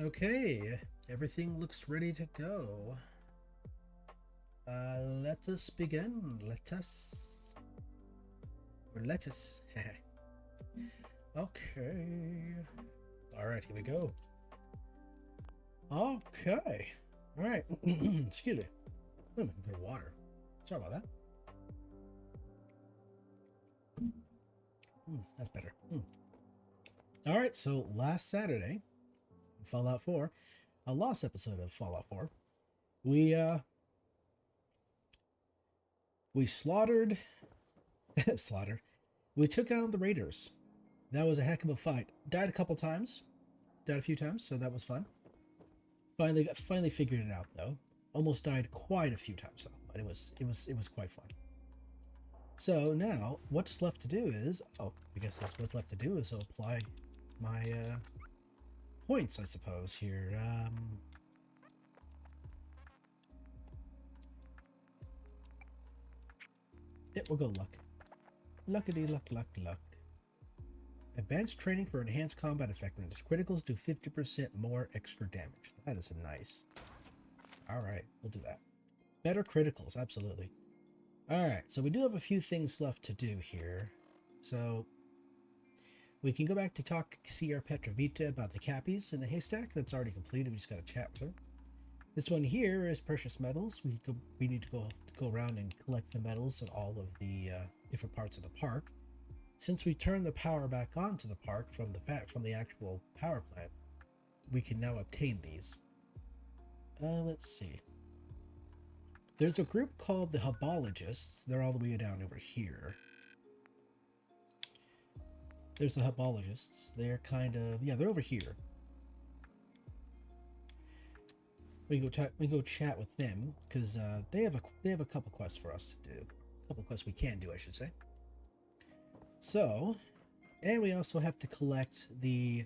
Okay, everything looks ready to go. Let us begin. Let us. Okay. Alright, here we go. Okay. Alright. Excuse me. A bit of water. Sorry about that. That's better. Alright, so last Saturday, Fallout 4, a lost episode of Fallout 4, we slaughtered we took out the raiders. That was a heck of a fight. Died a couple times. Died a few times, so that was fun. Finally figured it out though. Almost died quite a few times though, but it was quite fun. So now what's left to do is I guess what's left to do is apply my points, I suppose, here. We'll go luck. Luckity luck. Advanced training for enhanced combat effectiveness. Criticals do 50% more extra damage. That is nice. Alright, we'll do that. Better criticals, absolutely. Alright, so we do have a few things left to do here. So we can go back to see our Petrovita about the cappies in the haystack. That's already completed. We just got to chat with her. This one here is precious metals. We need to go around and collect the metals in all of the different parts of the park. Since we turned the power back on to the park from the actual power plant, we can now obtain these. Let's see. There's a group called the Hubologists. They're all the way down over here. There's the Hubologists. They're kind of, yeah, they're over here. We can go chat with them because they have a couple quests for us to do. A couple quests we can do, I should say. So, and we also have to collect the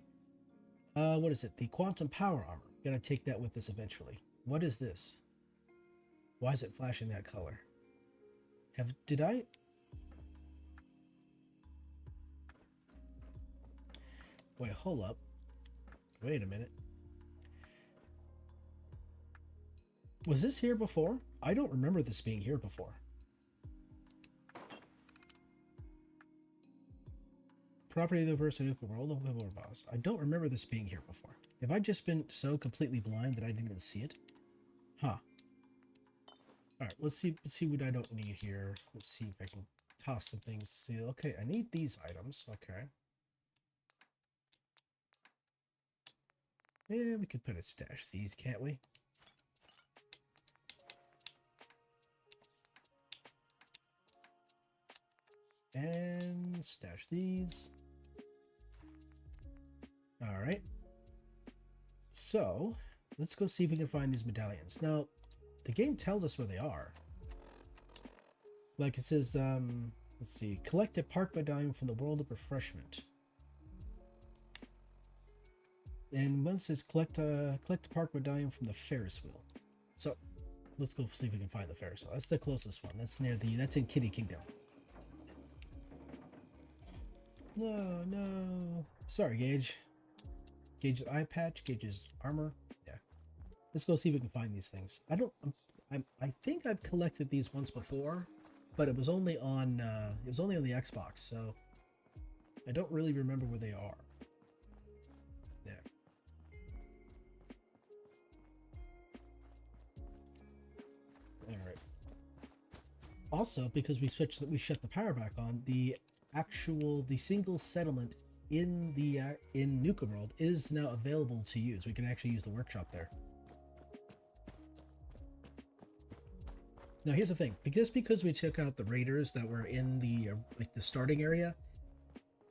what is it? The quantum power armor. Gotta take that with us eventually. What is this? Why is it flashing that color? Did I? Wait, hold up. Wait a minute. Was this here before? I don't remember this being here before. Property of the Versanuka World of the War Boss. I don't remember this being here before. Have I just been so completely blind that I didn't even see it? Huh. Alright, let's see what I don't need here. Let's see if I can toss some things. See, okay, I need these items. Okay. Yeah, we could put a stash these, can't we? And stash these. Alright. So, let's go see if we can find these medallions. Now, the game tells us where they are. Like it says, let's see. Collect a park medallion from the world of refreshment. And one says collect a park medallion from the Ferris wheel. So, let's go see if we can find the Ferris wheel. That's the closest one. That's in Kitty Kingdom. No. Sorry, Gage. Gage's eye patch, Gage's armor. Yeah. Let's go see if we can find these things. I think I've collected these once before, but it was only on the Xbox, so I don't really remember where they are. There. Alright. Also, because we shut the power back on, the single settlement in Nuka World is now available to use. We can actually use the workshop there. Now here's the thing, because we took out the raiders that were in the the starting area,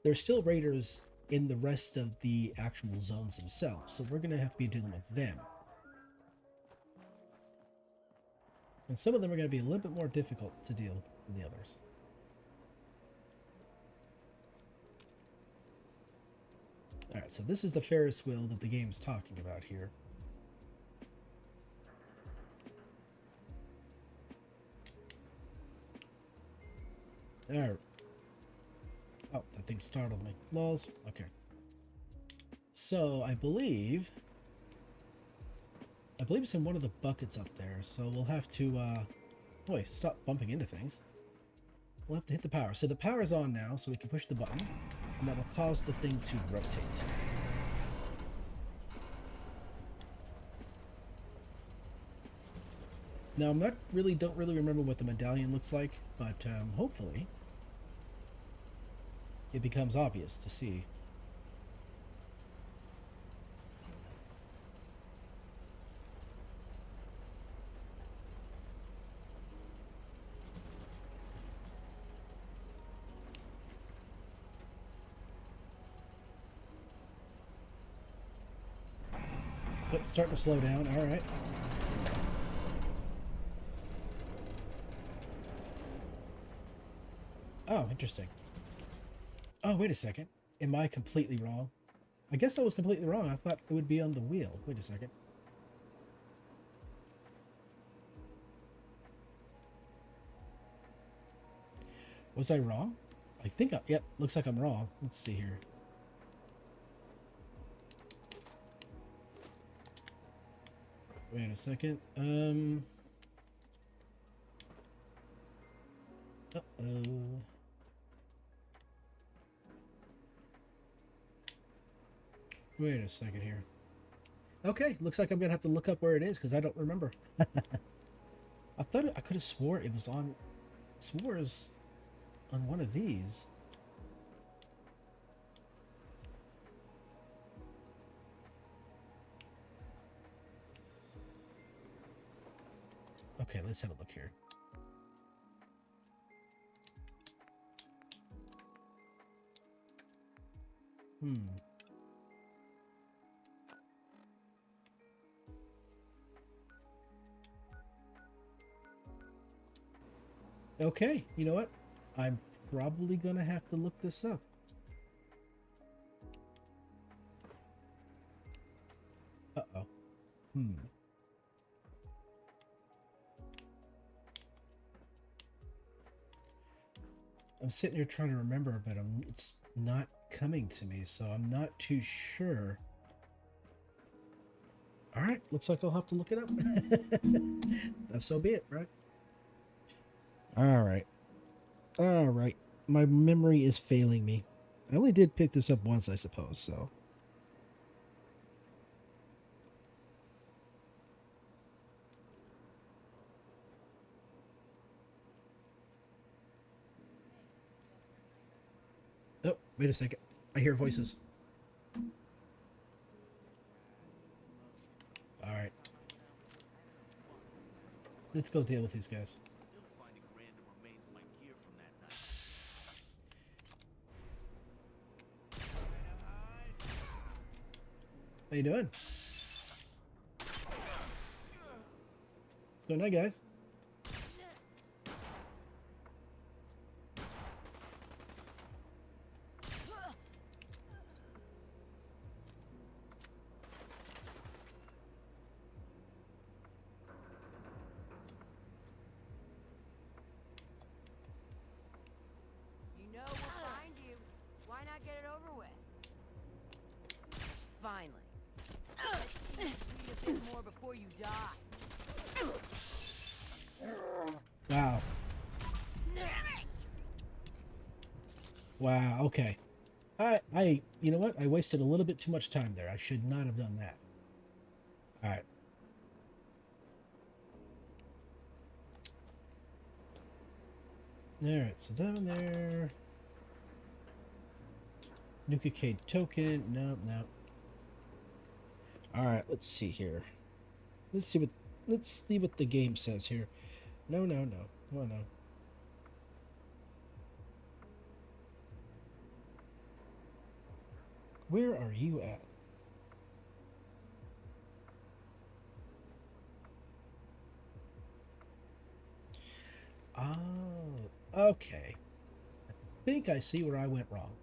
there's still raiders in the rest of the actual zones themselves, so we're gonna have to be dealing with them. And some of them are gonna be a little bit more difficult to deal than the others. Alright, so this is the Ferris wheel that the game's talking about here. Alright. Oh, that thing startled me. Lols. Okay. So, I believe I believe it's in one of the buckets up there, so we'll have to, boy, stop bumping into things. We'll have to hit the power. So the power's on now, so we can push the button, and that will cause the thing to rotate. Now, don't really remember what the medallion looks like, but hopefully it becomes obvious to see. Yep, starting to slow down. All right. Oh, interesting. Oh, wait a second. Am I completely wrong? I guess I was completely wrong. I thought it would be on the wheel. Wait a second. Was I wrong? I think yep, looks like I'm wrong. Let's see here. Wait a second. Uh-oh. Wait a second here. Okay, looks like I'm gonna have to look up where it is because I don't remember. I thought I could have swore it was on. Swore it was on one of these. Okay, let's have a look here. Okay, you know what? I'm probably gonna have to look this up. Uh-oh. I'm sitting here trying to remember, but it's not coming to me, so I'm not too sure. All right, looks like I'll have to look it up. So be it, right? All right. All right. My memory is failing me. I only did pick this up once, I suppose, so. Oh, wait a second. I hear voices. All right. Let's go deal with these guys. How you doing? What's going on, guys? You know we'll find you. Why not get it over with? Finally. Need a bit more before you die. Wow. Wow, okay. You know what? I wasted a little bit too much time there. I should not have done that. All right. All right, so down there. Nukicade token. No, no. All right, let's see here. Let's see what the game says here. No, no, no. Oh, no. Where are you at? Oh, okay. I think I see where I went wrong.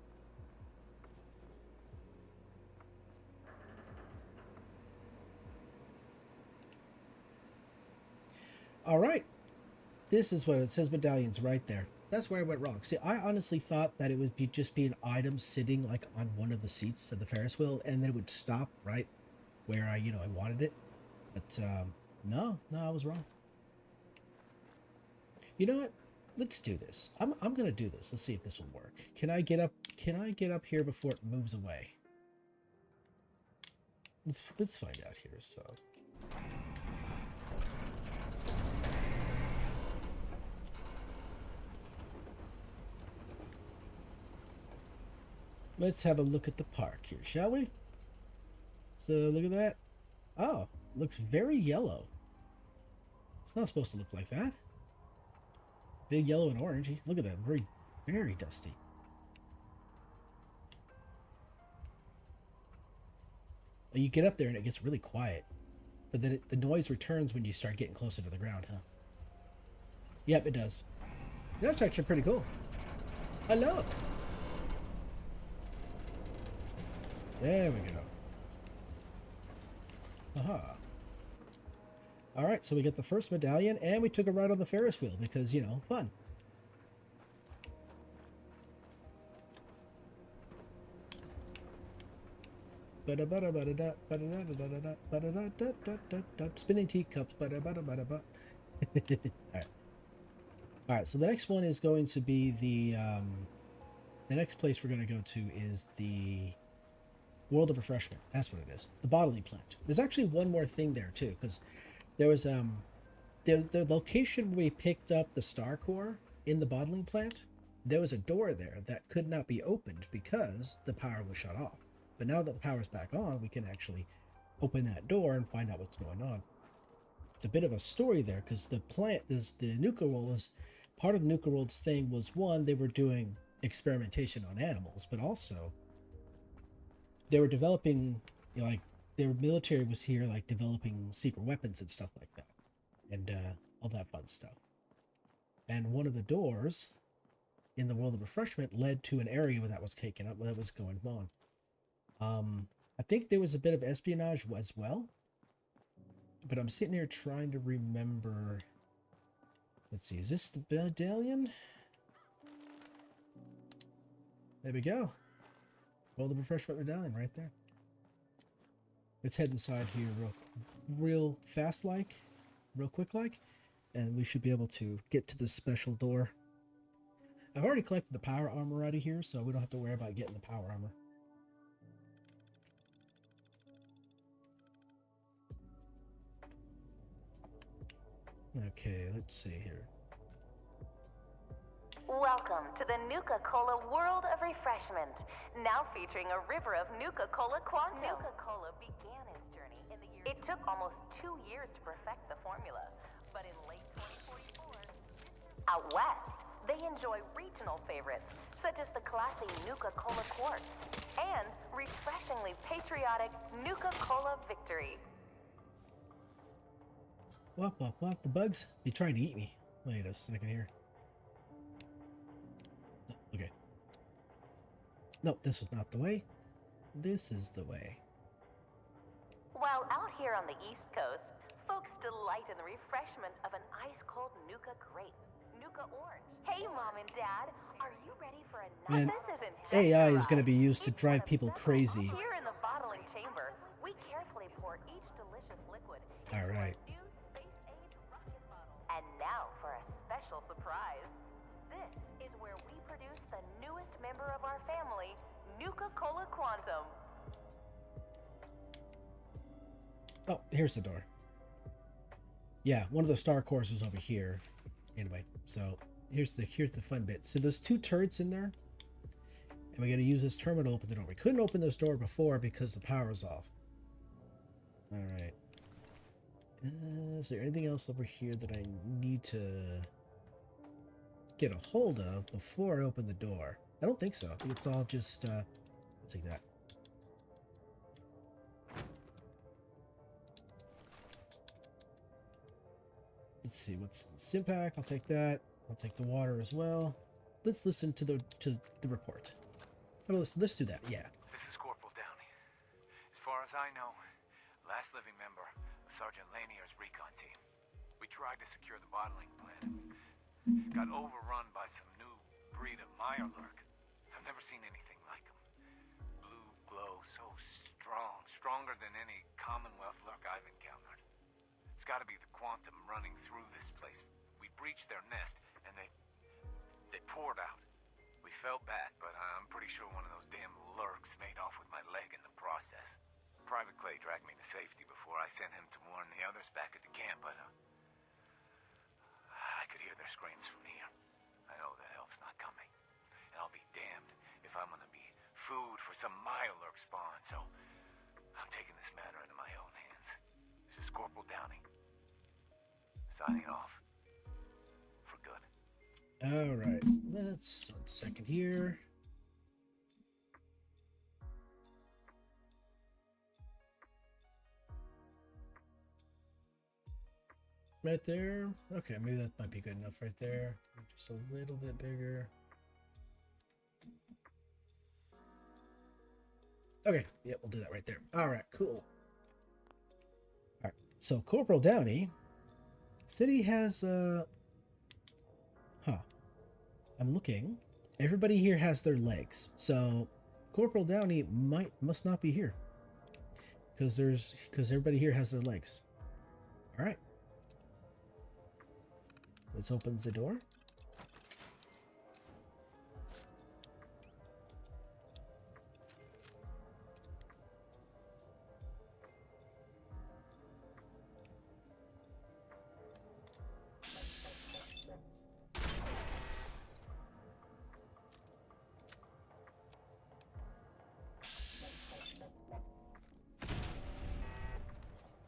All right. This is what it says, medallions right there. That's where I went wrong. See, I honestly thought that it would just be an item sitting like on one of the seats of the Ferris wheel, and then it would stop right where I wanted it. But no, I was wrong. You know what? Let's do this. I'm gonna do this. Let's see if this will work. Can I get up? Can I get up here before it moves away? Let's find out here. So. Let's have a look at the park here, shall we? So look at that. Oh, looks very yellow. It's not supposed to look like that. Big yellow and orangey. Look at that. Very, very dusty. You get up there and it gets really quiet. But then the noise returns when you start getting closer to the ground, huh? Yep, it does. That's actually pretty cool. Hello. There we go. Aha. Alright, so we get the first medallion, and we took a ride on the Ferris wheel because, you know, fun. Spinning teacups. Alright. Alright, so the next one is going to be the next place we're going to go to is the World of Refreshment. That's what it is. The bottling plant. There's actually one more thing there too, because there was the location where we picked up the star core in the bottling plant. There was a door there that could not be opened because the power was shut off. But now that the power's back on, we can actually open that door and find out what's going on. It's a bit of a story there because the plant, the Nuka World was part of the Nuka World's thing was one, they were doing experimentation on animals, but also they were developing, you know, like their military was here, like developing secret weapons and stuff like that, and all that fun stuff. And one of the doors in the World of Refreshment led to an area where that was taken up, where that was going on. I think there was a bit of espionage as well, but I'm sitting here trying to remember. Let's see, is this the medallion? There we go. World of Refreshment medallion right there. Let's head inside here real fast like, real quick like, and we should be able to get to this special door. I've already collected the power armor out of here, so we don't have to worry about getting the power armor. Okay, let's see here. Welcome to the Nuka-Cola World of Refreshment, now featuring a river of Nuka-Cola Quantum. Nuka-Cola began its journey in the year... It took almost 2 years to perfect the formula, but in late 2044, out west, they enjoy regional favorites, such as the classy Nuka-Cola Quartz and refreshingly patriotic Nuka-Cola Victory. Wop, wop, wop. The bugs be trying to eat me. Wait a second here. Oh, okay. Nope, this is not the way. This is the way. While out here on the East Coast, folks delight in the refreshment of an ice-cold Nuka grape, Nuka orange. Hey, Mom and Dad, are you ready for a Man, This isn't just AI a is going to ride. be used to It's drive an people assemble. crazy. Here in the bottling chamber, we carefully pour each delicious liquid into All right. a new space age rocket bottle. And now for a special surprise. This is where we produce the newest member of our family, Nuka-Cola Quantum. Oh, here's the door. Yeah, one of the star cores is over here. Anyway, so here's the fun bit. So there's 2 turrets in there, and we got to use this terminal to open the door. We couldn't open this door before because the power was off. All right. Is there anything else over here that I need to get a hold of before I open the door? I don't think so. I think it's all just. I'll take that. Let's see, what's the Stimpack? I'll take that. I'll take the water as well. Let's listen to the report. Oh, let's do that. Yeah. This is Corporal Downey. As far as I know, last living member of Sergeant Lanier's recon team. We tried to secure the bottling plant. Got overrun by some new breed of Mirelurk. I've never seen anything like them. Blue glow, so strong, stronger than any Commonwealth lurk I've encountered. got to be the quantum running through this place. We breached their nest, and they poured out. We felt bad, but I'm pretty sure one of those damn lurks made off with my leg in the process. Private Clay dragged me to safety before I sent him to warn the others back at the camp, but I could hear their screams from here. I know that help's not coming, and I'll be damned if I'm gonna be food for some Mirelurk spawn, so I'm taking this matter into my own hands. This is Corporal Downey. Signing off. For good. Alright, let's 1 second here. Right there. Okay, maybe that might be good enough right there. Just a little bit bigger. Okay, yeah, we'll do that right there. Alright, cool. Alright, so Corporal Downey said he has, I'm looking. Everybody here has their legs. So Corporal Downey must not be here. Because everybody here has their legs. Alright. Let's open the door.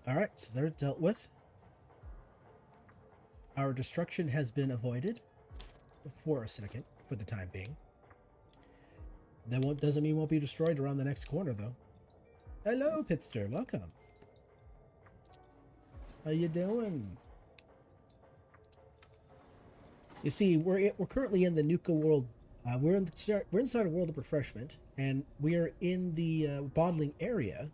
Alright, so they're dealt with. Our destruction has been avoided for a second, for the time being. That doesn't mean won't be destroyed around the next corner, though. Hello, Pitster. Welcome. How you doing? You see, we're currently in the Nuka world. We're inside a world of refreshment, and we are in the bottling area.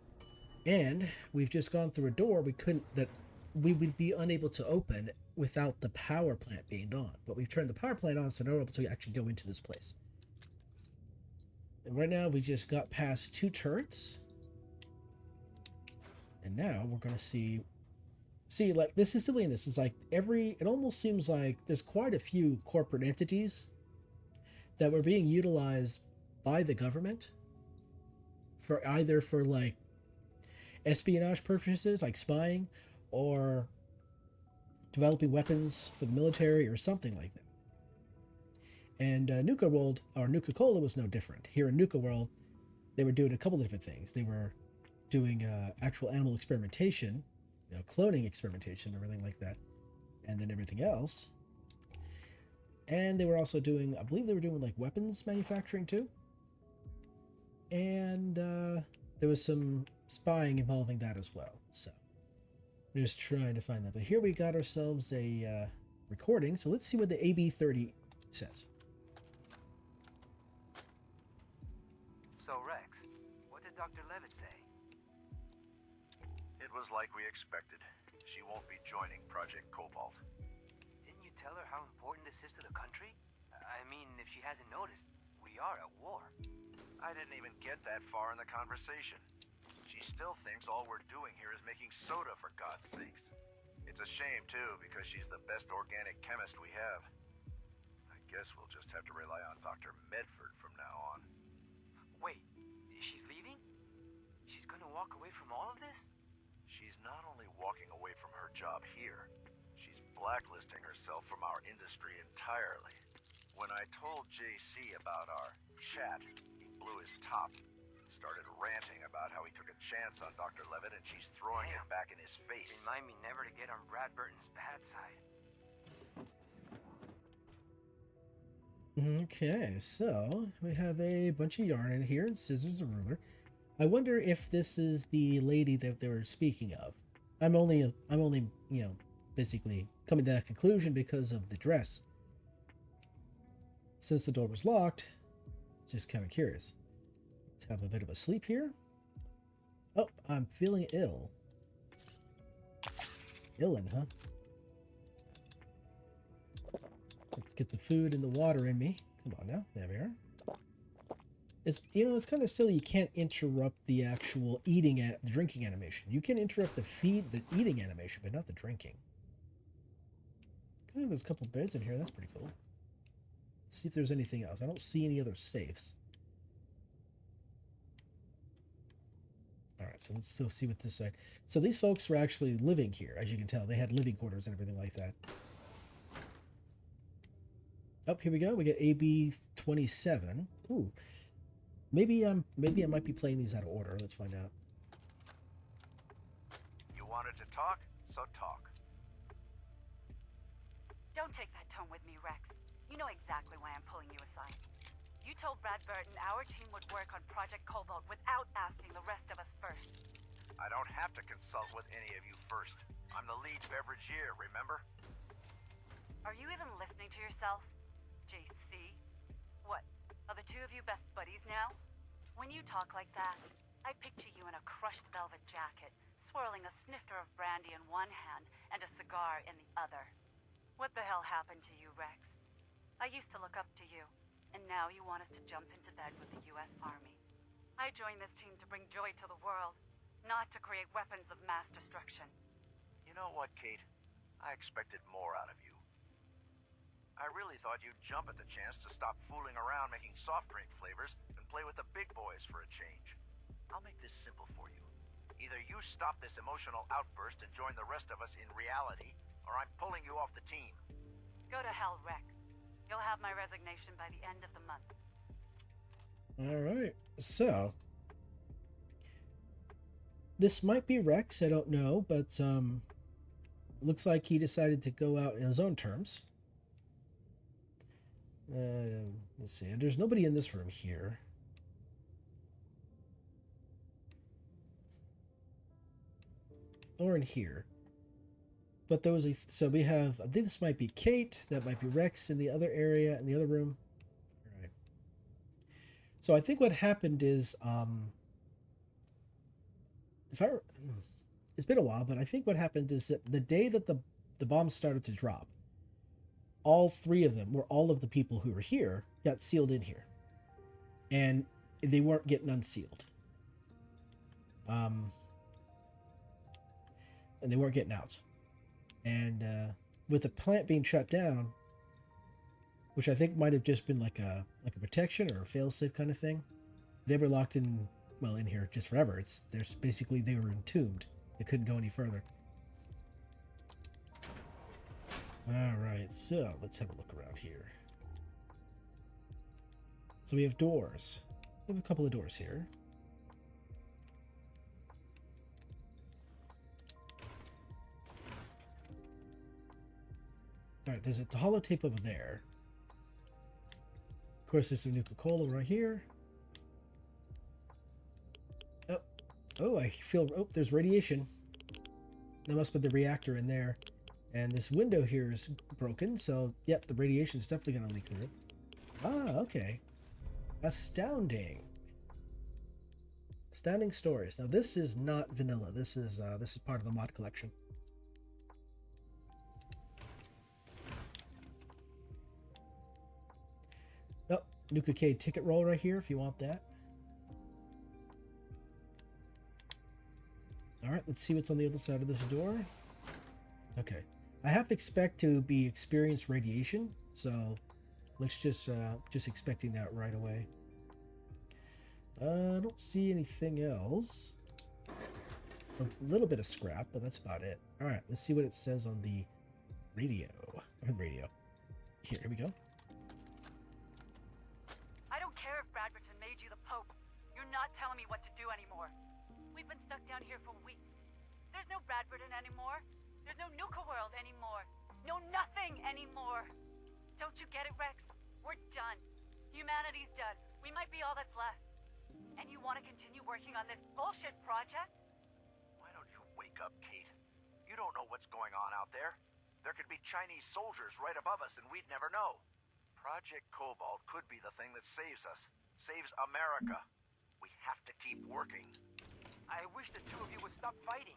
And we've just gone through a door we would be unable to open without the power plant being on. But we've turned the power plant on, so now we're able to actually go into this place. And right now we just got past 2 turrets. And now we're gonna see like this is silliness. It's like it almost seems like there's quite a few corporate entities that were being utilized by the government for like espionage purposes, like spying, or developing weapons for the military or something like that. And Nuka World, or Nuka-Cola, was no different. Here in Nuka World, they were doing a couple of different things. They were doing actual animal experimentation, cloning experimentation, everything like that, and then everything else. And they were also doing, I believe they were doing like weapons manufacturing too. And there was some spying involving that as well. So we're just trying to find that. But here we got ourselves a recording. So let's see what the AB30 says. So Rex, what did Dr. Levitt say? It was like we expected. She won't be joining Project Cobalt. Didn't you tell her how important this is to the country? I mean, if she hasn't noticed, we are at war. I didn't even get that far in the conversation. She still thinks all we're doing here is making soda, for God's sakes. It's a shame, too, because she's the best organic chemist we have. I guess we'll just have to rely on Dr. Medford from now on. Wait, she's leaving? She's gonna walk away from all of this? She's not only walking away from her job here, she's blacklisting herself from our industry entirely. When I told JC about our chat, he blew his top. Started ranting about how he took a chance on Dr. Levitt and she's throwing it back in his face. Remind me never to get on Brad Burton's bad side. Okay, so we have a bunch of yarn in here, and scissors and ruler. I wonder if this is the lady that they were speaking of. I'm only, basically coming to that conclusion because of the dress. Since the door was locked, just kind of curious. Let's have a bit of a sleep here. Oh, I'm feeling ill. Illin', huh? Let's get the food and the water in me. Come on now. There we are. It's, you know, it's kind of silly. You can't interrupt the actual the drinking animation. You can interrupt the eating animation, but not the drinking. Okay, there's a couple beds in here. That's pretty cool. Let's see if there's anything else. I don't see any other safes. All right, so let's still see what this side. So these folks were actually living here, as you can tell. They had living quarters and everything like that. Oh, here we go. We get AB 27. Ooh. Maybe I might be playing these out of order. Let's find out. You wanted to talk, so talk. Don't take that tone with me, Rex. You know exactly why I'm pulling you aside. You told Brad Burton our team would work on Project Cobalt without asking the rest of us first. I don't have to consult with any of you first. I'm the lead beverageer, remember? Are you even listening to yourself? JC? What? Are the two of you best buddies now? When you talk like that, I picture you in a crushed velvet jacket, swirling a snifter of brandy in one hand and a cigar in the other. What the hell happened to you, Rex? I used to look up to you, and now you want us to jump into bed with the US Army. I joined this team to bring joy to the world, not to create weapons of mass destruction. You know what, Kate? I expected more out of you. I really thought you'd jump at the chance to stop fooling around making soft drink flavors and play with the big boys for a change. I'll make this simple for you. Either you stop this emotional outburst and join the rest of us in reality, or I'm pulling you off the team. Go to hell, Rex. You'll have my resignation by the end of the month. All right. So this might be Rex. I don't know, but looks like he decided to go out in his own terms. Let's see. There's nobody in this room here. Or in here. But there was so we have, I think this might be Kate, that might be Rex in the other area, in the other room. All right. So I think what happened is, it's been a while, but I think what happened is that the day that the bombs started to drop, all three of them, or all of the people who were here, got sealed in here. And they weren't getting unsealed. And they weren't getting out. And with the plant being shut down, which I think might have just been like a protection or a failsafe kind of thing, they were locked in, well, in here just forever. There's basically, they were entombed. They couldn't go any further. All right, so let's have a look around here. So we have doors. We have a couple of doors here. All right, there's a holotape over there. Of course, there's some Nuka-Cola right here. Oh, I feel, oh, there's radiation. That must be the reactor in there. And this window here is broken, so, yep, the radiation's definitely going to leak through. Ah, okay. Astounding. Astounding stories. Now, this is not vanilla. This is part of the mod collection. Oh, Nuka K ticket roll right here if you want that. All right, let's see what's on the other side of this door. Okay. I have to expect to be experience radiation, so let's just expecting that right away. I don't see anything else. A little bit of scrap, but that's about it. All right, let's see what it says on the radio. Here we go. I don't care if Bradberton made you the Pope. You're not telling me what to do anymore. We've been stuck down here for weeks. There's no Bradberton anymore. There's no Nuka World anymore. No nothing anymore. Don't you get it, Rex? We're done. Humanity's done. We might be all that's left. And you want to continue working on this bullshit project? Why don't you wake up, Kate? You don't know what's going on out there. There could be Chinese soldiers right above us and we'd never know. Project Cobalt could be the thing that saves us. Saves America. We have to keep working. I wish the two of you would stop fighting.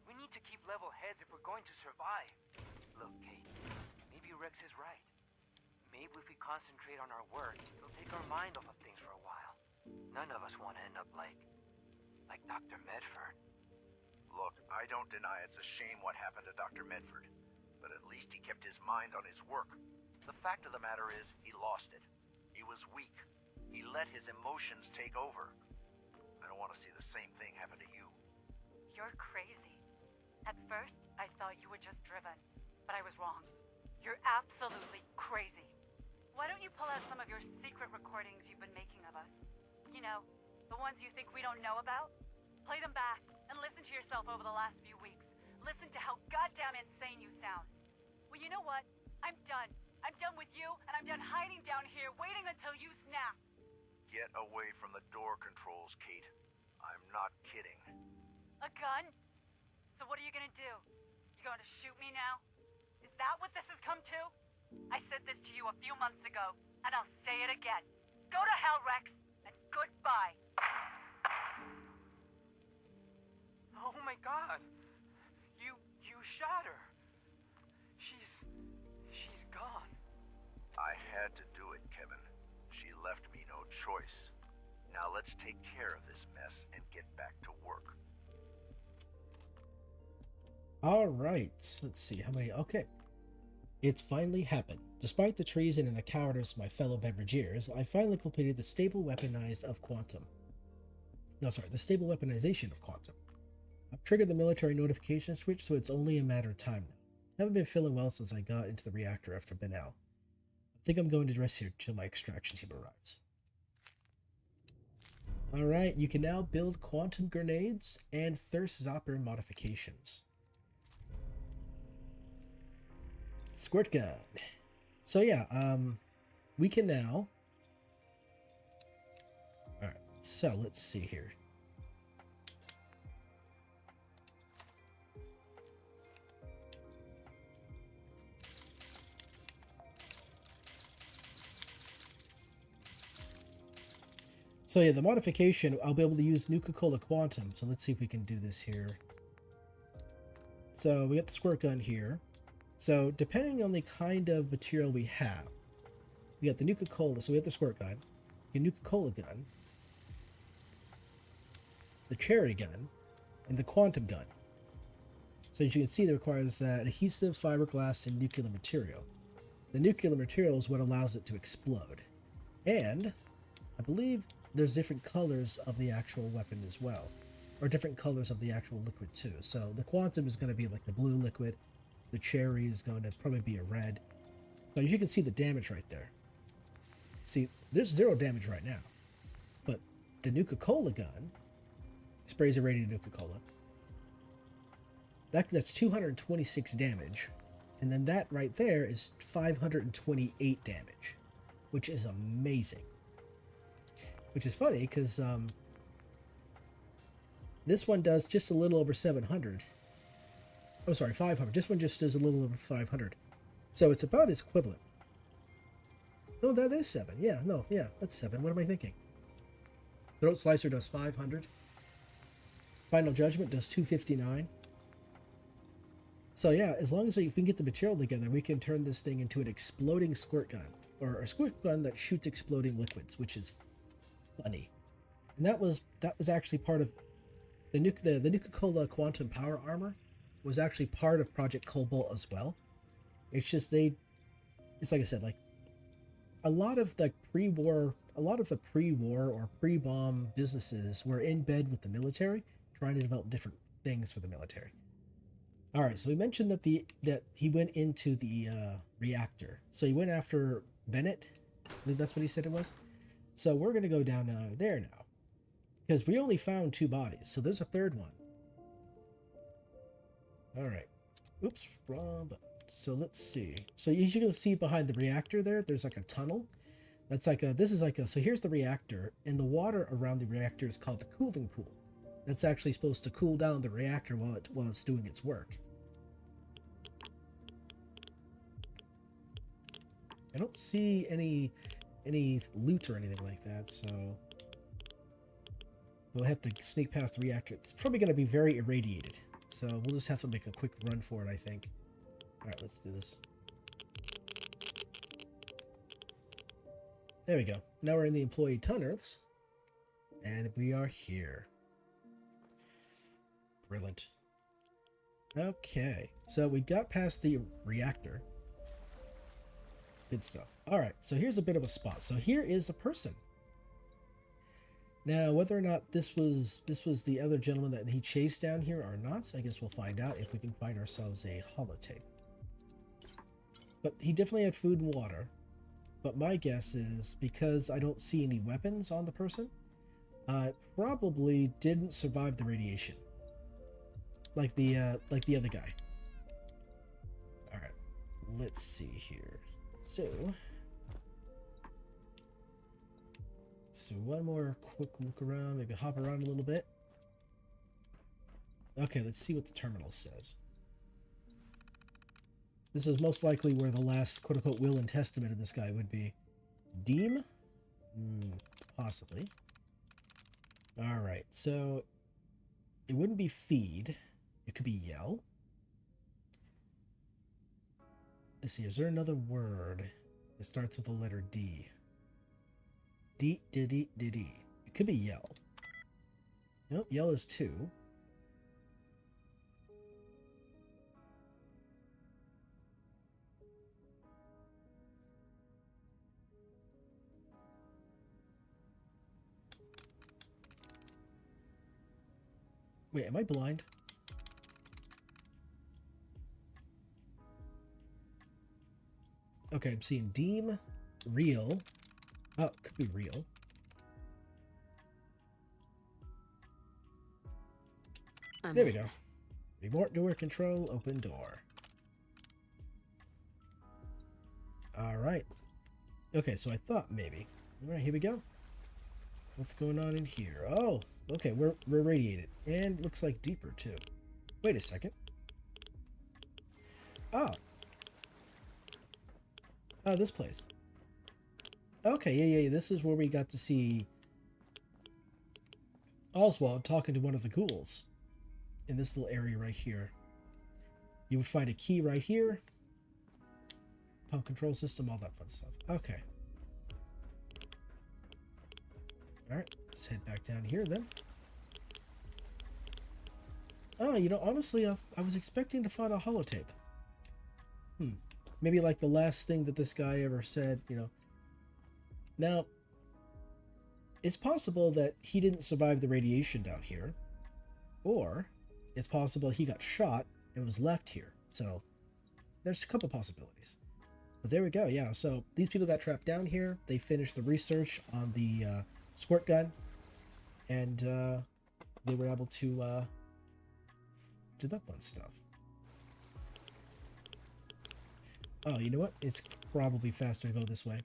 We need to keep level heads if we're going to survive. Look, Kate, maybe Rex is right. Maybe if we concentrate on our work, it'll take our mind off of things for a while. None of us want to end up like Dr. Medford. Look, I don't deny it's a shame what happened to Dr. Medford, but at least he kept his mind on his work. The fact of the matter is, he lost it. He was weak. He let his emotions take over. I don't want to see the same thing happen to you. You're crazy. At first, I thought you were just driven, but I was wrong. You're absolutely crazy. Why don't you pull out some of your secret recordings you've been making of us? You know, the ones you think we don't know about? Play them back and listen to yourself over the last few weeks. Listen to how goddamn insane you sound. Well, you know what? I'm done. I'm done with you, and I'm done hiding down here, waiting until you snap. Get away from the door controls, Kate. I'm not kidding. A gun? So what are you gonna do? You going to shoot me now? Is that what this has come to? I said this to you a few months ago, and I'll say it again. Go to hell, Rex, and goodbye. Oh my god! You shot her! She's gone. I had to do it, Kevin. She left me no choice. Now let's take care of this mess and get back to work. All right, let's see how many. Okay, it's finally happened. Despite the treason and the cowardice of my fellow beverageers, I finally completed the stable weaponization of Quantum. I've triggered the military notification switch, so it's only a matter of time now. I haven't been feeling well since I got into the reactor after Benal. I think I'm going to rest here till my extraction team arrives. Alright, you can now build quantum grenades and thirst zapper modifications. Squirt gun. So yeah, we can now... Alright, so let's see here. So yeah, the modification, I'll be able to use Nuka-Cola Quantum. So let's see if we can do this here. So we got the squirt gun here. So depending on the kind of material we have, we got the Nuka-Cola. So we have the squirt gun, the Nuka-Cola gun, the cherry gun, and the quantum gun. So as you can see, it requires adhesive, fiberglass, and nuclear material. The nuclear material is what allows it to explode. And I believe there's different colors of the actual weapon as well, or different colors of the actual liquid too. So the quantum is going to be like the blue liquid, the cherry is going to probably be a red. So as you can see the damage right there. See, there's 0 damage right now, but the Nuka-Cola gun sprays irradiated Nuka-Cola. That's 226 damage, and then that right there is 528 damage, which is amazing. Which is funny because this one does just a little over 700. Oh, sorry, 500. This one just does a little over 500. So it's about its equivalent. No, that is 7. Yeah, no, yeah, that's 7. What am I thinking? Throat Slicer does 500. Final Judgment does 259. So yeah, as long as we can get the material together, we can turn this thing into an exploding squirt gun. Or a squirt gun that shoots exploding liquids, which is funny. And that was actually part of the Nuka-Cola Quantum Power Armor was actually part of Project Cobalt as well. It's just it's like I said, like a lot of the pre-war or pre-bomb businesses were in bed with the military, trying to develop different things for the military. All right, so we mentioned that he went into the reactor. So he went after Bennett. I believe that's what he said it was. So we're going to go down there now, because we only found 2 bodies. So there's a third one. All right. Oops, wrong button. So let's see. So as you can see behind the reactor there's like a tunnel. That's like so here's the reactor, and the water around the reactor is called the cooling pool. That's actually supposed to cool down the reactor while it's doing its work. I don't see any loot or anything like that, so we'll have to sneak past the reactor. It's probably going to be very irradiated, so we'll just have to make a quick run for it, I think. Alright, let's do this. There we go. Now we're in the employee tunnels. And we are here. Brilliant. Okay, so we got past the reactor. Good stuff. All right, so here's a bit of a spot. So here is a person. Now, whether or not this was the other gentleman that he chased down here or not, I guess we'll find out if we can find ourselves a holotape. But he definitely had food and water. But my guess is, because I don't see any weapons on the person, probably didn't survive the radiation. Like the other guy. All right, let's see here. So one more quick look around, maybe hop around a little bit. Okay, let's see what the terminal says. This is most likely where the last quote-unquote will and testament of this guy would be. Deem? Possibly. All right, so it wouldn't be feed. It could be yell. Let's see, is there another word that starts with the letter D? D. It could be yell. Nope, yell is 2. Wait, am I blind? Okay, I'm seeing deem, real. Oh, it could be real. There we go. Remote door control, open door. Alright. Okay, so I thought maybe. Alright, here we go. What's going on in here? Oh, okay, we're radiated. And looks like deeper, too. Wait a second. Oh. Oh, this place. Okay, yeah, this is where we got to see Oswald talking to one of the ghouls. In this little area right here. You would find a key right here. Pump control system, all that fun stuff. Okay. Alright, let's head back down here then. Oh, you know, honestly, I was expecting to find a holotape. Maybe like the last thing that this guy ever said, you know. Now, it's possible that he didn't survive the radiation down here. Or it's possible he got shot and was left here. So there's a couple possibilities. But there we go. Yeah, so these people got trapped down here. They finished the research on the squirt gun. And they were able to do that fun stuff. Oh, you know what? It's probably faster to go this way.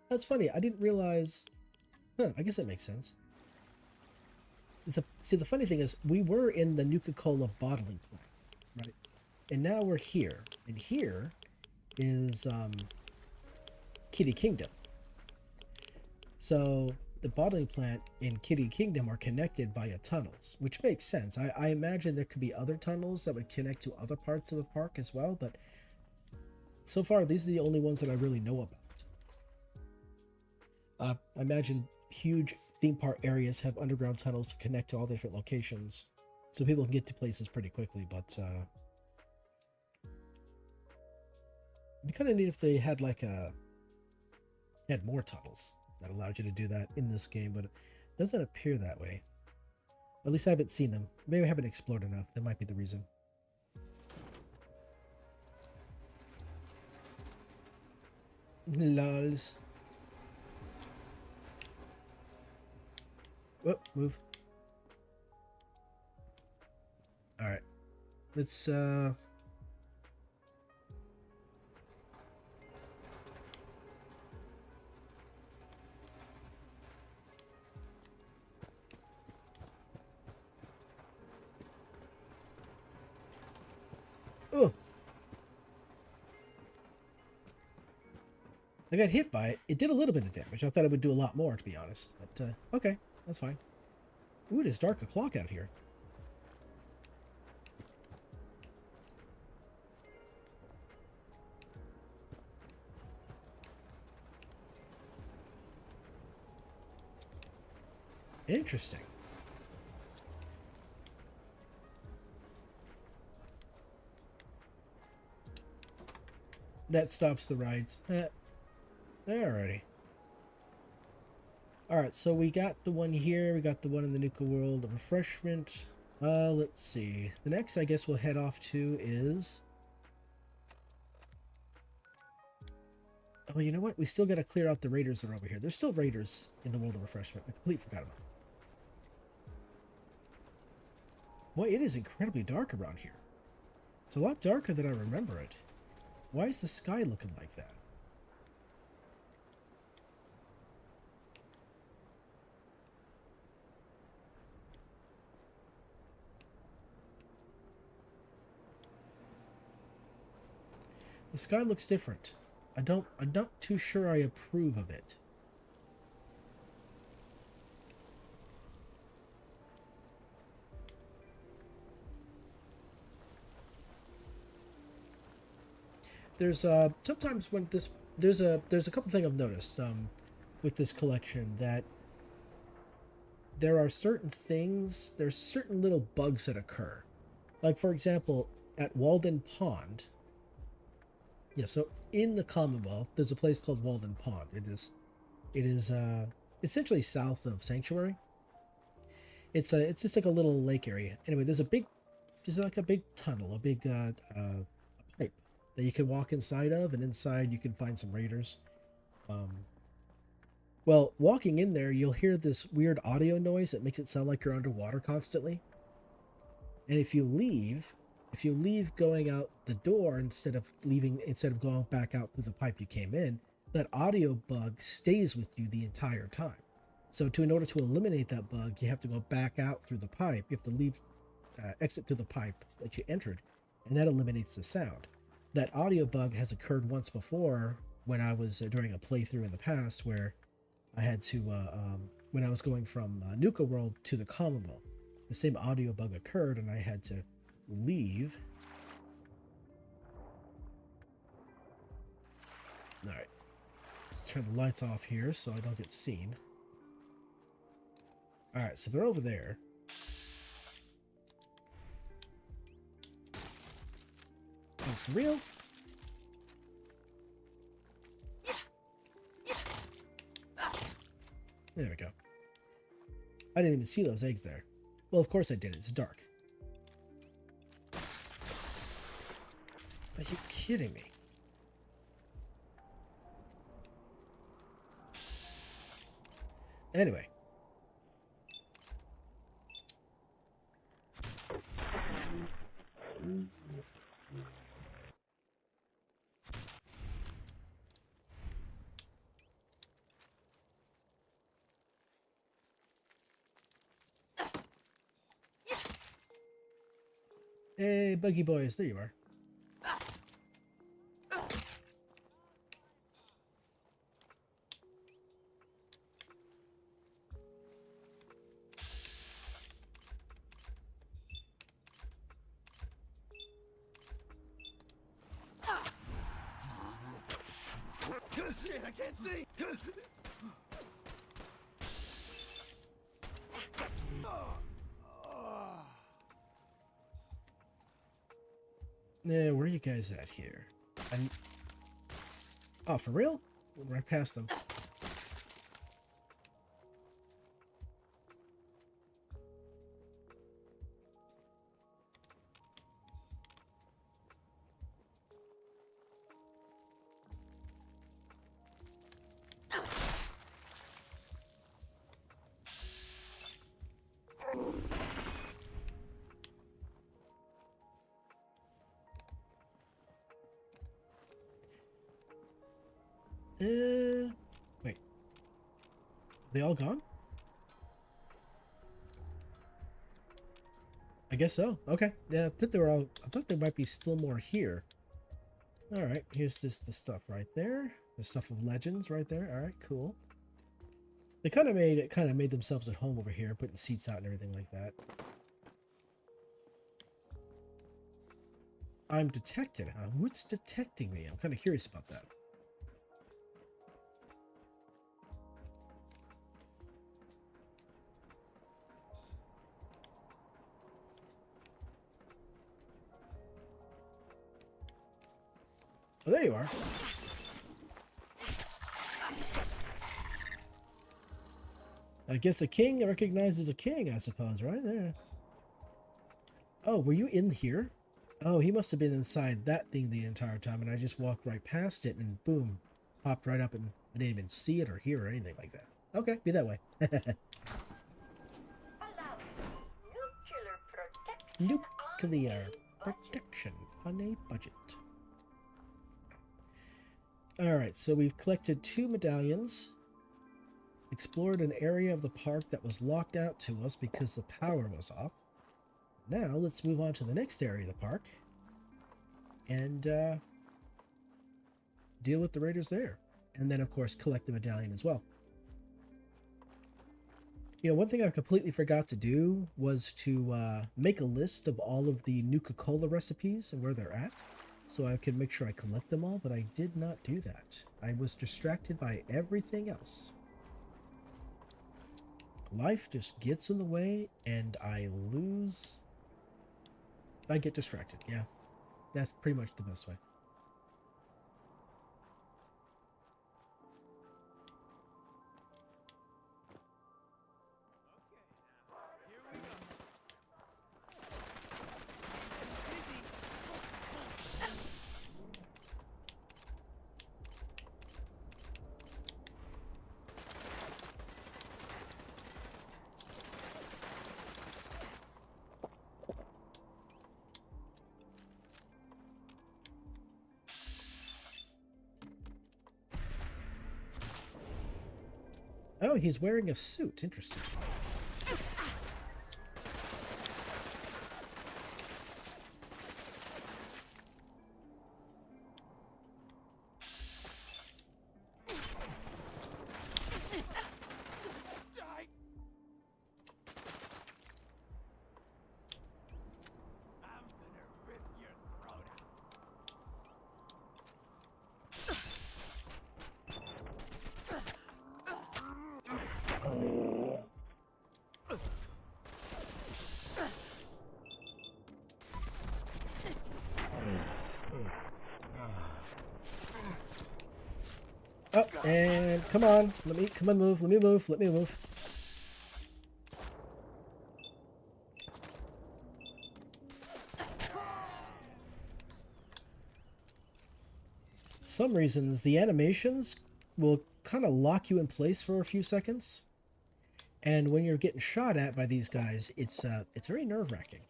That's funny. I didn't realize... I guess that makes sense. See, the funny thing is, we were in the Nuka-Cola bottling plant, right? And now we're here. And here is Kitty Kingdom. So the bottling plant in Kitty Kingdom are connected via tunnels, which makes sense. I imagine there could be other tunnels that would connect to other parts of the park as well, but so far these are the only ones that I really know about. I imagine huge theme park areas have underground tunnels to connect to all the different locations, so people can get to places pretty quickly, but it'd be kind of neat if they had like had more tunnels that allowed you to do that in this game, but it doesn't appear that way. At least I haven't seen them. Maybe I haven't explored enough. That might be the reason. Lols. Whoop, move. Alright. Let's Oh! I got hit by it. It did a little bit of damage. I thought it would do a lot more, to be honest. But, okay. That's fine. Ooh, it is dark o'clock out here. Interesting. That stops the rides. Alrighty. Alright, so we got the one here. We got the one in the Nuka World. The refreshment. Let's see. The next I guess we'll head off to is... Oh, you know what? We still got to clear out the raiders that are over here. There's still raiders in the World of Refreshment. I completely forgot about them. Boy, it is incredibly dark around here. It's a lot darker than I remember it. Why is the sky looking like that? The sky looks different. I'm not too sure I approve of it. There's sometimes when there's a couple things I've noticed with this collection, that there's certain little bugs that occur. Like for example, at Walden Pond. Yeah, so in the Commonwealth, there's a place called Walden Pond. It is essentially south of Sanctuary. It's just like a little lake area. Anyway, there's like a big tunnel, a big pipe that you can walk inside of, and inside you can find some raiders. Well, walking in there, you'll hear this weird audio noise that makes it sound like you're underwater constantly. And if you leave going out the door instead of going back out through the pipe you came in, that audio bug stays with you the entire time. So in order to eliminate that bug, you have to go back out through the pipe. You have to leave, exit through the pipe that you entered, and that eliminates the sound. That audio bug has occurred once before when I was during a playthrough in the past, where I had to, when I was going from Nuka World to the Commonwealth, the same audio bug occurred, and I had to leave. Alright, let's turn the lights off here so I don't get seen. Alright, so they're over there. Oh, for real? There we go. I didn't even see those eggs there. Well, of course I did. It's dark. Are you kidding me? Anyway. Hey, buggy boys, there you are. Shit, I can't see! Yeah, where are you guys at here? Oh, for real? Went right past them. Wait. They all gone? I guess so. Okay. Yeah, I thought there might be still more here. Alright, here's the stuff right there. The stuff of legends right there. Alright, cool. They kind of made themselves at home over here, putting seats out and everything like that. I'm detected, huh? What's detecting me? I'm kind of curious about that. Oh, there you are. I guess a king recognizes a king, I suppose, right there. Oh, were you in here? Oh, he must have been inside that thing the entire time, and I just walked right past it, and boom, popped right up, and I didn't even see it or hear or anything like that. Okay, be that way. Nuclear protection on a budget. Alright, so we've collected 2 medallions, explored an area of the park that was locked out to us because the power was off. Now, let's move on to the next area of the park and deal with the raiders there. And then, of course, collect the medallion as well. You know, one thing I completely forgot to do was to make a list of all of the Nuka-Cola recipes and where they're at, so I could make sure I collect them all, but I did not do that. I was distracted by everything else. Life just gets in the way, and I get distracted, yeah. That's pretty much the best way. Oh, he's wearing a suit. Interesting. Oh, and come on, let me move. Some reasons the animations will kind of lock you in place for a few seconds, and when you're getting shot at by these guys, it's very nerve-wracking.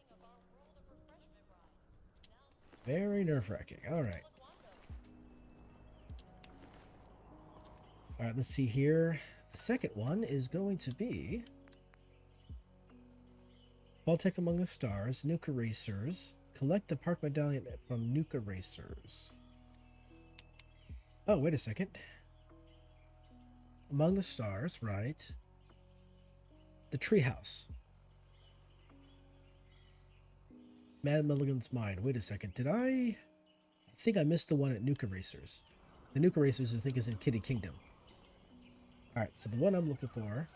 Very nerve-wracking. All right. All right, let's see here. The second one is going to be Baltic Among the Stars, Nuka Racers. Collect the park medallion from Nuka Racers. Oh, wait a second. Among the Stars, right. The Treehouse. Mad Milligan's Mine. Wait a second. I think I missed the one at Nuka Racers. The Nuka Racers, I think, is in Kitty Kingdom. Alright, so the one I'm looking for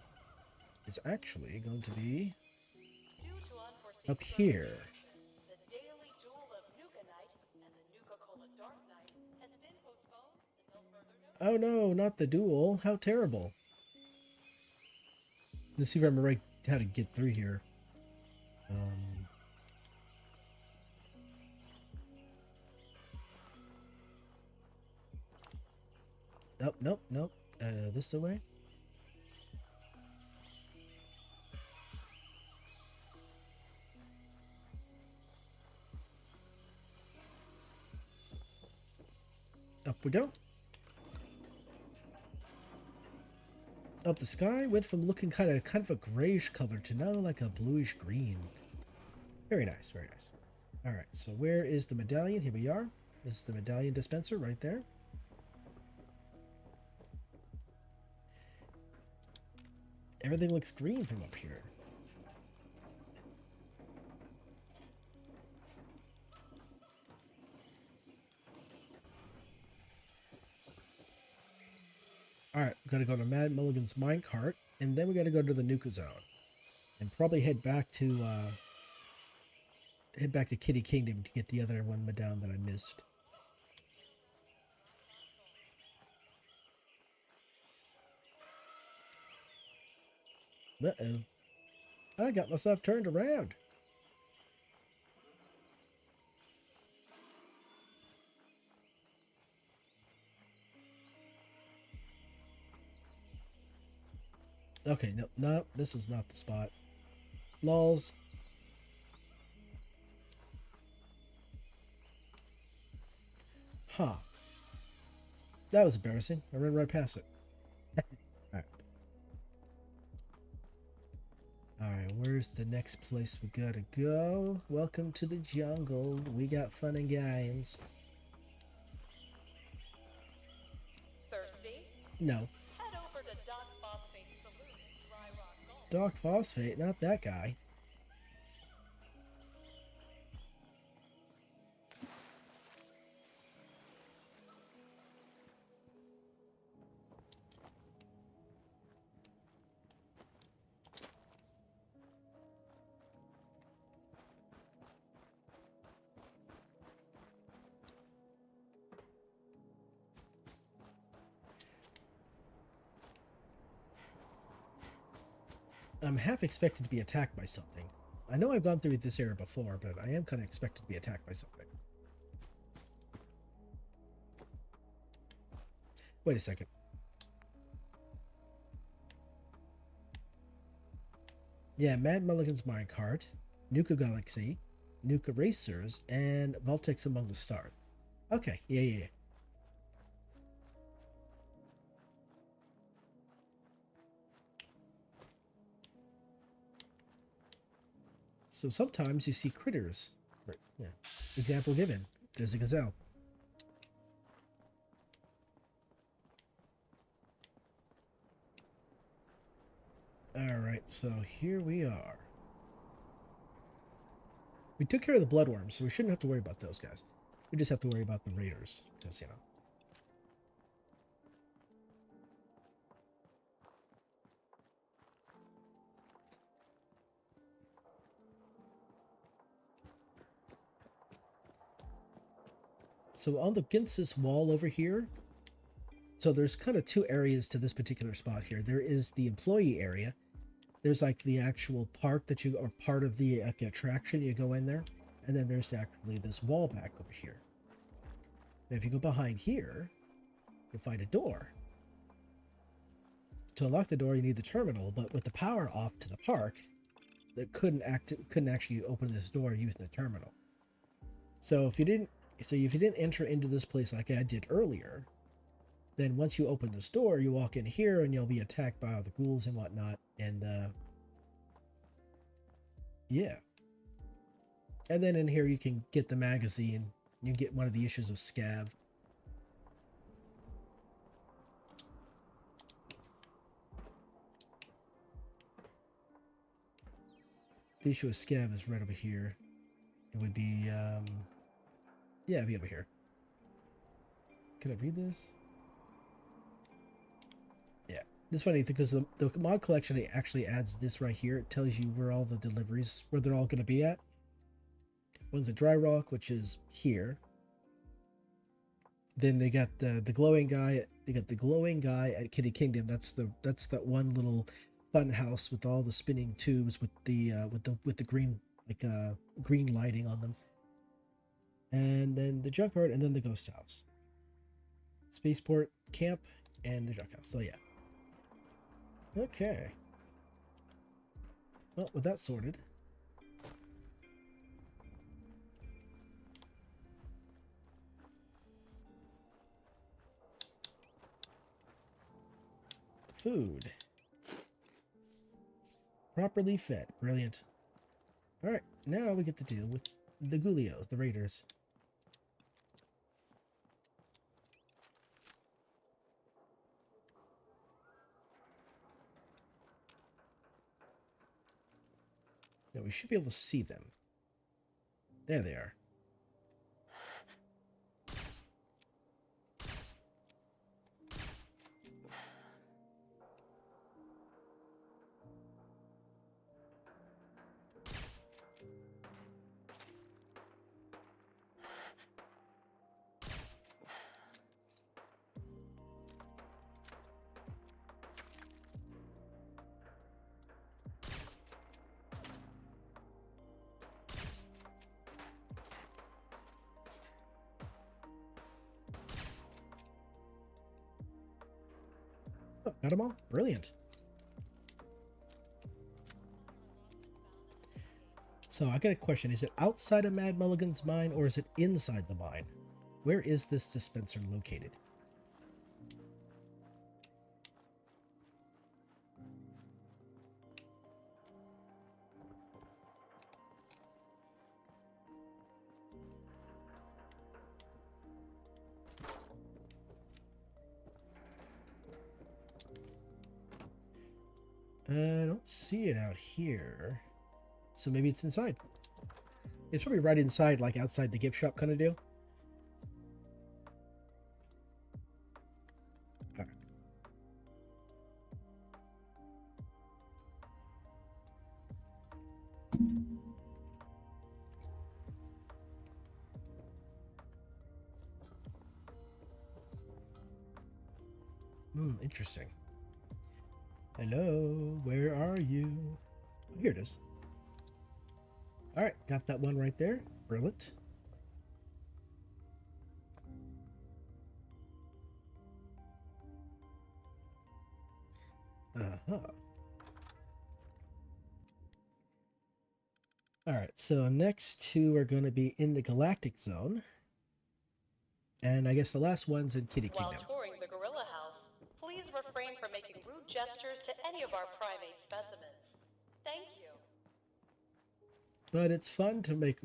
is actually going to be up here. Oh no, not the duel. How terrible. Let's see if I remember right how to get through here. Nope. This the way? Up we go. Up the sky went from looking kind of a grayish color to now like a bluish green. Very nice, very nice. All right, so where is the medallion? Here we are. This is the medallion dispenser right there. Everything looks green from up here. Alright, we gotta go to Mad Mulligan's minecart, and then we gotta go to the Nuka Zone. And probably head back to Kitty Kingdom to get the other one medallion that I missed. Uh-oh. I got myself turned around. Okay, no, this is not the spot. Lols. Huh. That was embarrassing. I ran right past it. Alright. Alright, where's the next place we gotta go? Welcome to the jungle. We got fun and games. Thirsty? No. Head over to Doc Phosphate's saloon in Dry Rock Gulch. Doc Phosphate, not that guy. I'm half expected to be attacked by something. I know I've gone through this area before, but I am kind of expected to be attacked by something. Wait a second. Yeah, Mad Mulligan's Minecart, Nuka Galaxy, Nuka Racers, and Voltex Among the Stars. Okay, yeah. So sometimes you see critters. Right, yeah. Example given. There's a gazelle. Alright, so here we are. We took care of the bloodworms, so we shouldn't have to worry about those guys. We just have to worry about the raiders, because, you know. So on against this wall over here, so there's kind of two areas to this particular spot here. There is the employee area. There's like the actual park that you are part of the attraction. You go in there, and then there's actually this wall back over here. Now, if you go behind here, you'll find a door. To unlock the door, you need the terminal, but with the power off to the park, it couldn't actually open this door using the terminal. So if you didn't enter into this place like I did earlier, then once you open this door, you walk in here and you'll be attacked by all the ghouls and whatnot. And yeah. And then in here you can get the magazine. You get one of the issues of Scav. The issue of Scav is right over here. It would be, yeah, it'd be over here. Can I read this? Yeah. It's funny because the mod collection actually adds this right here. It tells you where all the deliveries, where they're all going to be at. One's at Dry Rock, which is here. Then they got the glowing guy. They got the glowing guy at Kitty Kingdom. That's that one little fun house with all the spinning tubes with the green green lighting on them. And then the junkyard, and then the ghost house, spaceport camp, and the junk house. So yeah. Okay. Well, with that sorted. Food. Properly fed. Brilliant. Alright, now we get to deal with the Ghoulios, the raiders. Now we should be able to see them. There they are. Oh, got them all? Brilliant. So I got a question. Is it outside of Mad Mulligan's mine or is it inside the mine? Where is this dispenser located? I don't see it out here. So maybe it's inside. It's probably right inside, like outside the gift shop kind of deal. Alright. Interesting. Hello, where are you? Oh, here it is. Alright, got that one right there. Brilliant. Uh-huh. Alright, so next two are going to be in the Galactic Zone. And I guess the last one's in Kitty While Kingdom. touring the Gorilla House, please refrain from making rude gestures to any of our primate specimens. Thank you. But it's fun to make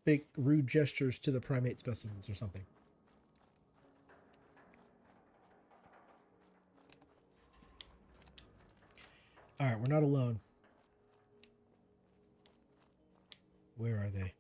big rude gestures to the primate specimens or something. Alright, we're not alone. Where are they?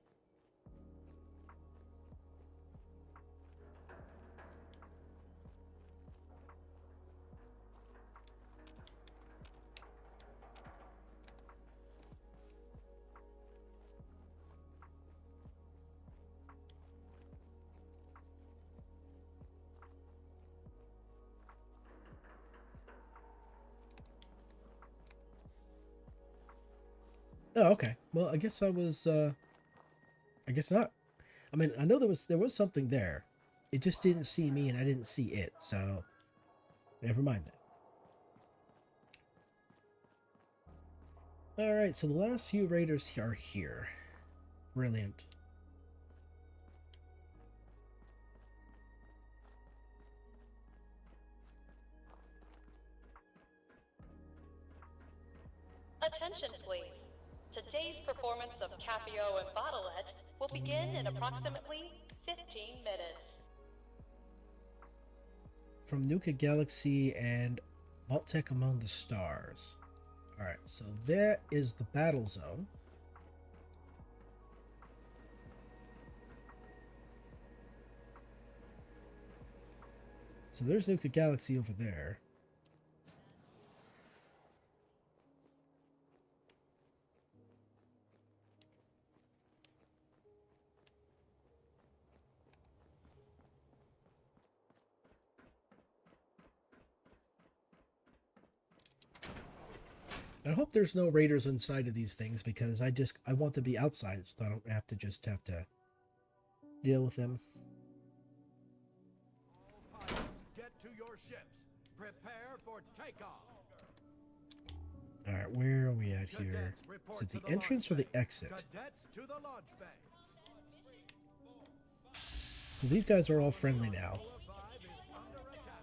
Oh, okay. Well, I guess I was, I guess not. I mean, I know there was something there. It just didn't see me and I didn't see it, so never mind that. Alright, so the last few raiders are here. Brilliant. Attention, please. Today's performance of Capio and Bottlette will begin in approximately 15 minutes. From Nuka Galaxy and Vault-Tec Among the Stars. Alright, so there is the battle zone. So there's Nuka Galaxy over there. I hope there's no raiders inside of these things because I want to be outside so I don't have to deal with them. All pilots, get to your ships. Prepare for takeoff. Alright, where are we at here? Cadets, report Is it to the entrance or launch the bay. exit? Cadets to the launch bay. So these guys are all friendly now. Cola 5 is under attack.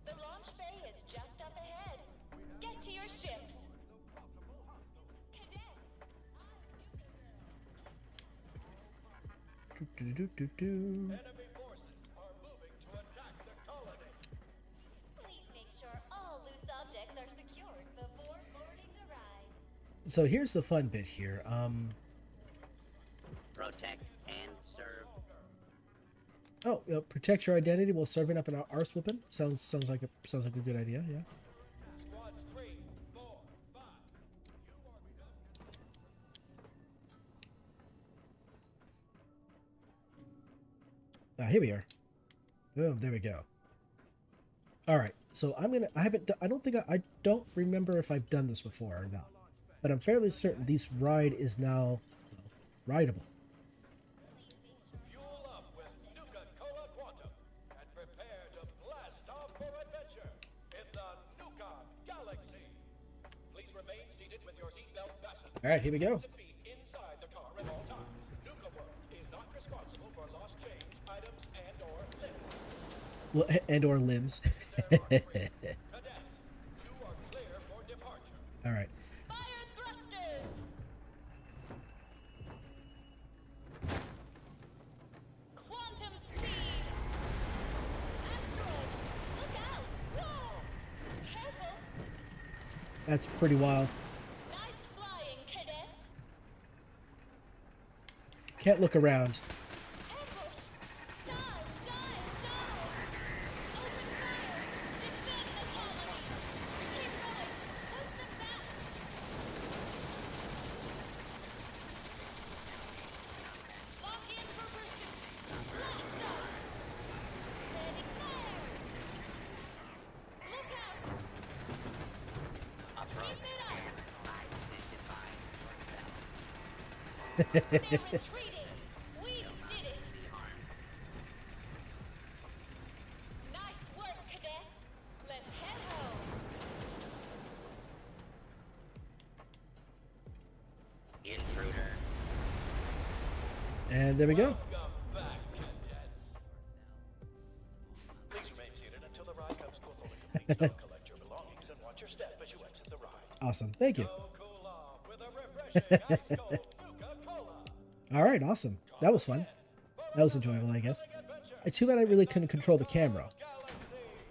The launch bay is just up ahead. Get to your ships. Multiple hostiles. Cadets. Enemy forces are moving to attack the colony. Please make sure all loose objects are secured before boarding arrives. So here's the fun bit here. Protect and serve. Oh, protect your identity while serving up an arse whooping. Sounds like a good idea. Yeah. Squads 3, 4, 5. Here we are. Boom. There we go. All right. So I don't remember if I've done this before or not, but I'm fairly certain this ride is now rideable. right, here we go. Feet inside the car at all times. Nuka World is not responsible for lost change, items, and/or limbs. Well, and or limbs. Cadets, you are clear for departure. All right. Fire thrusters! Quantum speed! Asteroid! Look out! Whoa! Careful! That's pretty wild. Nice flying, cadets! Can't look around. Ambush! Dive! Dive! Dive! Open fire! Defend the colony! Keep going! Push them back! Lock in for pursuit! Blast off! Ready, fire! Look out! Keep it up! They're retreating! We did it! Nice work, cadets! Let's head home! Intruder. And there we go. Welcome back, cadets. Please remain seated until the ride comes to a fully complete stop. Collect your belongings and watch your step as you exit the ride. Awesome. Thank you. Go cool off with a refreshing ice cold Nuka-Cola. All right, awesome. That was fun. That was enjoyable, I guess. Too bad I really couldn't control the camera.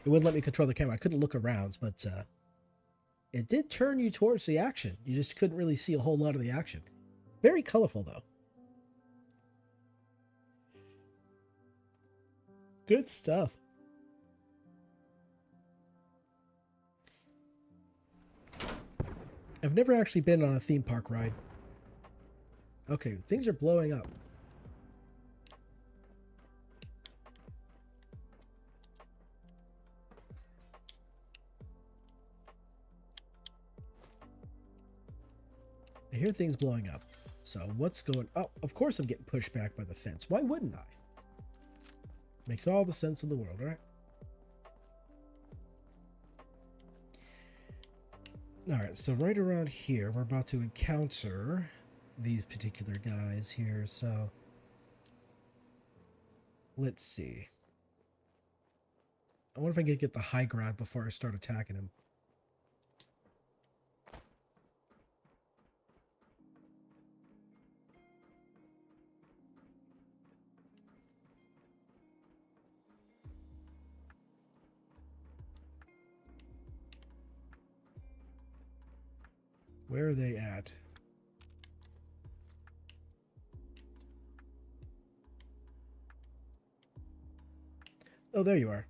It wouldn't let me control the camera. I couldn't look around, but it did turn you towards the action. You just couldn't really see a whole lot of the action. Very colorful, though. Good stuff. I've never actually been on a theme park ride. Okay, things are blowing up. I hear things blowing up. So what's going up? Of course I'm getting pushed back by the fence. Why wouldn't I? Makes all the sense in the world, right? Alright, so right around here, we're about to encounter these particular guys here, so let's see. I wonder if I can get the high ground before I start attacking him. Where are they at? Oh, there you are.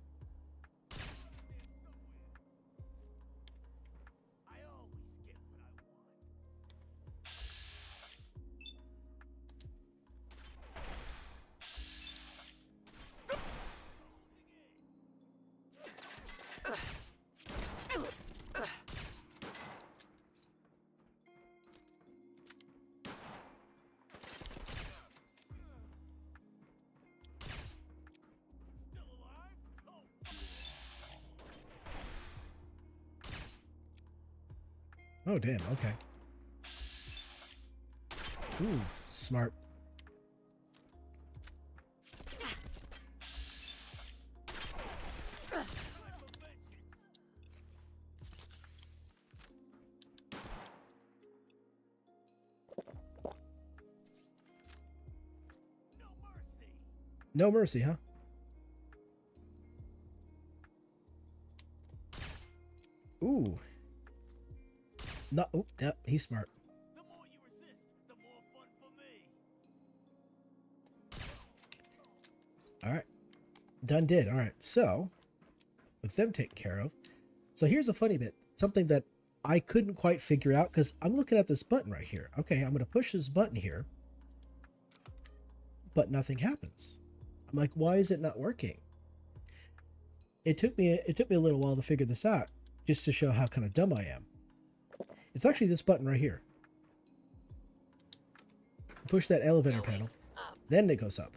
Oh, damn. Okay. Ooh, smart. No mercy, huh? Ooh. No, oh, yep, he's smart. The more you resist, the more fun for me. All right. Done did. All right. So, with them taken care of. So here's a funny bit. Something that I couldn't quite figure out because I'm looking at this button right here. Okay, I'm going to push this button here. But nothing happens. I'm like, why is it not working? It took me a little while to figure this out, just to show how kind of dumb I am. It's actually this button right here. Push that elevator panel, then it goes up.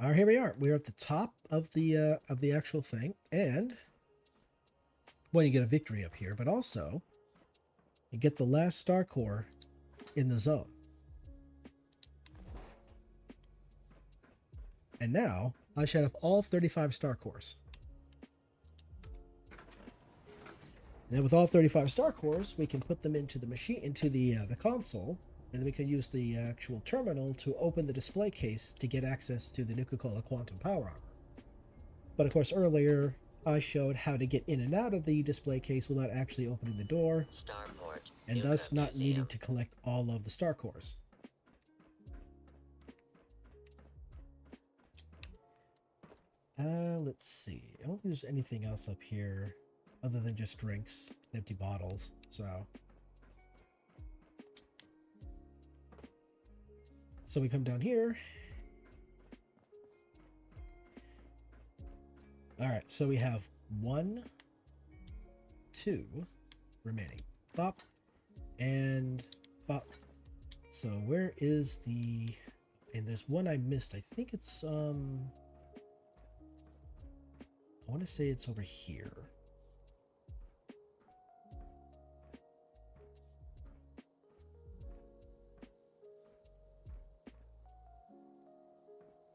Here we are. We're at the top of the actual thing, and well, you get a victory up here, but also you get the last star core in the zone. And now I should have all 35 star cores. Now with all 35 star cores, we can put them into the machine, into the console, and then we can use the actual terminal to open the display case to get access to the Nuka-Cola Quantum Power Armor. But of course, earlier I showed how to get in and out of the display case without actually opening the door, Starport. and Nuka thus not Museum. needing to collect all of the star cores. Let's see. I don't think there's anything else up here other than just drinks and empty bottles. So we come down here. All right, so we have 1, 2 remaining. Bop and bop. So where is the... And there's one I missed. I think it's I want to say it's over here.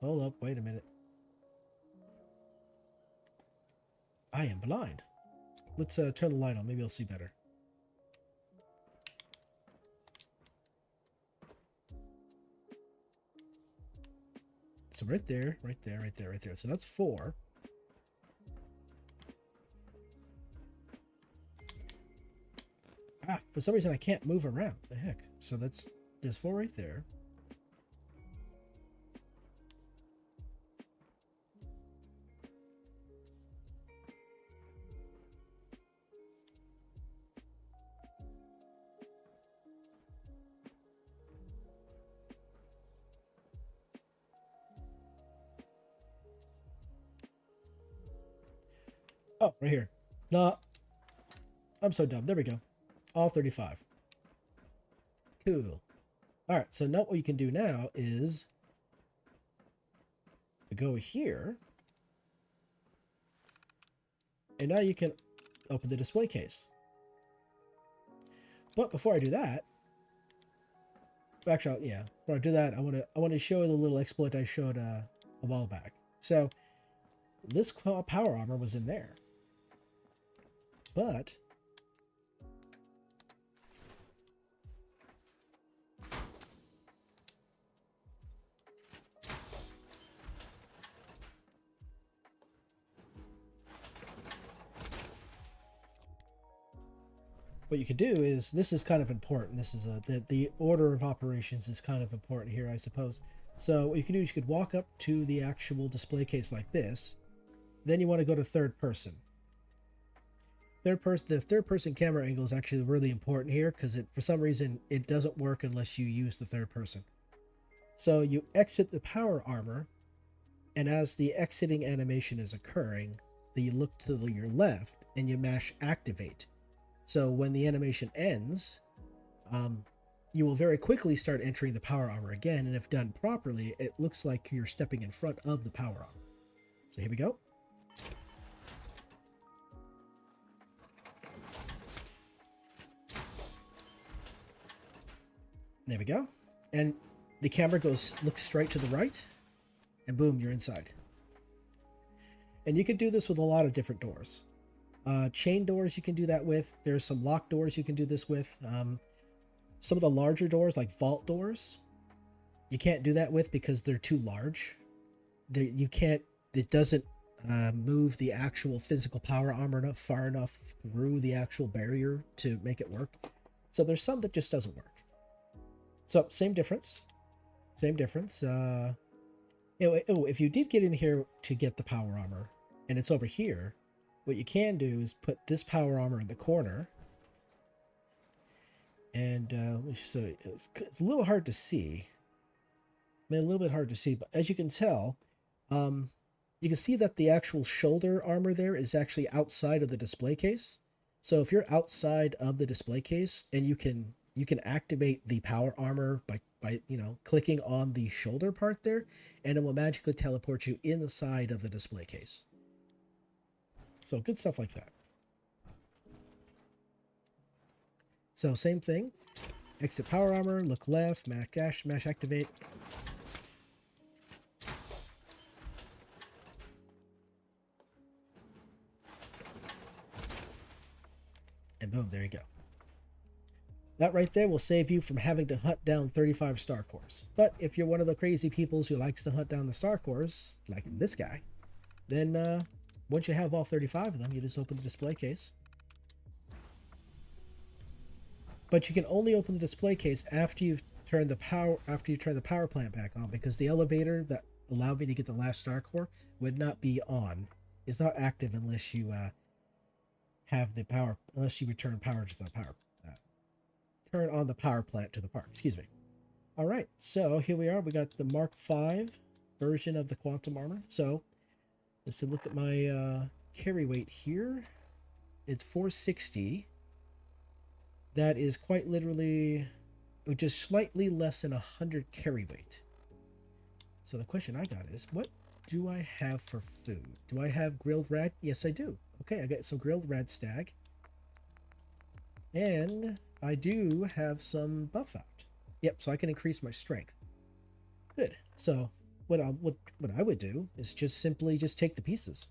Hold up, wait a minute. I am blind. Let's turn the light on. Maybe I'll see better. So right there, right there, right there, right there. So that's 4. Ah, for some reason I can't move around. The heck? So there's 4 right there. Oh, right here. No, I'm so dumb. There we go. All 35. Cool. All right, so now what you can do now is go here, and now you can open the display case. But before I do that, actually, yeah, before I do that, I want to show you the little exploit I showed a while back. So this power armor was in there, but what you could do is, this is kind of important. This is the order of operations is kind of important here, I suppose. So what you can do is you could walk up to the actual display case like this. Then you want to go to third person. The third person camera angle is actually really important here because for some reason it doesn't work unless you use the third person. So you exit the power armor, and as the exiting animation is occurring, then you look to your left and you mash activate. So when the animation ends, you will very quickly start entering the power armor again, and if done properly, it looks like you're stepping in front of the power armor. So here we go. There we go. And the camera looks straight to the right, and boom, you're inside. And you can do this with a lot of different doors. Chain doors you can do that with. There's some lock doors you can do this with. Some of the larger doors, like vault doors, you can't do that with because they're too large. It doesn't move the actual physical power armor far enough through the actual barrier to make it work. So there's some that just doesn't work. So same difference. If you did get in here to get the power armor and it's over here, what you can do is put this power armor in the corner. And so it's a little hard to see. A little bit hard to see, but as you can tell, you can see that the actual shoulder armor there is actually outside of the display case. So if you're outside of the display case, and you can activate the power armor by by, you know, clicking on the shoulder part there, and it will magically teleport you inside of the display case. So good stuff like that. So same thing. Exit power armor, look left, mash activate. And boom, there you go. That right there will save you from having to hunt down 35 star cores. But if you're one of the crazy peoples who likes to hunt down the star cores, like this guy, then once you have all 35 of them, you just open the display case. But you can only open the display case after you've turned the power plant back on, because the elevator that allowed me to get the last star core would not be on. It's not active unless you have the power, unless you return power to the power. Turn on the power plant to the park. Excuse me. All right, so here we are. We got the Mark V version of the quantum armor. So let's look at my carry weight here. It's 460. That is quite literally just slightly less than 100 carry weight. So the question I got is, what do I have for food? Do I have grilled rat? Yes, I do. Okay, I got some grilled rat stag. And I do have some buff out. Yep, so I can increase my strength. Good. So what I would do is just simply just take the pieces.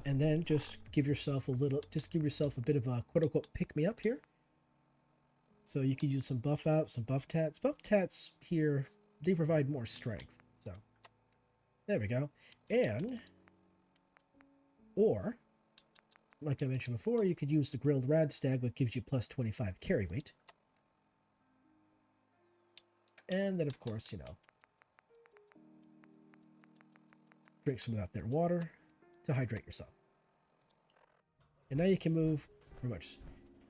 And then just give yourself a bit of a quote unquote pick me up here. So you could use some buff out, some buff tats. Buff tats here, they provide more strength. So there we go. And, or, like I mentioned before, you could use the grilled rad stag, which gives you plus 25 carry weight. And then, of course, you know, drink some of that there water to hydrate yourself. And now you can move pretty much.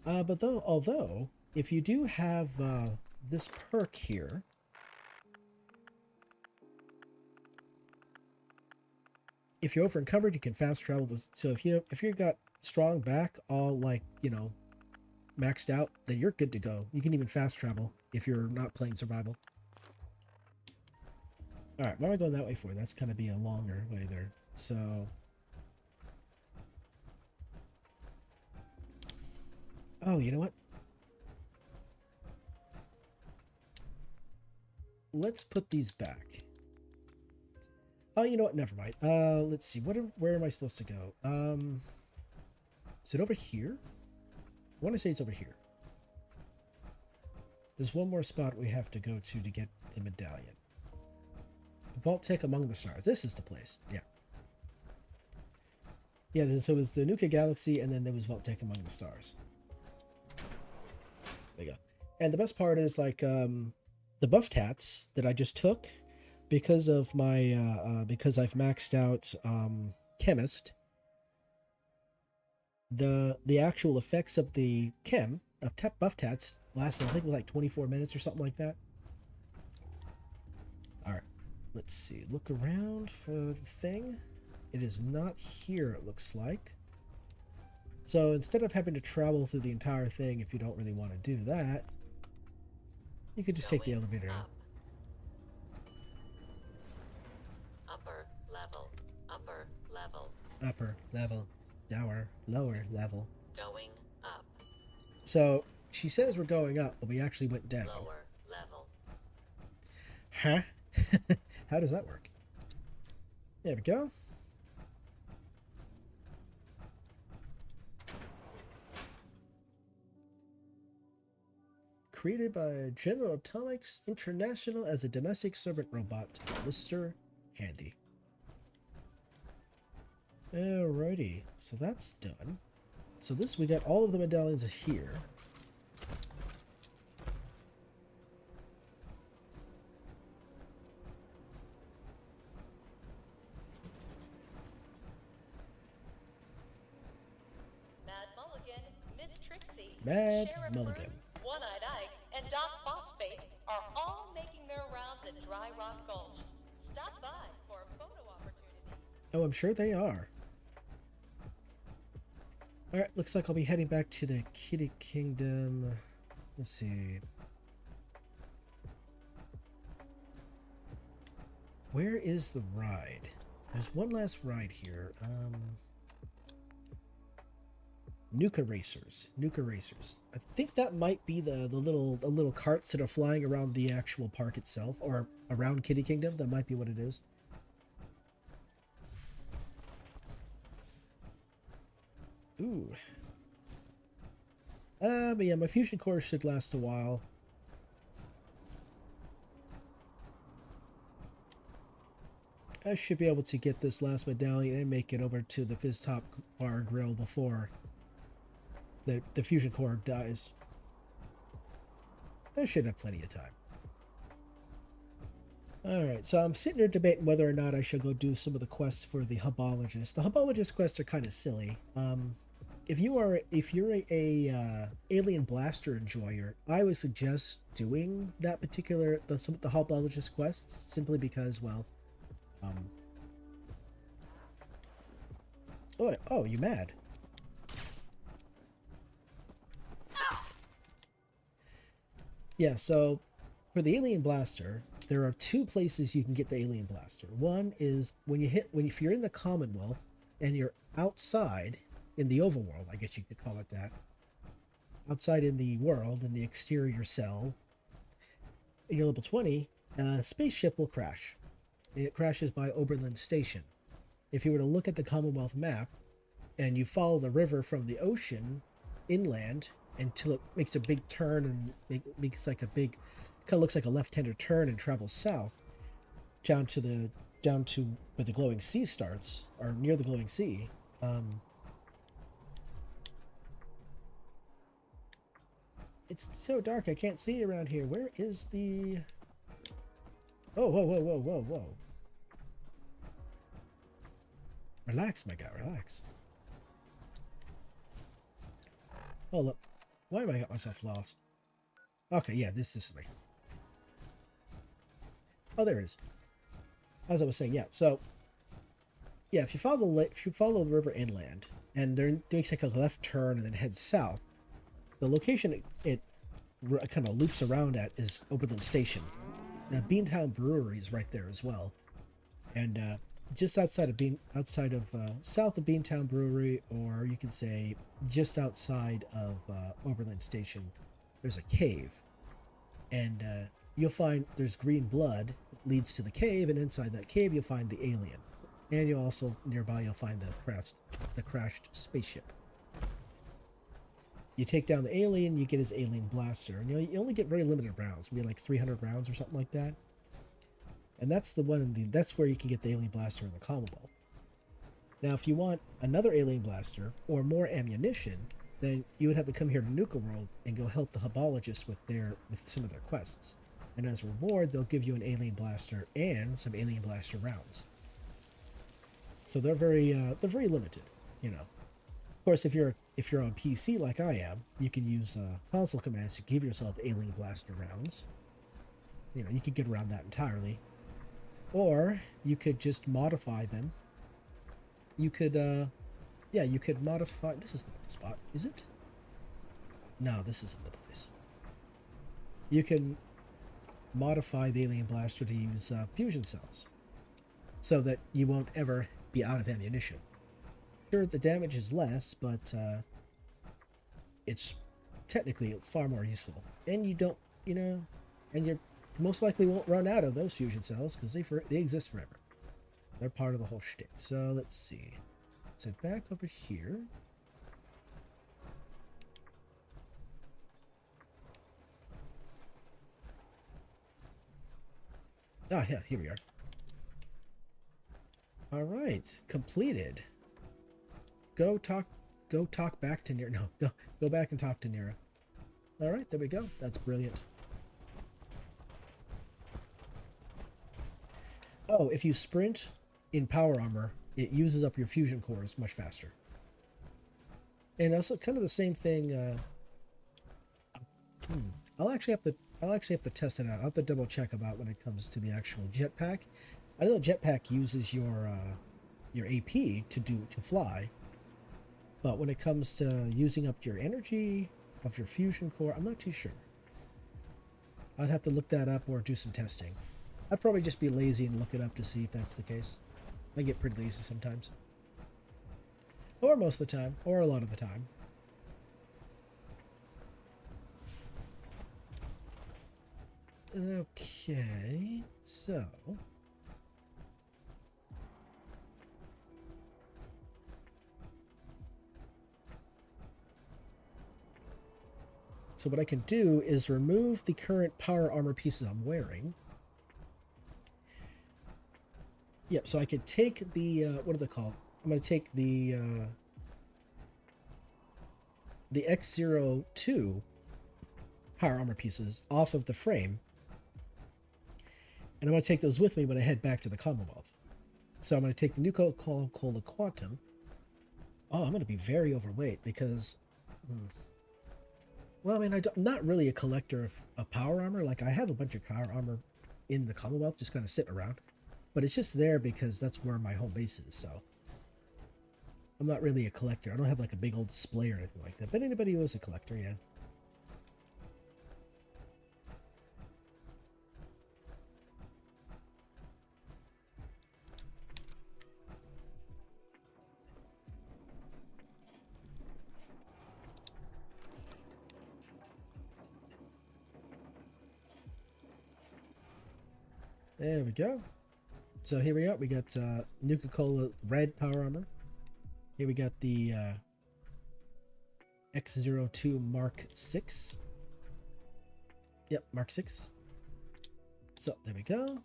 But although, if you do have this perk here, if you're over encumbered, you can fast travel. So if you got strong back, all like, you know, maxed out, then you're good to go. You can even fast travel if you're not playing survival. All right, why am I going that way for? That's kind of be a longer way there. So, oh, you know what? Let's put these back. Oh, you know what? Never mind. Let's see. Where am I supposed to go? Is it over here? I want to say it's over here. There's one more spot we have to go to get the medallion. Vault Tech Among the Stars. This is the place. Yeah. Yeah, so it was the Nuka Galaxy, and then there was Vault Tech Among the Stars. There you go. And the best part is, like, the buff tats that I just took, because of my, because I've maxed out Chemist, the actual effects of the buff tats lasted, I think it was like 24 minutes or something like that. Alright, let's see. Look around for the thing. It is not here, it looks like. So instead of having to travel through the entire thing, if you don't really want to do that, you could just take the elevator out. Upper level, upper level. Upper level, lower level. Going up. So she says we're going up, but we actually went down. Lower level. Huh? How does that work? There we go. Created by General Atomics International as a domestic servant robot, Mr. Handy. Alrighty, so that's done. So we got all of the medallions here. Mad Mulligan, Miss Trixie, Mad Sheriff Mulligan. Bruce, One-Eyed Ike, and Doc Phosphate are all making their rounds at Dry Rock Gulch. Stop by for a photo opportunity. Oh, I'm sure they are. Alright, looks like I'll be heading back to the Kitty Kingdom. Let's see. Where is the ride? There's one last ride here. Nuka Racers. Nuka Racers. I think that might be the little carts that are flying around the actual park itself, or around Kitty Kingdom. That might be what it is. Ooh. But yeah, my fusion core should last a while. I should be able to get this last medallion and make it over to the Fizz Top Bar Grill before the fusion core dies. I should have plenty of time. Alright, so I'm sitting here debating whether or not I should go do some of the quests for the Hubologist. The Hubologist quests are kind of silly. If you're a Alien Blaster enjoyer, I would suggest doing that particular the Hubologist quests simply because, well, oh, you mad? Yeah, so for the Alien Blaster, there are two places you can get the Alien Blaster. One is if you're in the Commonwealth and you're outside in the overworld, I guess you could call it that. Outside in the world, in the exterior cell, and you're level 20, a spaceship will crash. It crashes by Oberlin Station. If you were to look at the Commonwealth map and you follow the river from the ocean inland until it makes a big turn and makes like a big, kind of looks like a left-hander turn and travels south down to where the glowing sea starts, or near the glowing sea. It's so dark I can't see around here. Where is the... Oh, whoa, whoa, whoa, whoa, whoa. Relax, my guy, relax. Hold up. Why have I got myself lost? Okay, yeah, this is me. Oh, there it is. As I was saying, yeah, so... Yeah, if you follow the river inland, and there makes like a left turn and then heads south, the location it kind of loops around at is Oberlin Station. Now, Beantown Brewery is right there as well, and just south of Beantown Brewery, or you can say just outside of Oberlin Station, there's a cave, and you'll find there's green blood that leads to the cave, and inside that cave you'll find the alien, and you'll also nearby you'll find the crashed spaceship. You take down the alien, you get his alien blaster, and you only get very limited rounds. We get like 300 rounds or something like that. And that's the one. That's where you can get the alien blaster in the Commonwealth. Now, if you want another alien blaster or more ammunition, then you would have to come here to Nuka World and go help the Hubologist with some of their quests. And as a reward, they'll give you an alien blaster and some alien blaster rounds. So they're very limited, you know. Of course, if you're on PC like I am, you can use console commands to give yourself alien blaster rounds. You know, you could get around that entirely. Or you could just modify them. You could, you could modify... This is not the spot, is it? No, this isn't the place. You can modify the alien blaster to use fusion cells, so that you won't ever be out of ammunition. Sure, the damage is less, but it's technically far more useful. And you don't, and you most likely won't run out of those fusion cells because they exist forever. They're part of the whole shtick. So let's see. So back over here. Ah, yeah, here we are. All right, completed. Go talk back to Nira. No, go back and talk to Nira. All right, there we go. That's brilliant. Oh, if you sprint in power armor, it uses up your fusion cores much faster. And also kind of the same thing. I'll actually have to test it out. I'll have to double check about when it comes to the actual jetpack. I know jetpack uses your AP to fly. But when it comes to using up your energy of your fusion core, I'm not too sure. I'd have to look that up or do some testing. I'd probably just be lazy and look it up to see if that's the case. I get pretty lazy sometimes. Or most of the time, or a lot of the time. Okay, so... So what I can do is remove the current power armor pieces I'm wearing. Yep, so I could take the, what are they called? I'm going to take the X02 power armor pieces off of the frame. And I'm going to take those with me when I head back to the Commonwealth. So I'm going to take the Nuka Cola Quantum. Oh, I'm going to be very overweight because... Well, I mean, I'm not really a collector of power armor. Like, I have a bunch of power armor in the Commonwealth just kind of sitting around. But it's just there because that's where my home base is, so... I'm not really a collector. I don't have, like, a big old display or anything like that. But anybody who is a collector, yeah. There we go. So here we go. We got Nuka-Cola Red Power Armor. Here we got the X02 Mark 6. Yep, Mark 6. So there we go.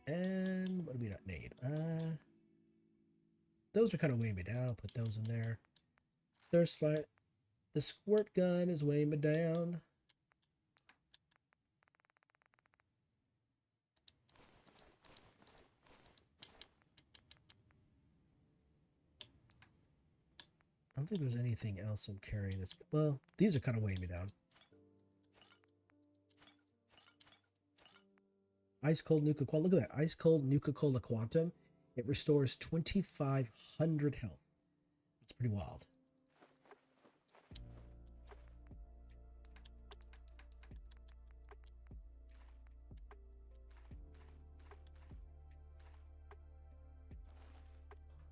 And what do we not need? Those are kind of weighing me down. I'll put those in there. Thirst light. The squirt gun is weighing me down. I don't think there's anything else I'm carrying this. Well, these are kind of weighing me down. Ice Cold Nuka Cola. Look at that. Ice Cold Nuka Cola Quantum. It restores 2,500 health. That's pretty wild.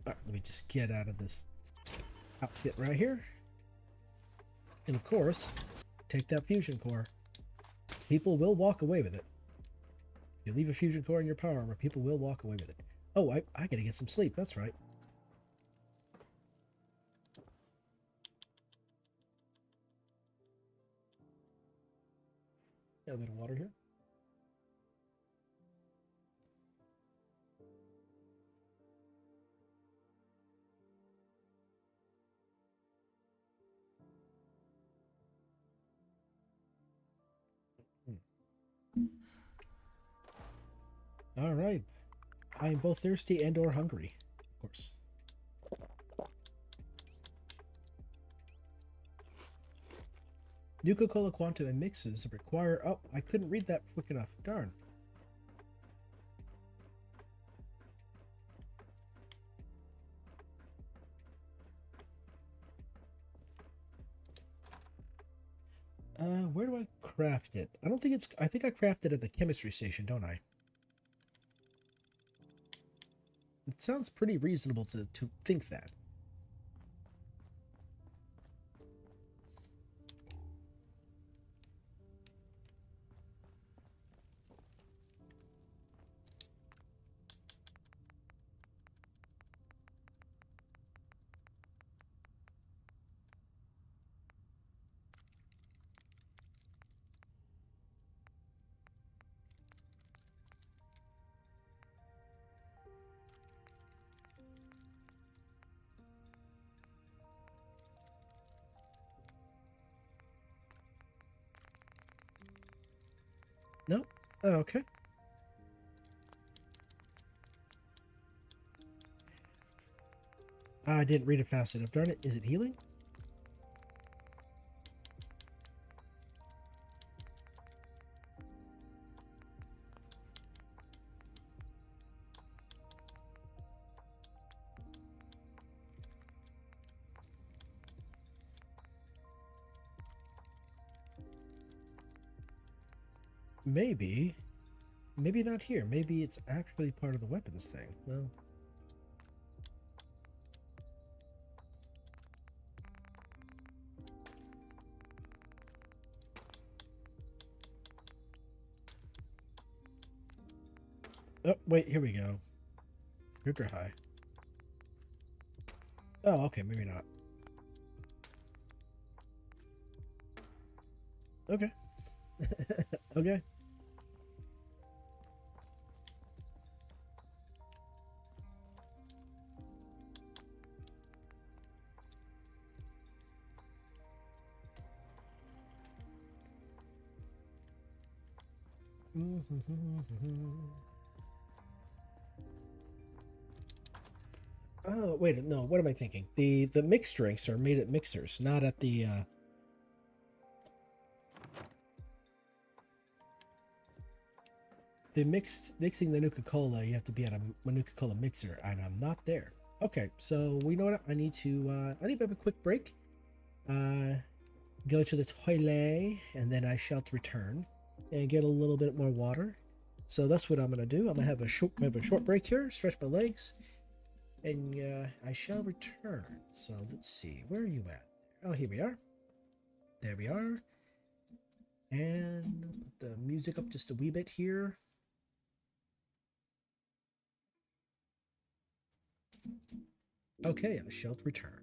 Alright, let me just get out of this outfit right here. And of course, take that fusion core. People will walk away with it. If you leave a fusion core in your power armor, people will walk away with it. Oh, I gotta get some sleep. That's right. Got a bit of water here. All right. I am both thirsty and or hungry, of course. Nuka-Cola Quantum and mixes require... Oh, I couldn't read that quick enough. Darn. Where do I craft it? I don't think it's... I think I crafted it at the chemistry station, don't I? It sounds pretty reasonable to think that. No? Oh, okay. I didn't read it fast enough. Darn it. Is it healing? maybe not here. Maybe it's actually part of the weapons thing. Well, oh wait, here we go. Sugar high. Oh, okay, maybe not. Okay. Okay. Oh, wait, no, what am I thinking? The mixed drinks are made at mixers, not at the mixing the Nuka-Cola, you have to be at a Nuka-Cola mixer, and I'm not there. Okay, so we know what I need to have a quick break. Go to the toilet, and then I shall return and get a little bit more water. So that's what I'm gonna do. I'm gonna have a short break here, stretch my legs, and I shall return. So let's see, where are you at? Oh, here we are. There we are. And put the music up just a wee bit here. Okay, I shall return.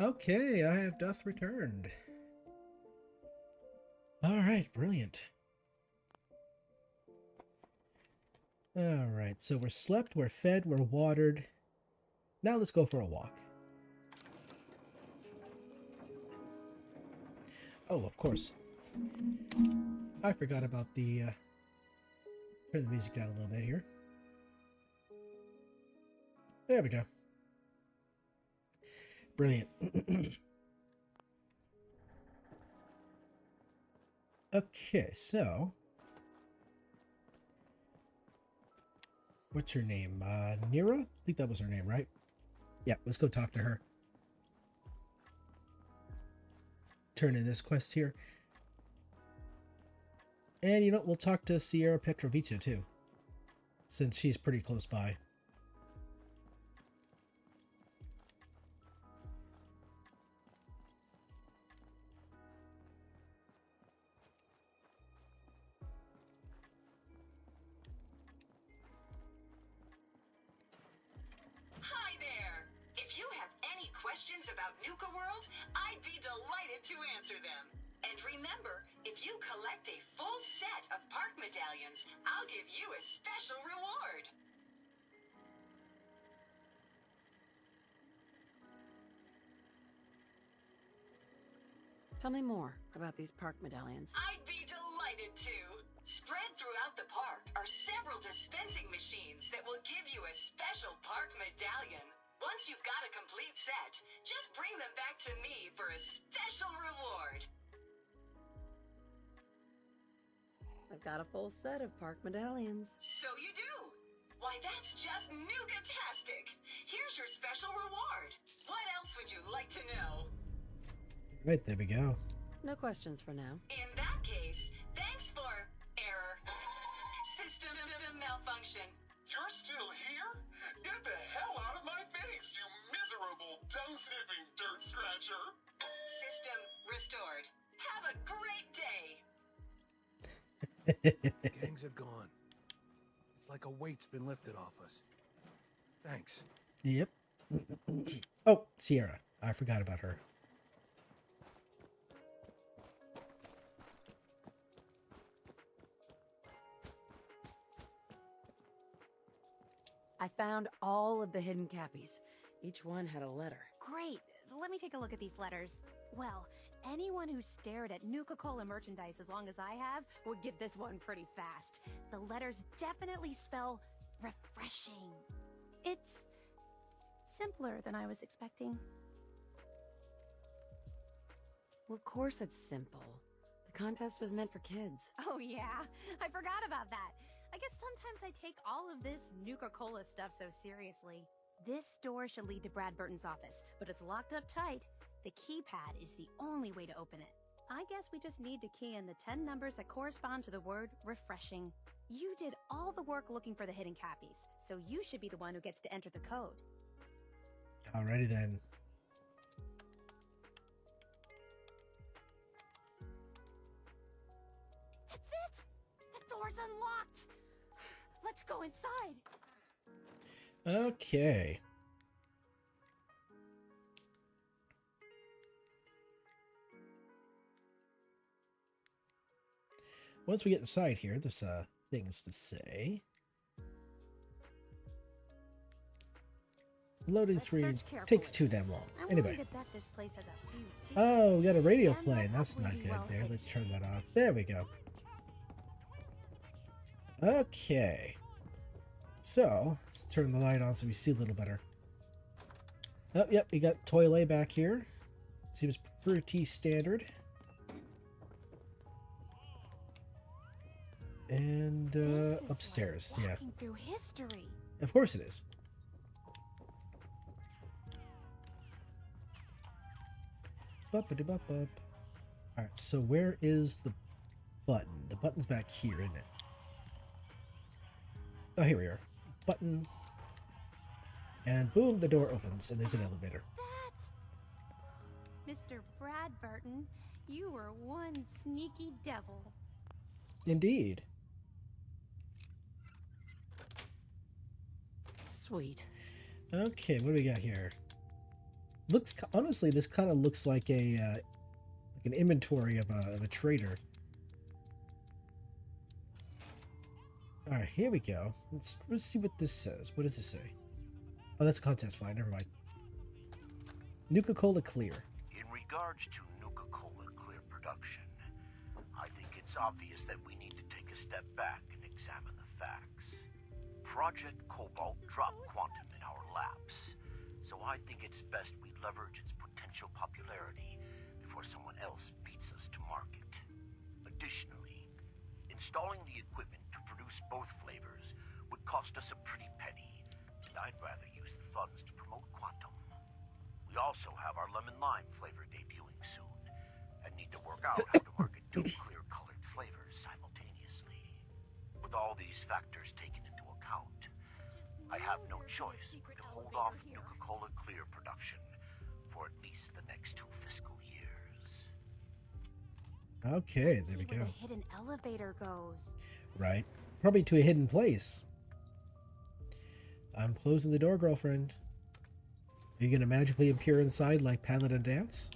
Okay, I have doth returned. Alright, brilliant. Alright, so we're slept, we're fed, we're watered. Now let's go for a walk. Oh, of course. I forgot about the... turn the music down a little bit here. There we go. Brilliant. Okay, so... what's her name? Nira? I think that was her name, right? Yeah, let's go talk to her. Turn in this quest here. And, you know, we'll talk to Sierra Petrovita, too. Since she's pretty close by. Hi there! If you have any questions about Nuka World, I'd be delighted to answer them. And remember, if you collect a full set of park medallions, I'll give you a special reward. Tell me more about these park medallions. I'd be delighted to. Spread throughout the park are several dispensing machines that will give you a special park medallion. Once you've got a complete set, just bring them back to me for a special reward. I've got a full set of park medallions. So you do. Why, that's just Nuka-tastic. Here's your special reward. What else would you like to know? Right, there we go. No questions for now. In that case, thanks for error. System malfunction. You're still here? Get the hell out of my face, you miserable, tongue-sniffing dirt scratcher! System restored. Have a great day. Gangs are gone. It's like a weight's been lifted off us. Thanks. Yep. Oh, Sierra. I forgot about her. I found all of the hidden cappies. Each one had a letter. Great. Let me take a look at these letters. Well, anyone who stared at Nuka-Cola merchandise as long as I have would get this one pretty fast. The letters definitely spell refreshing. It's simpler than I was expecting. Well, of course it's simple. The contest was meant for kids. Oh yeah, I forgot about that. I guess sometimes I take all of this Nuka-Cola stuff so seriously. This door should lead to Brad Burton's office, but it's locked up tight. The keypad is the only way to open it. I guess we just need to key in the 10 numbers that correspond to the word refreshing. You did all the work looking for the hidden cappies, so you should be the one who gets to enter the code. Alrighty then. That's it! The door's unlocked! Let's go inside! Okay. Once we get inside here, there's things to say. Loading screen takes too damn long. Anyway. Oh, we got a radio playing. That's not good there. Let's turn that off. There we go. Okay. So, let's turn the light on so we see a little better. Oh, yep, we got toilet back here. Seems pretty standard. And This is upstairs, like yeah. walking through history. Of course it is. Bup-a-de-bup-bup. Alright, so where is the button? The button's back here, isn't it? Oh, here we are. Button. And boom, the door opens, and there's an elevator. That, Mr. Bradburton, you were one sneaky devil. Indeed. Sweet. Okay, what do we got here? Looks honestly, this kind of looks like a like an inventory of a trader. All right, here we go. Let's see what this says. What does this say? Oh, that's a contest. Fine, never mind. Nuka-Cola Clear. In regards to Nuka-Cola Clear production, I think it's obvious that we need to take a step back and examine the facts. Project Cobalt dropped quantum in our laps, so I think it's best we leverage its potential popularity before someone else beats us to market. Additionally, installing the equipment to produce both flavors would cost us a pretty penny, and I'd rather use the funds to promote quantum. We also have our lemon lime flavor debuting soon, and need to work out how to market two clear colored flavors simultaneously. With all these factors taken into account, I have no choice but to hold off Nuka-Cola Clear production for at least the next 2 fiscal years. Okay, there we See where go. the hidden elevator goes. Right. Probably to a hidden place. I'm closing the door, girlfriend. Are you going to magically appear inside like Paladin Dance?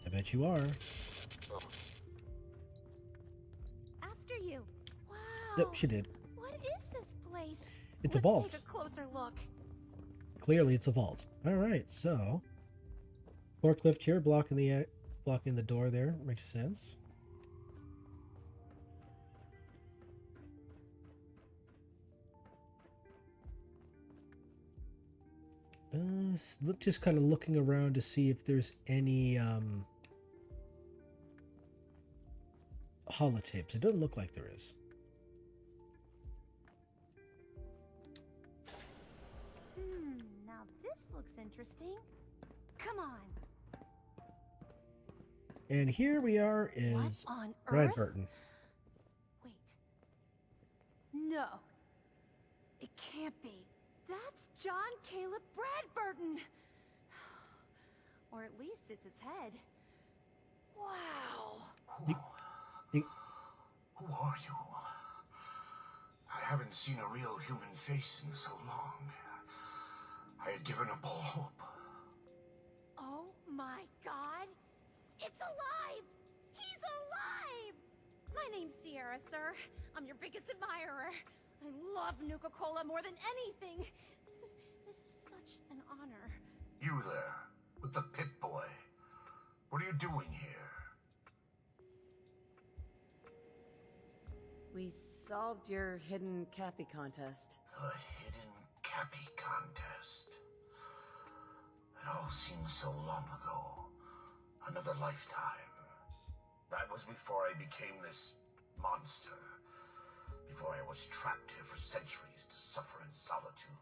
I bet you are. After you. Wow. Yep, she did. What is this place? It's a Let's vault. Take a closer look. Clearly, it's a vault. All right, so forklift here blocking the door there makes sense. Just kind of looking around to see if there's any holotapes. It doesn't look like there is. Now this looks interesting. Come on. And here we are is What on Brad earth? Burton. Wait. No. It can't be. That's John Caleb Bradburton. Or at least it's his head. Wow. You- Who are you? I haven't seen a real human face in so long. I had given up all hope. Oh my god. It's alive! He's alive! My name's Sierra, sir. I'm your biggest admirer. I love Nuka-Cola more than anything. This is such an honor. You there, with the pit boy. What are you doing here? We solved your hidden Cappy contest. The hidden Cappy contest. It all seems so long ago. Another lifetime. That was before I became this monster. Before I was trapped here for centuries to suffer in solitude.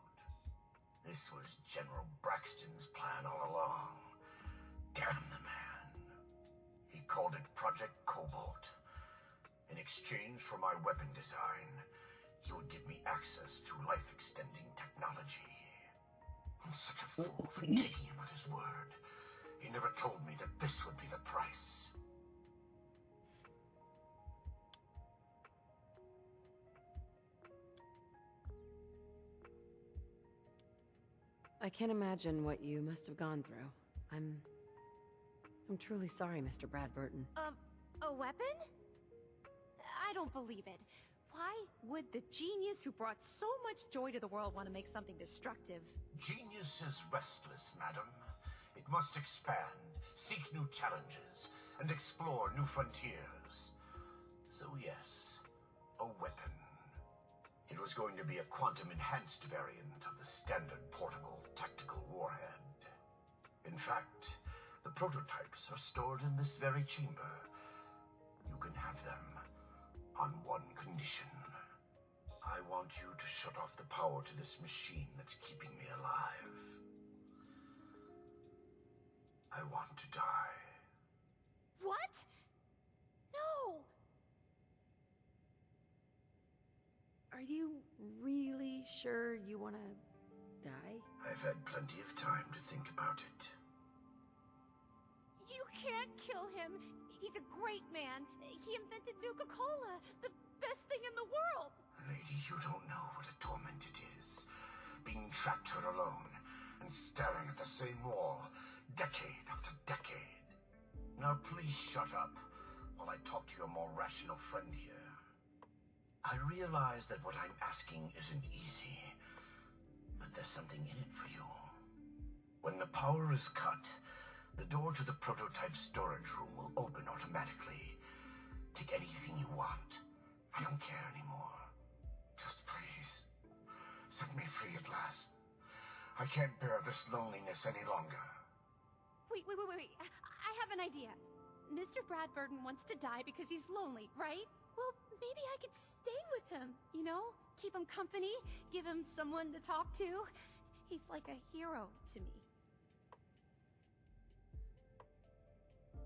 This was General Braxton's plan all along. Damn the man. He called it Project Cobalt. In exchange for my weapon design, he would give me access to life-extending technology. I'm such a fool for taking him at his word. He never told me that this would be the price. I can't imagine what you must have gone through. I'm truly sorry, Mr. Bradburton. A weapon? I don't believe it. Why would the genius who brought so much joy to the world want to make something destructive? Genius is restless, madam. It must expand, seek new challenges, and explore new frontiers. So yes, a weapon. It was going to be a quantum-enhanced variant of the standard portable tactical warhead. In fact, the prototypes are stored in this very chamber. You can have them on one condition. I want you to shut off the power to this machine that's keeping me alive. I want to die. What? No! Are you really sure you want to die? I've had plenty of time to think about it. You can't kill him. He's a great man. He invented Nuka-Cola, the best thing in the world. Lady, you don't know what a torment it is. Being trapped here alone and staring at the same wall, decade after decade. Now please shut up while I talk to your more rational friend here. I realize that what I'm asking isn't easy, but there's something in it for you. When the power is cut, the door to the prototype storage room will open automatically. Take anything you want. I don't care anymore. Just please, set me free at last. I can't bear this loneliness any longer. Wait. I have an idea. Mr. Bradburton wants to die because he's lonely, right? Well, maybe I could stay with him, you know? Keep him company, give him someone to talk to. He's like a hero to me.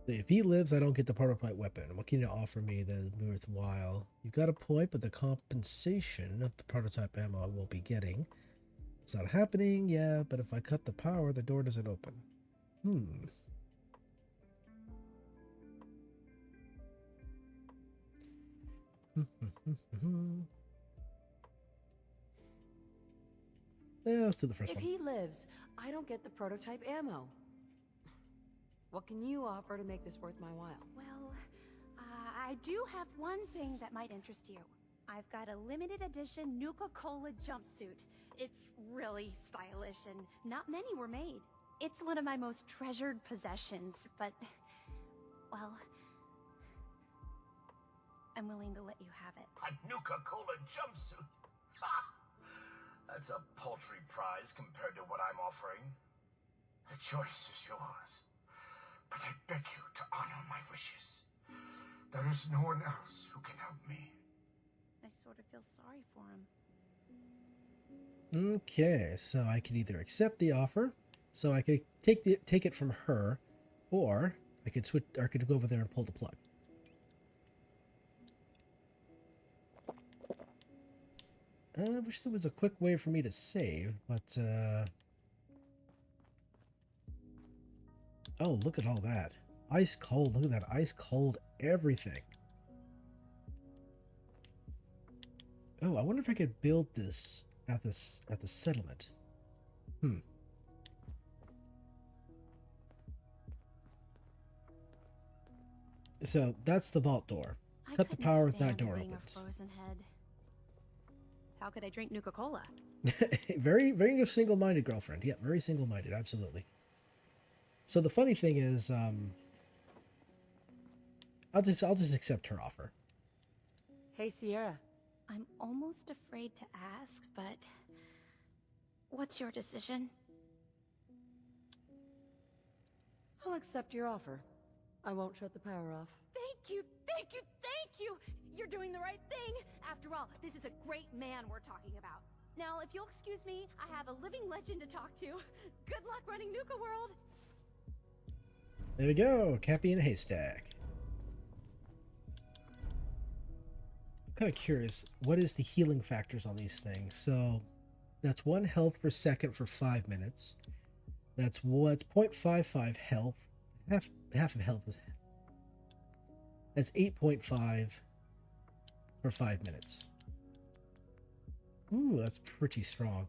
If he lives, I don't get the prototype weapon. What can you offer me that is worthwhile? You've got a point, but the compensation of the prototype ammo I will be getting. It's not happening, yeah, but if I cut the power, the door doesn't open. Yeah, let's do the first one. If he lives, I don't get the prototype ammo. What can you offer to make this worth my while? Well, I do have one thing that might interest you. I've got a limited edition Nuka-Cola jumpsuit. It's really stylish and not many were made. It's one of my most treasured possessions, but, well, I'm willing to let you have it. A Nuka-Cola jumpsuit? Ha! That's a paltry prize compared to what I'm offering. The choice is yours. But I beg you to honor my wishes. There is no one else who can help me. I sort of feel sorry for him. Okay, so I could either accept the offer, so I could take it from her, or I could switch, or I could go over there and pull the plug. I wish there was a quick way for me to save, but oh, look at all that. Ice cold, look at that. Ice cold everything. Oh, I wonder if I could build this at the settlement. So that's the vault door. Cut the power, that door opens. Frozen head. How could I drink Nuka-Cola? Very, very single-minded girlfriend. Yeah, very single-minded, absolutely. So the funny thing is, I'll just accept her offer. Hey, Sierra. I'm almost afraid to ask, but what's your decision? I'll accept your offer. I won't shut the power off. Thank you! You're doing the right thing! After all, this is a great man we're talking about. Now, if you'll excuse me, I have a living legend to talk to. Good luck running Nuka World! There we go, Cappy in a haystack. I'm kind of curious, what is the healing factors on these things? So, that's 1 health per second for 5 minutes. That's 0.55 health. Half of health is... That's 8.5 for 5 minutes. Ooh, that's pretty strong.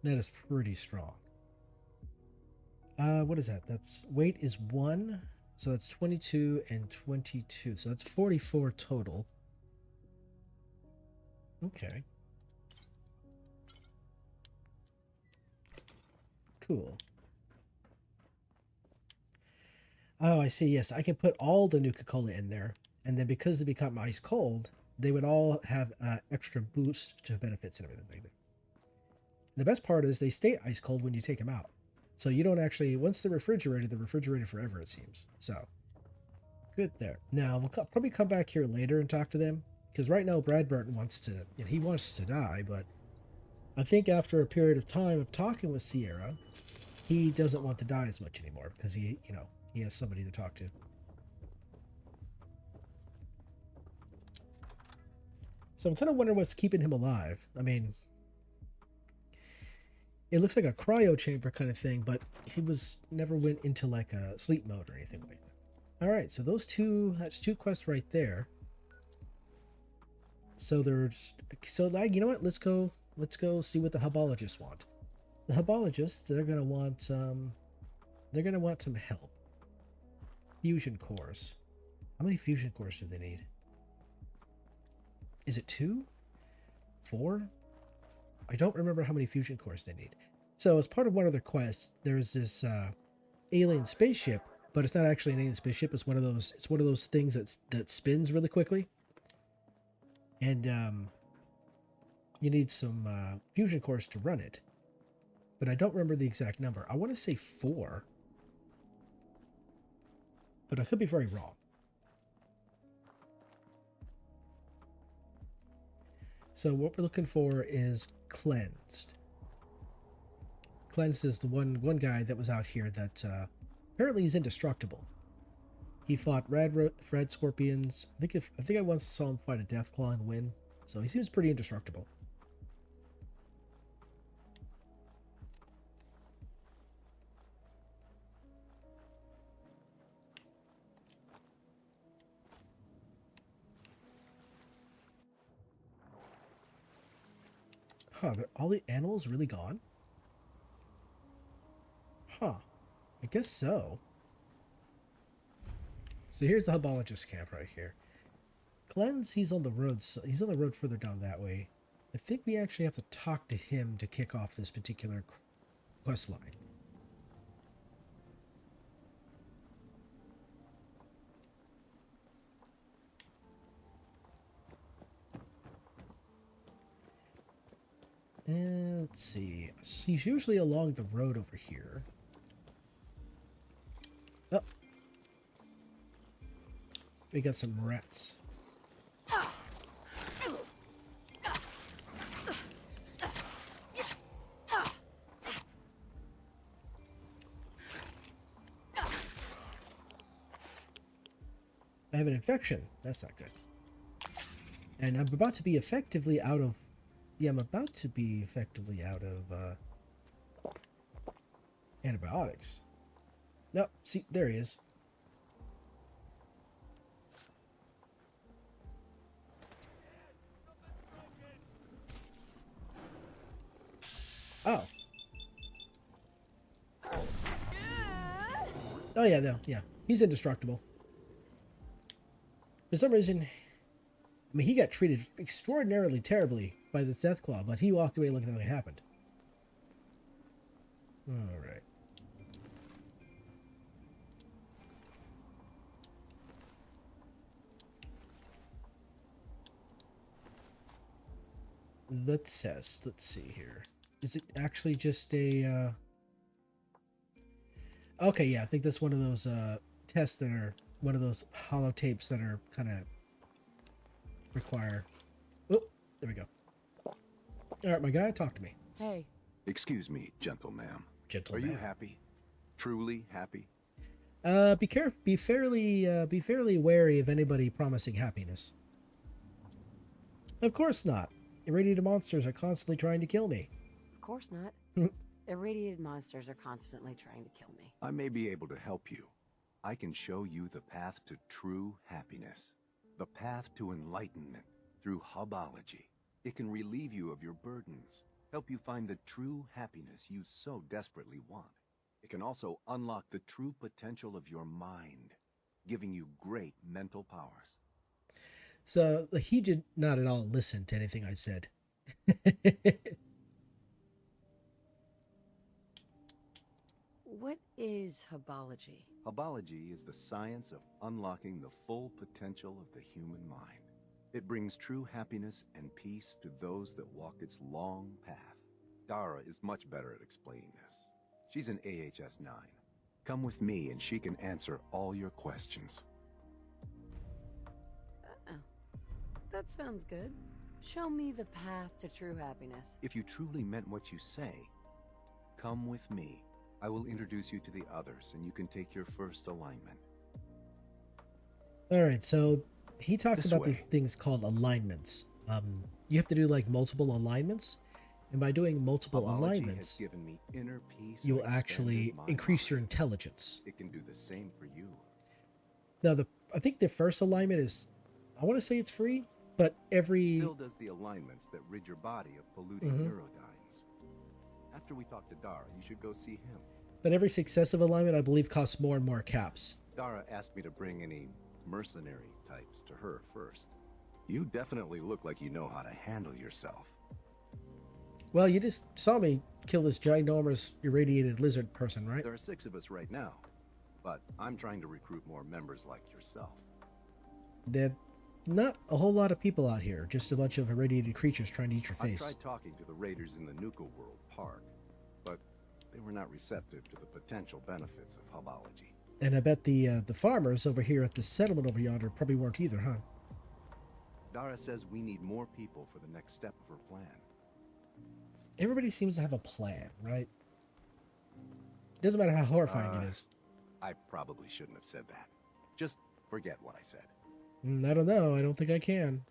That is pretty strong. What is that? That's weight is 1, so that's 22 and 22. So that's 44 total. Okay. Cool. Oh, I see. Yes, I can put all the Nuka-Cola in there, and then because they become ice cold, they would all have extra boost to benefits and everything like that. The best part is they stay ice cold when you take them out. So you don't actually, once they're refrigerated forever, it seems. So, good there. Now, we'll probably come back here later and talk to them. Because right now, Brad Burton wants to, he wants to die, but I think after a period of time of talking with Sierra, he doesn't want to die as much anymore because he has somebody to talk to. So I'm kind of wondering what's keeping him alive. I mean, it looks like a cryo chamber kind of thing, but he never went into like a sleep mode or anything like that. All right, so that's two quests right there. So you know what? Let's go see what the hubologists want. The hubologists, they're gonna want some help. Fusion cores. How many fusion cores do they need? Is it 2? 4? I don't remember how many fusion cores they need. So as part of one of their quests, there's this alien spaceship, but it's not actually an alien spaceship. It's one of those things that spins really quickly. And you need some fusion cores to run it. But I don't remember the exact number. I want to say 4. But I could be very wrong. So what we're looking for is Cleansed. Cleansed is the one guy that was out here that apparently is indestructible. He fought red scorpions. I think I once saw him fight a Deathclaw and win. So he seems pretty indestructible. Huh, are all the animals really gone? Huh, I guess so. So here's the hubologist camp right here. Cleanse, he's on the road. He's on the road further down that way. I think we actually have to talk to him to kick off this particular quest line. And let's see. He's usually along the road over here. Oh. We got some rats. I have an infection. That's not good. And I'm about to be effectively out of... Yeah, I'm about to be effectively out of antibiotics. No, see, there he is. Oh. Oh yeah, no, yeah. He's indestructible. For some reason, I mean, he got treated extraordinarily terribly by this Deathclaw, but he walked away looking like nothing happened. Alright. The test. Let's see here. Is it actually just a... Okay, yeah, I think that's one of those tests that are... One of those holotapes that are kind of... require... Oh, there we go. Alright, my guy, talk to me. Hey. Excuse me, gentle ma'am. Gentle Are ma'am. you happy? Truly happy? Be fairly wary of anybody promising happiness. Of course not. Irradiated monsters are constantly trying to kill me. Of course not. Irradiated monsters are constantly trying to kill me. I may be able to help you. I can show you the path to true happiness. The path to enlightenment through hubology. It can relieve you of your burdens, help you find the true happiness you so desperately want. It can also unlock the true potential of your mind, giving you great mental powers. So he did not at all listen to anything I said. What is hubology? Hubology is the science of unlocking the full potential of the human mind. It brings true happiness and peace to those that walk its long path. Dara is much better at explaining this. She's an AHS 9. Come with me and she can answer all your questions. That sounds good. Show me the path to true happiness. If you truly meant what you say, come with me. I will introduce you to the others and you can take your first alignment. All right, so he talks This about way. these things called alignments. You have to do like multiple alignments, and by doing multiple Homology alignments, has given me inner peace and you'll actually expanded my increase your mind. intelligence. It can do the same for you. Now, I think the first alignment is, I want to say it's free, but every Phil does the alignments that rid your body of polluting neurodynes. After we talk to Dara, you should go see him. but every successive alignment, I believe, costs more and more caps. Dara asked me to bring any mercenary types to her first. You definitely look like you know how to handle yourself. Well, you just saw me kill this ginormous irradiated lizard person, right? There are 6 of us right now, but I'm trying to recruit more members like yourself. There are not a whole lot of people out here, just a bunch of irradiated creatures trying to eat your I face. tried talking to the raiders in the Nuka World Park, but they were not receptive to the potential benefits of hubology. And I bet the farmers over here at the settlement over yonder probably weren't either, huh? Dara says we need more people for the next step of her plan. Everybody seems to have a plan, right? Doesn't matter how horrifying it is. I probably shouldn't have said that. Just forget what I said. I don't know. I don't think I can.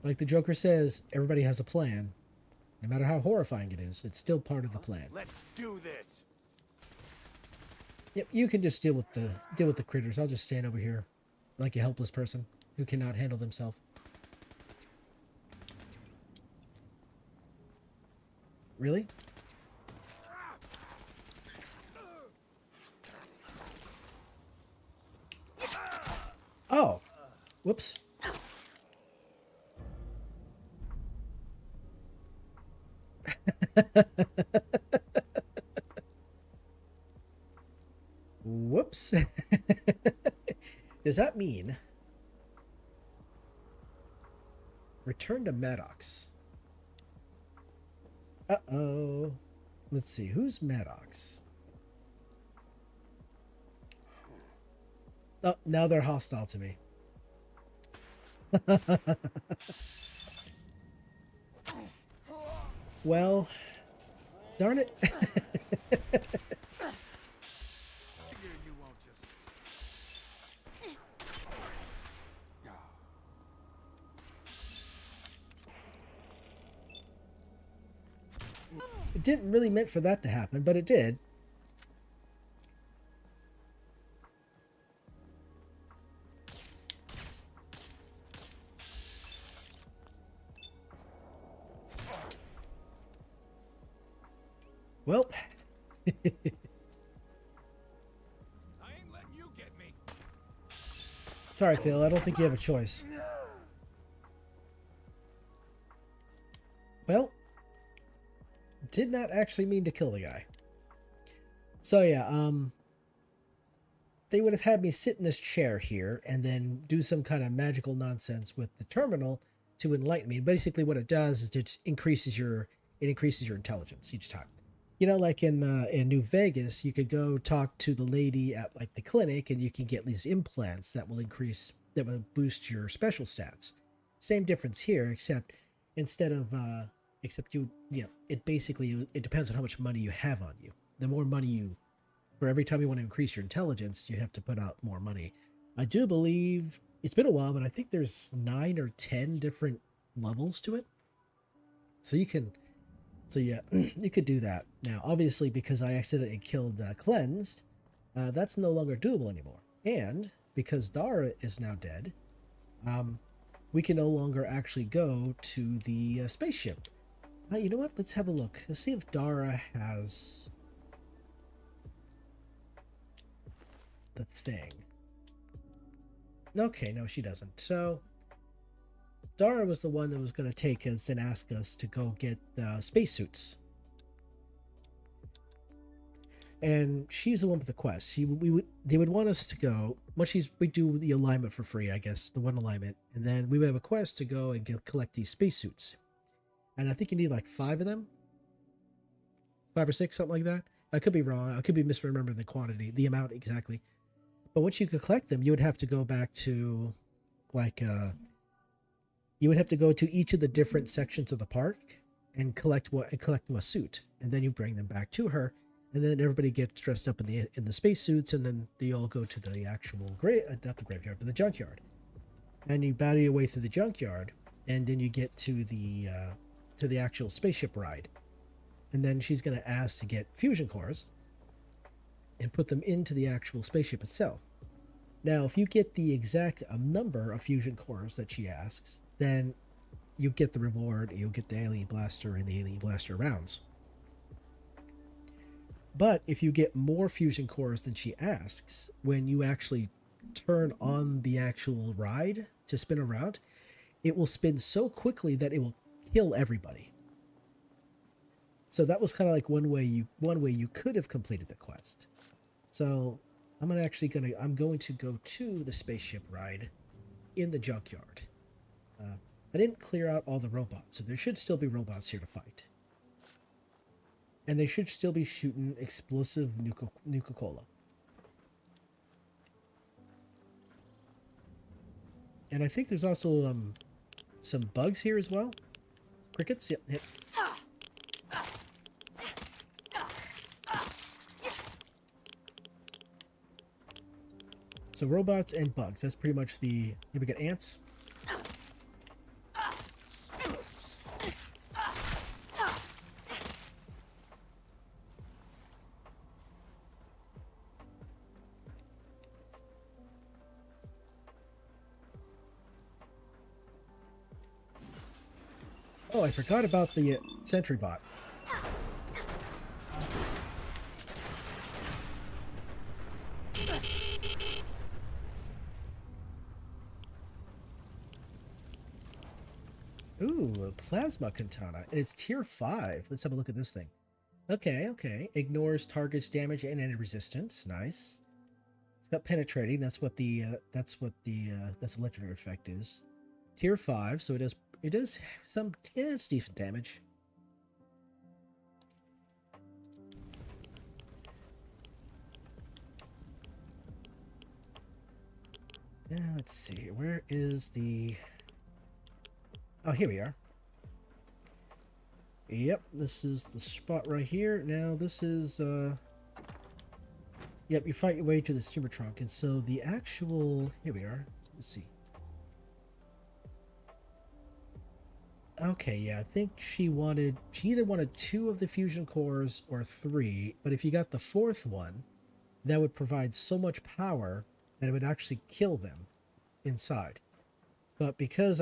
Like the Joker says, everybody has a plan. No matter how horrifying it is, it's still part of the plan. Let's do this. Yep, you can just deal with the critters. I'll just stand over here like a helpless person who cannot handle themselves. Really? Oh. Whoops. Whoops. Does that mean return to Maddox? Uh-oh. Let's see, who's Maddox? Oh, now they're hostile to me. Well, darn it. It didn't really meant for that to happen, but it did. Well. I ain't letting you get me. Sorry, Phil. I don't think you have a choice. Well, did not actually mean to kill the guy. So yeah, they would have had me sit in this chair here and then do some kind of magical nonsense with the terminal to enlighten me. Basically, what it does is it just increases your intelligence each time. You know, like in New Vegas, you could go talk to the lady at like the clinic, and you can get these implants that will boost your special stats. Same difference here, except instead of it basically depends on how much money you have on you. The more money for every time you want to increase your intelligence, you have to put out more money. I do believe it's been a while, but I think there's 9 or 10 different levels to it. So you could do that. Now, obviously, because I accidentally killed Cleansed, that's no longer doable anymore. And because Dara is now dead, we can no longer actually go to the spaceship. You know what? Let's have a look. Let's see if Dara has the thing. Okay, no, she doesn't. So Dara was the one that was going to take us and ask us to go get spacesuits. and she's the one with the quest. They would want us to go once we do the alignment for free, I guess, the one alignment, and then we would have a quest to go and collect these spacesuits. And I think you need like 5 of them, 5 or 6, something like that. I could be wrong. I could be misremembering the quantity, the amount exactly. But once you could collect them, you would have to go back to like you would have to go to each of the different sections of the park and collect a suit, and then you bring them back to her, and then everybody gets dressed up in the spacesuits, and then they all go to the actual not the graveyard, but the junkyard, and you battle your way through the junkyard, and then you get to the actual spaceship ride, and then she's going to ask to get fusion cores and put them into the actual spaceship itself. Now, if you get the exact number of fusion cores that she asks, then you get the reward. You'll get the alien blaster and the alien blaster rounds. But if you get more fusion cores than she asks, when you actually turn on the actual ride to spin around, it will spin so quickly that it will kill everybody. So that was kind of like one way you could have completed the quest. So I'm going to go to the spaceship ride in the junkyard. I didn't clear out all the robots, so there should still be robots here to fight. And they should still be shooting explosive Nuka-Cola. And I think there's also some bugs here as well. Crickets? Yep. So robots and bugs. That's pretty much the... Here we got ants. Oh, I forgot about the sentry bot. Ooh, a plasma katana. And it's tier 5. Let's have a look at this thing. Okay. Ignores target's damage and any resistance. Nice. It's got penetrating. That's what the legendary effect is. Tier 5, so it does some, yeah, it's decent damage. Yeah, let's see. Where is the... Oh, here we are. Yep, this is the spot right here. Now, this is, Yep, you fight your way to the steamer trunk, and so the actual... Here we are. Let's see. Okay, yeah, I think she either wanted 2 of the fusion cores or 3, but if you got the 4th one, that would provide so much power that it would actually kill them inside. But because,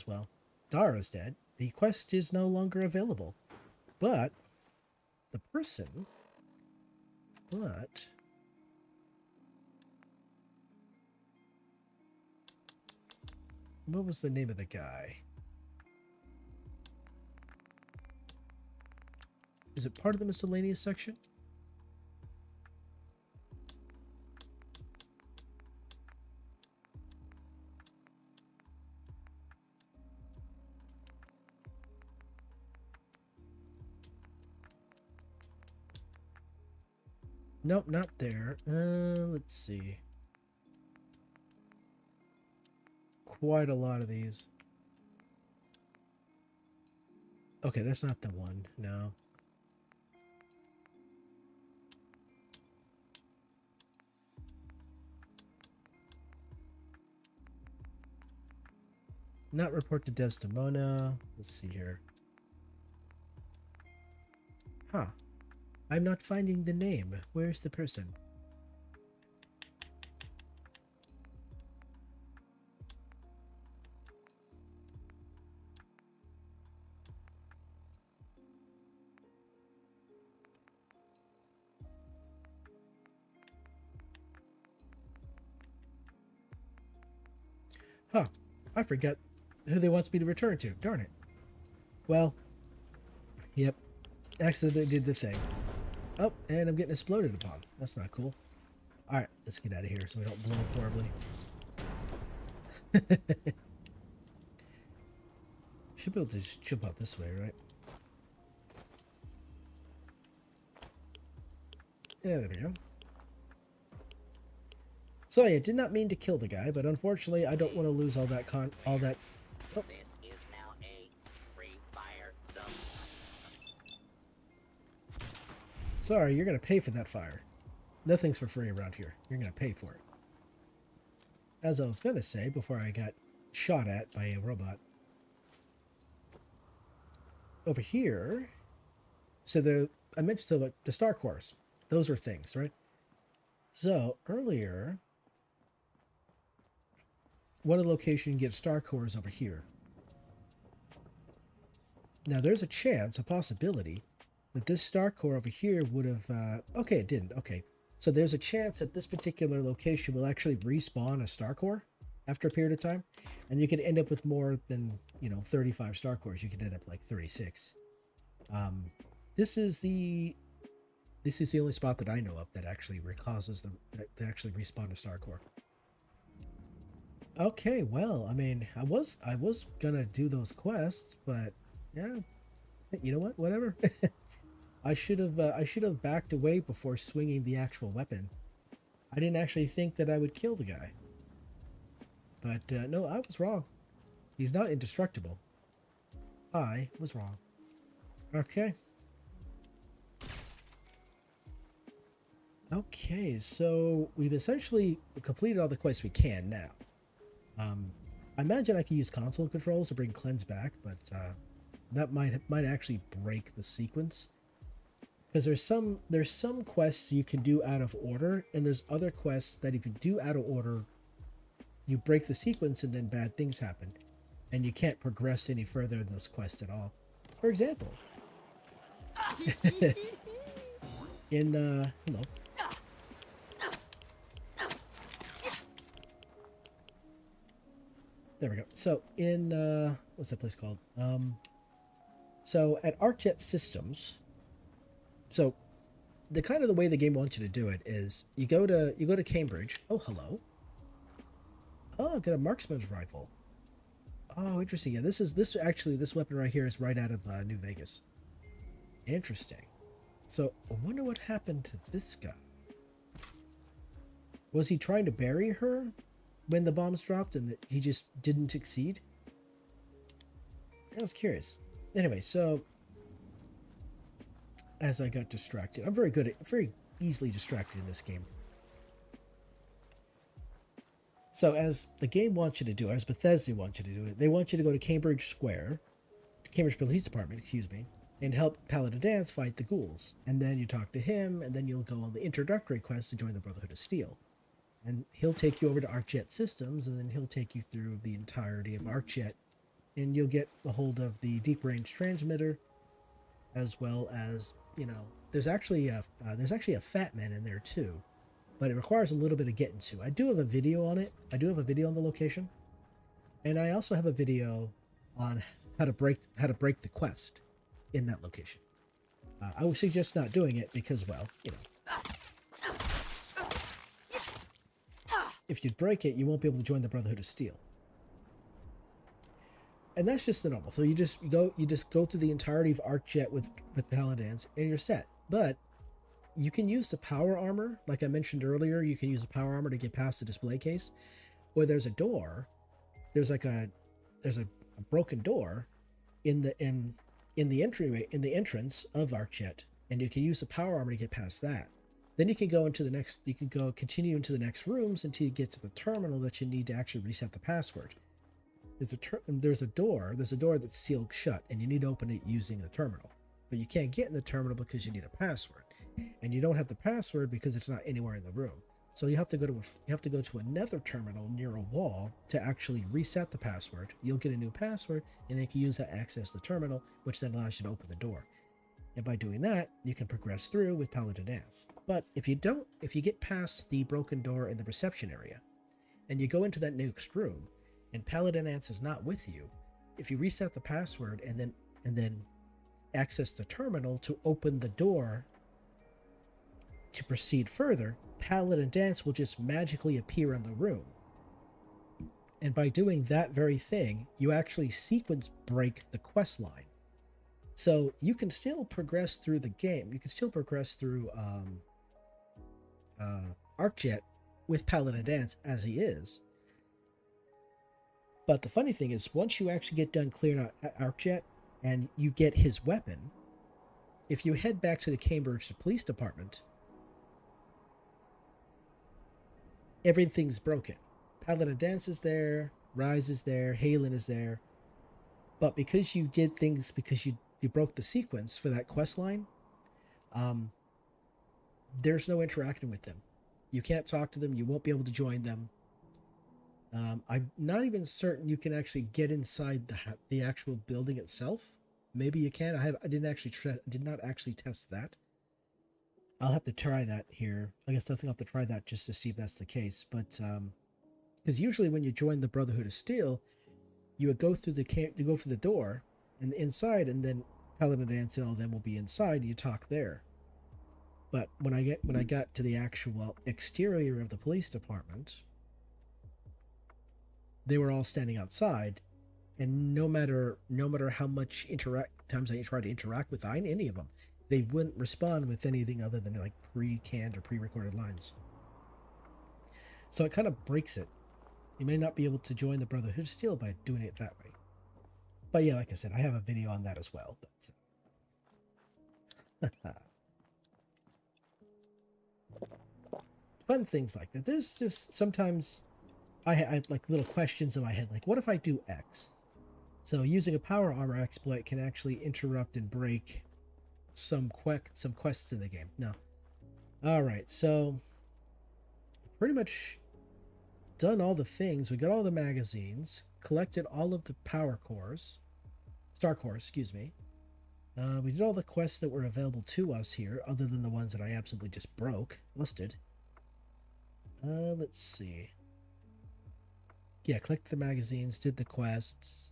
well, Dara's dead, the quest is no longer available. But the person... But... What was the name of the guy? Is it part of the miscellaneous section? Nope, not there. Let's see. Quite a lot of these. Okay, that's not the one. No. Not report to Desdemona. Let's see here. Huh. I'm not finding the name. Where's the person? Huh. I forgot who they wants me to return to. Darn it. Well, yep. Accidentally did the thing. Oh, and I'm getting exploded upon. That's not cool. Alright, let's get out of here so we don't blow up horribly. Should be able to just jump out this way, right? Yeah, there we go. So yeah, did not mean to kill the guy, but unfortunately I don't want to lose all that Oh. This is now a free fire zone. Sorry, you're gonna pay for that fire. Nothing's for free around here. You're gonna pay for it. As I was gonna say before I got shot at by a robot. Over here, so I mentioned the star cores. Those are things, right? So earlier, one of the locations you get star cores over here. Now there's a chance, a possibility, that this star core over here would have. Okay, it didn't. Okay, so there's a chance that this particular location will actually respawn a star core after a period of time, and you could end up with more than 35 star cores. You could end up like 36. This is the only spot that I know of that actually causes that actually respawn a star core. Okay, well, I mean, I was gonna do those quests, but yeah, you know what? Whatever. I should have backed away before swinging the actual weapon. I didn't actually think that I would kill the guy. But no, I was wrong. He's not indestructible. I was wrong. Okay. Okay, so we've essentially completed all the quests we can now. I imagine I can use console controls to bring Cleanse back, but that might actually break the sequence. Because there's some quests you can do out of order, and there's other quests that if you do out of order, you break the sequence and then bad things happen, and you can't progress any further in those quests at all. For example, in hello. There we go. So in what's that place called? So at ArcJet Systems. So the way the game wants you to do it is you go to Cambridge. Oh, hello. Oh, got a marksman's rifle. Oh, interesting. Yeah, this weapon right here is right out of New Vegas. Interesting. So I wonder what happened to this guy. Was he trying to bury her when the bombs dropped and he just didn't succeed? I was curious. Anyway, so as I got distracted, I'm very easily distracted in this game. So as the game wants you to do, as Bethesda wants you to do it, they want you to go to Cambridge Police Department, excuse me, and help Paladin Danse fight the ghouls. And then you talk to him, and then you'll go on the introductory quest to join the Brotherhood of Steel. And he'll take you over to ArcJet Systems, and then he'll take you through the entirety of ArcJet, and you'll get a hold of the deep range transmitter, as well as, there's actually a fat man in there too, but it requires a little bit of getting to. I do have a video on it. I do have a video on the location, and I also have a video on how to break the quest in that location. I would suggest not doing it because, well, if you break it, you won't be able to join the Brotherhood of Steel. And that's just the normal. So you just go through the entirety of ArcJet with Paladins, and you're set. But you can use the power armor, like I mentioned earlier. You can use the power armor to get past the display case, where there's a door. There's a broken door in the entryway, in the entrance of ArcJet, and you can use the power armor to get past that. Then you can continue into the next rooms until you get to the terminal that you need to actually reset the password. There's a door that's sealed shut, and you need to open it using the terminal. But you can't get in the terminal because you need a password, and you don't have the password because it's not anywhere in the room. So you have to go to another terminal near a wall to actually reset the password. You'll get a new password, and then you can use that to access the terminal, which then allows you to open the door. And by doing that, you can progress through with Paladin Danse. But if you get past the broken door in the reception area, and you go into that next room, and Paladin Danse is not with you, if you reset the password and then access the terminal to open the door to proceed further, Paladin Dance will just magically appear in the room. And by doing that very thing, you actually sequence break the quest line. So you can still progress through the game. You can still progress through Arcjet with Paladin Dance as he is. But the funny thing is, once you actually get done clearing out Arcjet and you get his weapon, if you head back to the Cambridge Police Department, everything's broken. Paladin Dance is there, Rise is there, Halen is there. But because you did things, because you broke the sequence for that quest line, there's no interacting with them. You can't talk to them. You won't be able to join them. I'm not even certain you can actually get inside the actual building itself. Maybe you can. I did not actually test that. I'll have to try that here. I guess I think I'll have to try that just to see if that's the case. But because usually when you join the Brotherhood of Steel, you would go through the door and inside, and then Paladin Dance and all of them will be inside. And you talk there. But when I got to the actual exterior of the police department, they were all standing outside, and no matter how much times I tried to interact with any of them, they wouldn't respond with anything other than like pre-canned or pre-recorded lines. So it kind of breaks it. You may not be able to join the Brotherhood of Steel by doing it that way. But yeah, like I said, I have a video on that as well. But fun things like that. There's just sometimes I had like little questions in my head, like what if I do X? So using a power armor exploit can actually interrupt and break some quests in the game. No. Alright, so pretty much done all the things. We got all the magazines, collected all of the power cores, star cores, excuse me. We did all the quests that were available to us here, other than the ones that I absolutely just busted. Let's see. Yeah, collected the magazines, did the quests,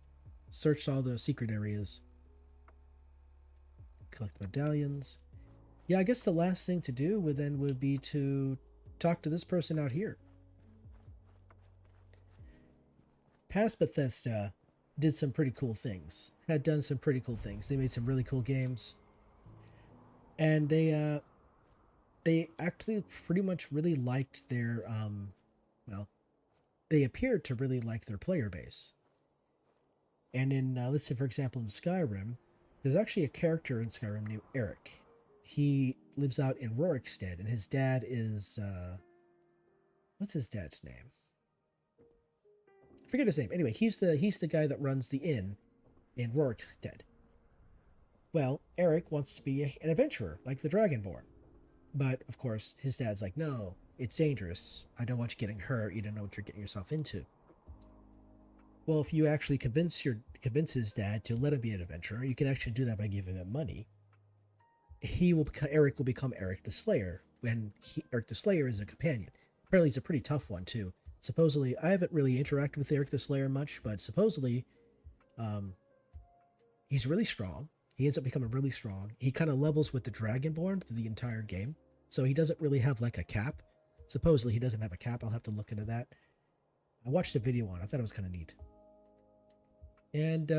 searched all the secret areas, collect medallions. Yeah, I guess the last thing to do would be to talk to this person out here. Past Bethesda did some pretty cool things. Had done some pretty cool things. They made some really cool games. And they actually pretty much really liked their they appeared to really like their player base. And in let's say for example in Skyrim, there's actually a character in Skyrim named Eric. He lives out in Rorikstead, and his dad is what's his dad's name? I forget his name. Anyway, he's the guy that runs the inn in Rorikstead. Well, Eric wants to be an adventurer like the Dragonborn. But, of course, his dad's like, no, it's dangerous. I don't want you getting hurt. You don't know what you're getting yourself into. Well, if you actually convince his dad to let him be an adventurer, you can actually do that by giving him money. Eric will become Eric the Slayer, when Eric the Slayer is a companion. Apparently he's a pretty tough one, too. Supposedly, I haven't really interacted with Eric the Slayer much, but supposedly, he's really strong. He ends up becoming really strong. He kind of levels with the Dragonborn through the entire game. So he doesn't really have like a cap. Supposedly he doesn't have a cap. I'll have to look into that. I watched a video on it. I thought it was kind of neat. And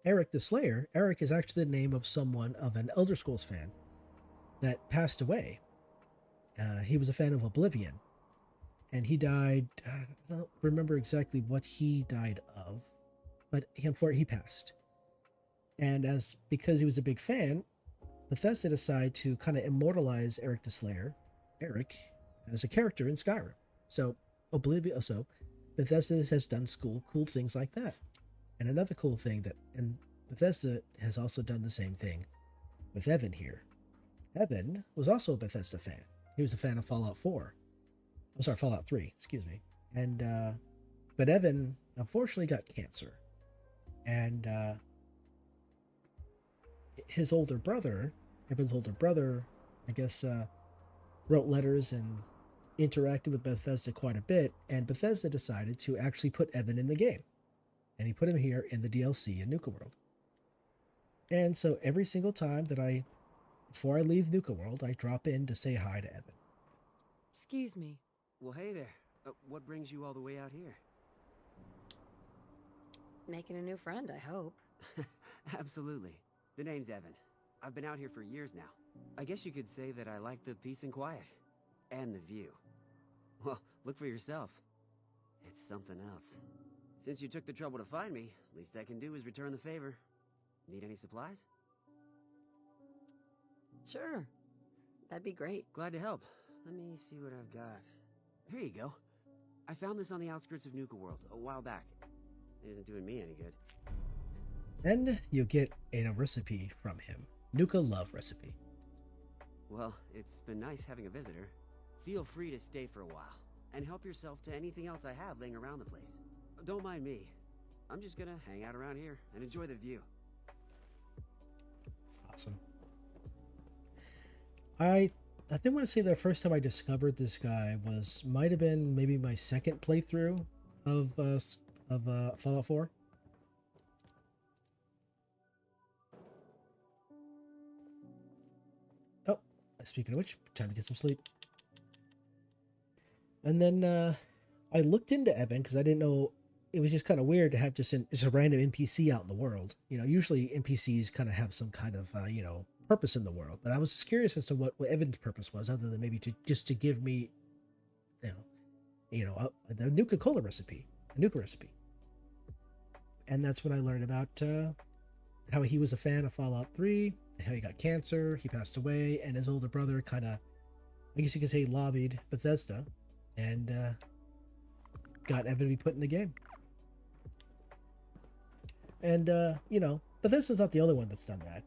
Eric the Slayer. Eric is actually the name of an Elder Scrolls fan that passed away. He was a fan of Oblivion. And he died, I don't remember exactly what he died of. But he passed. And because he was a big fan, Bethesda decided to kind of immortalize Eric the Slayer, Eric, as a character in Skyrim. So Bethesda has done cool things like that. And another cool thing and Bethesda has also done the same thing with Evan here. Evan was also a Bethesda fan. He was a fan of Fallout 3, excuse me. And but Evan unfortunately got cancer. And Evan's older brother, I guess, wrote letters and interacted with Bethesda quite a bit, and Bethesda decided to actually put Evan in the game. And he put him here in the DLC in Nuka World. And so every single time that I before I leave Nuka World, I drop in to say hi to Evan. Excuse me. Well, hey there. What brings you all the way out here? Making a new friend, I hope. Absolutely. The name's Evan. I've been out here for years now. I guess you could say that I like the peace and quiet. And the view. Well, look for yourself. It's something else. Since you took the trouble to find me, least I can do is return the favor. Need any supplies? Sure. That'd be great. Glad to help. Let me see what I've got. Here you go. I found this on the outskirts of Nuka World a while back. It isn't doing me any good. And you get a recipe from him. Nuka Love recipe. Well, it's been nice having a visitor. Feel free to stay for a while, and help yourself to anything else I have laying around the place. Don't mind me. I'm just gonna hang out around here and enjoy the view. Awesome. I think want to say the first time I discovered this guy might have been maybe my second playthrough of Fallout 4. Oh, speaking of which, time to get some sleep. And then I looked into Evan because I didn't know. It was just kind of weird to have just a random NPC out in the world. You know, usually NPCs kind of have some kind of purpose in the world. But I was just curious as to what Evan's purpose was, other than maybe to give me, the Nuka-Cola recipe, a Nuka recipe. And that's when I learned about how he was a fan of Fallout 3, how he got cancer, he passed away, and his older brother kind of, I guess you could say, lobbied Bethesda and got Evan to be put in the game. And, Bethesda's not the only one that's done that.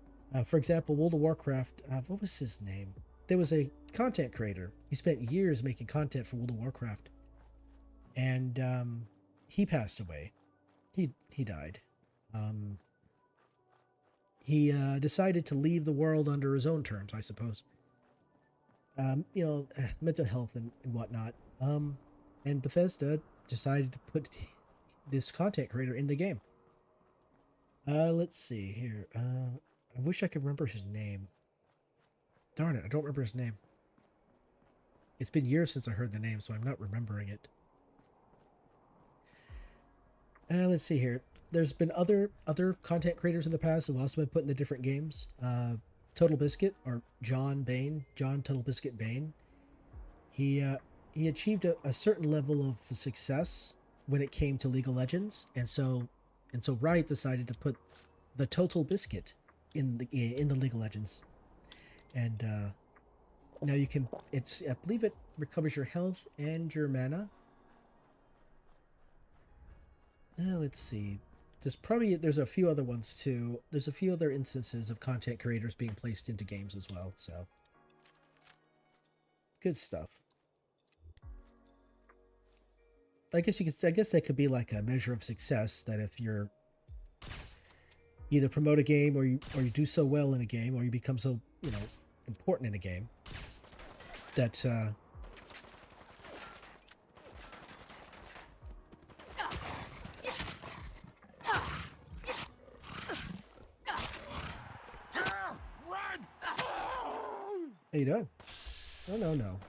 For example, World of Warcraft, what was his name? There was a content creator. He spent years making content for World of Warcraft. And he passed away. He died. He decided to leave the world under his own terms, I suppose. Mental health and whatnot. And Bethesda decided to put this content creator in the game. Let's see here. I wish I could remember his name. Darn it, I don't remember his name. It's been years since I heard the name, so I'm not remembering it. Let's see here. There's been other content creators in the past who've also been put into different games. Total Biscuit, or John Total Biscuit Bain. He achieved a certain level of success when it came to League of Legends, and so Riot decided to put the Total Biscuit in the League of Legends. And now you can. I believe it recovers your health and your mana. Let's see. There's a few other ones too. There's a few other instances of content creators being placed into games as well. So good stuff. I guess that could be like a measure of success, that if you're either promote a game or you do so well in a game, or you become so important in a game that How you doing? Oh, no.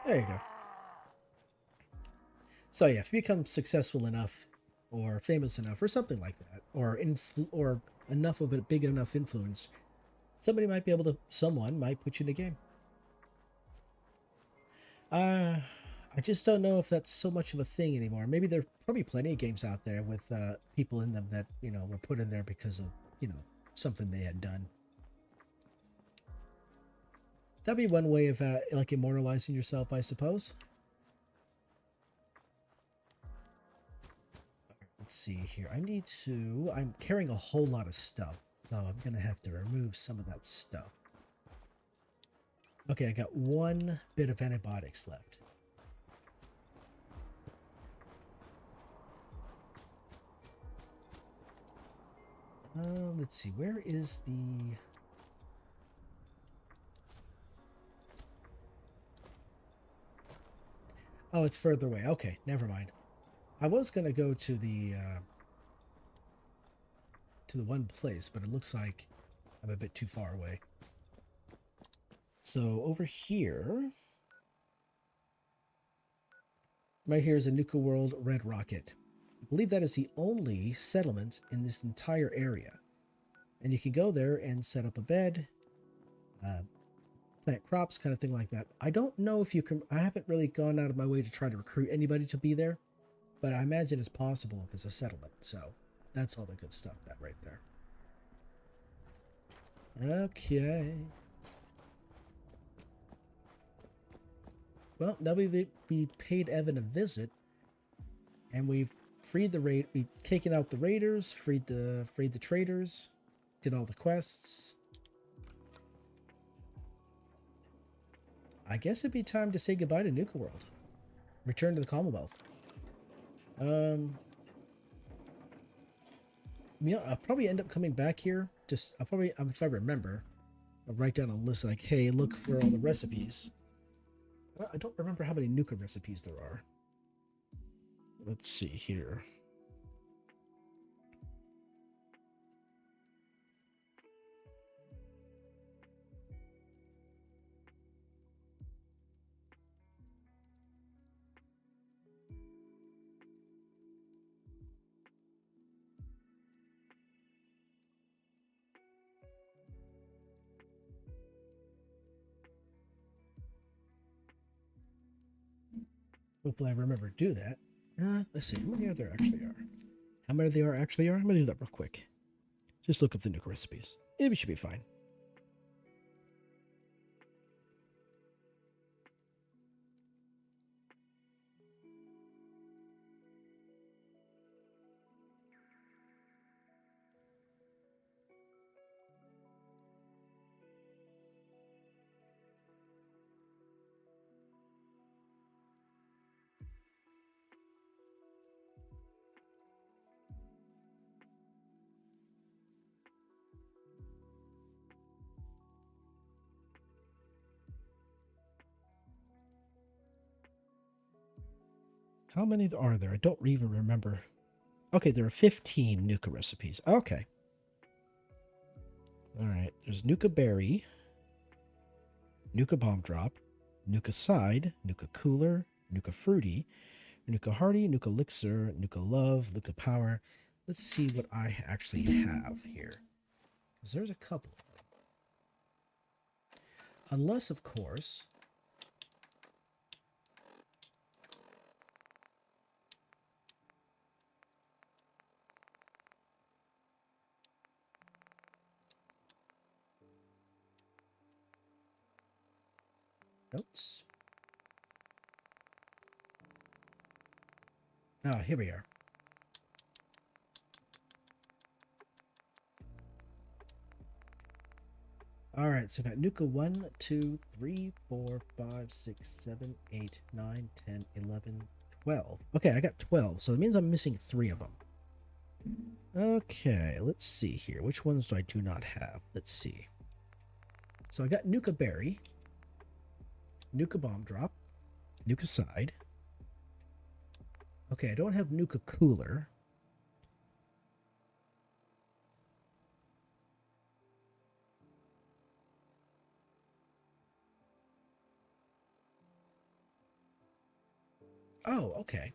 There you go. So yeah, if you become successful enough, or famous enough, or something like that, or enough of a big enough influence, someone might put you in the game. I just don't know if that's so much of a thing anymore. Maybe there are probably plenty of games out there with people in them that were put in there because of something they had done. That'd be one way of like immortalizing yourself, I suppose. Let's see here. I'm carrying a whole lot of stuff, so I'm gonna have to remove some of that stuff. Okay, I got one bit of antibiotics left. Let's see, where is the... Oh, it's further away. Okay, never mind. I was gonna go to the one place, but it looks like I'm a bit too far away. So over here, right here is a Nuka World Red Rocket. I believe that is the only settlement in this entire area. And you can go there and set up a bed, plant crops, kind of thing like that. I don't know if you can, I haven't really gone out of my way to try to recruit anybody to be there, but I imagine it's possible if it's a settlement. So that's all the good stuff that right there. Okay. Well, now we paid Evan a visit, and we've freed the raid. We've taken out the raiders, freed the traders, did all the quests. I guess it'd be time to say goodbye to Nuka World. Return to the Commonwealth. Yeah, I'll probably end up coming back here. Just I'll probably, if I remember, I'll write down a list like, hey, look for all the recipes. I don't remember how many Nuka recipes there are. Let's see here. Hopefully I remember to do that. Let's see, how many there actually are. How many there actually are? I'm going to do that real quick. Just look up the Nuka recipes. It should be fine. How many are there? I don't even remember. Okay, there are 15 Nuka recipes. Okay. All right. There's Nuka Berry, Nuka Bomb Drop, Nuka Side, Nuka Cooler, Nuka Fruity, Nuka Hearty, Nuka Elixir, Nuka Love, Nuka Power. Let's see what I actually have here. Because there's a couple of them. Unless, of course... Notes. Ah, here we are. All right, so we got Nuka 1, 2, 3, 4, 5, 6, 7, 8, 9, 10, 11, 12. Okay, I got 12, so that means I'm missing 3 of them. Okay, let's see here. Which ones do I do not have? Let's see. So I got Nuka Berry, Nuka Bomb Drop, Nuka Side. Okay, I don't have Nuka Cooler. Oh, okay.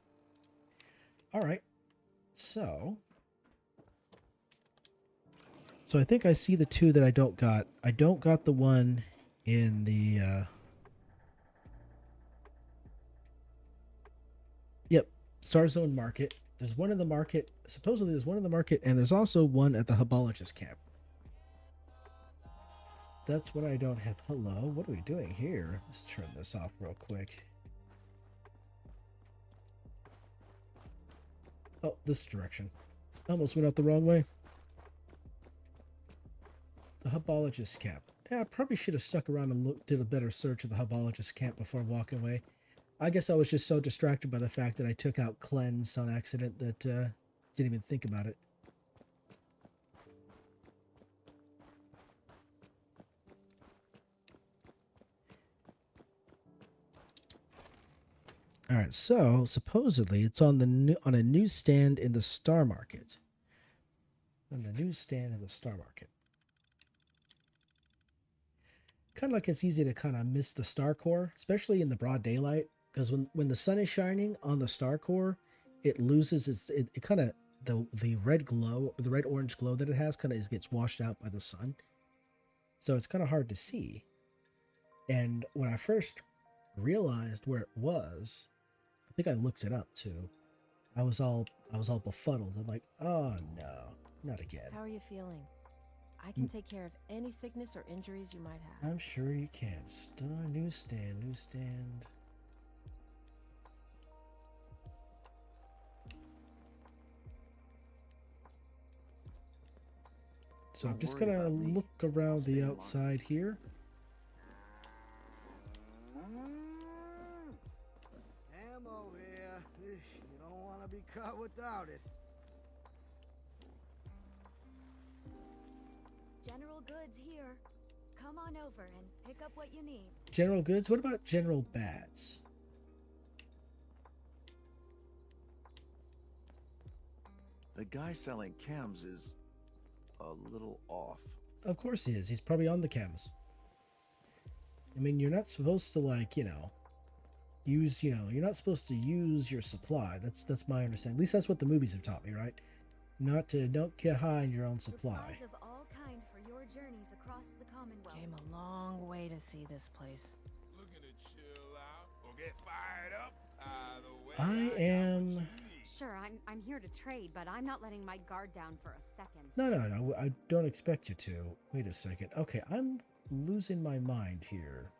All right. So I think I see the 2 that I don't got. I don't got the one in the Yep, Star Zone Market. There's one in the market. Supposedly there's one in the market, and there's also one at the Hubologist camp. That's what I don't have. Hello, what are we doing here? Let's turn this off real quick. Oh, this direction. I almost went out the wrong way. The Hubologist camp. Yeah, I probably should have stuck around and did a better search of the Hubologist camp before walking away. I guess I was just so distracted by the fact that I took out Cleanse on accident that didn't even think about it. All right, so supposedly it's on on a newsstand in the Star Market. On the newsstand in the Star Market. Kind of like it's easy to kind of miss the Star Core, especially in the broad daylight, because when the sun is shining on the Star Core, it loses it kind of the red glow, the red orange glow that it has, kind of gets washed out by the sun, so it's kind of hard to see. And when I first realized where it was, I think I looked it up too. I was all befuddled. I'm like, oh no, not again. How are you feeling? I can take care of any sickness or injuries you might have. I'm sure you can. Newsstand. So I'm just gonna look around the outside here. Ammo here. You don't want to be caught without it. General Goods here. Come on over and pick up what you need. General Goods? What about General Bats? The guy selling chems is a little off. Of course he is. He's probably on the chems. I mean, you're not supposed to, like, you're not supposed to use your supply. That's my understanding. At least that's what the movies have taught me, right? Don't get high on your own supply. Supplies of all kind for your journeys across the Commonwealth. Came a long way to see this place. Looking to chill out or get fired up? Either way, I am... Sure, I'm here to trade, but I'm not letting my guard down for a second. No. I don't expect you to. Wait a second. Okay, I'm losing my mind here.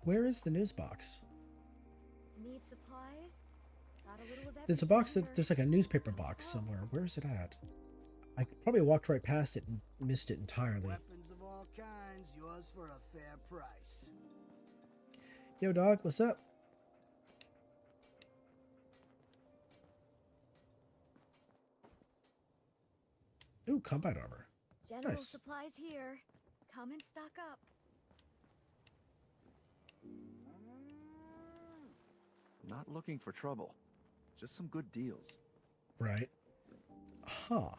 Where is the news box? Need supplies? Got a little of There's a box there's like a newspaper box somewhere. Where is it at? I probably walked right past it and missed it entirely. Weapons of all kinds, yours for a fair price. Yo, dog, what's up? Ooh, combat armor. General Nice. supplies here. Come and stock up. Not looking for trouble. Just some good deals. Right. Huh.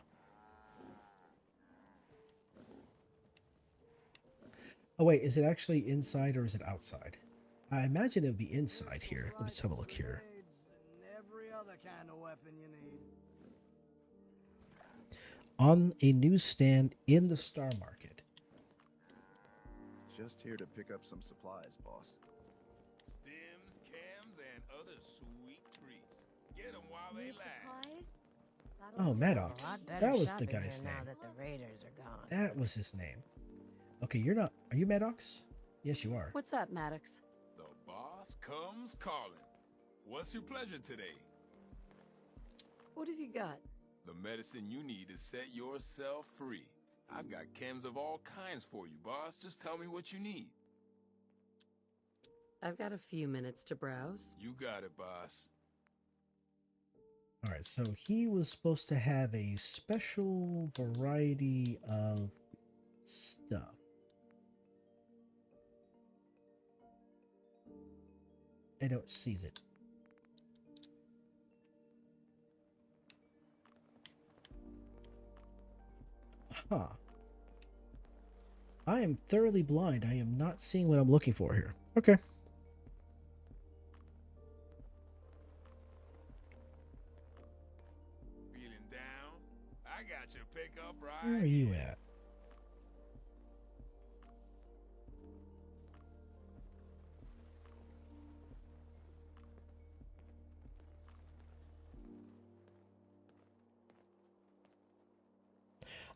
Oh, wait, is it actually inside or is it outside? I imagine it would be inside here. Let's have a look here. Every other kind of weapon you need. On a newsstand in the Star Market. Just here to pick up some supplies, boss. Stems, cams, and other sweet treats. Get them while they Need last. supplies? Oh, Maddox. That was the guy's name. Now that the Raiders are gone. That was his name. Okay, you're not... Are you Maddox? Yes, you are. What's up, Maddox? The boss comes calling. What's your pleasure today? What have you got? The medicine you need to set yourself free. I've got chems of all kinds for you, boss. Just tell me what you need. I've got a few minutes to browse. You got it, boss. Alright, so he was supposed to have a special variety of stuff. I don't seize it. Huh. I am thoroughly blind. I am not seeing what I'm looking for here. Okay. Feeling down? I got your pickup right. Where are you at?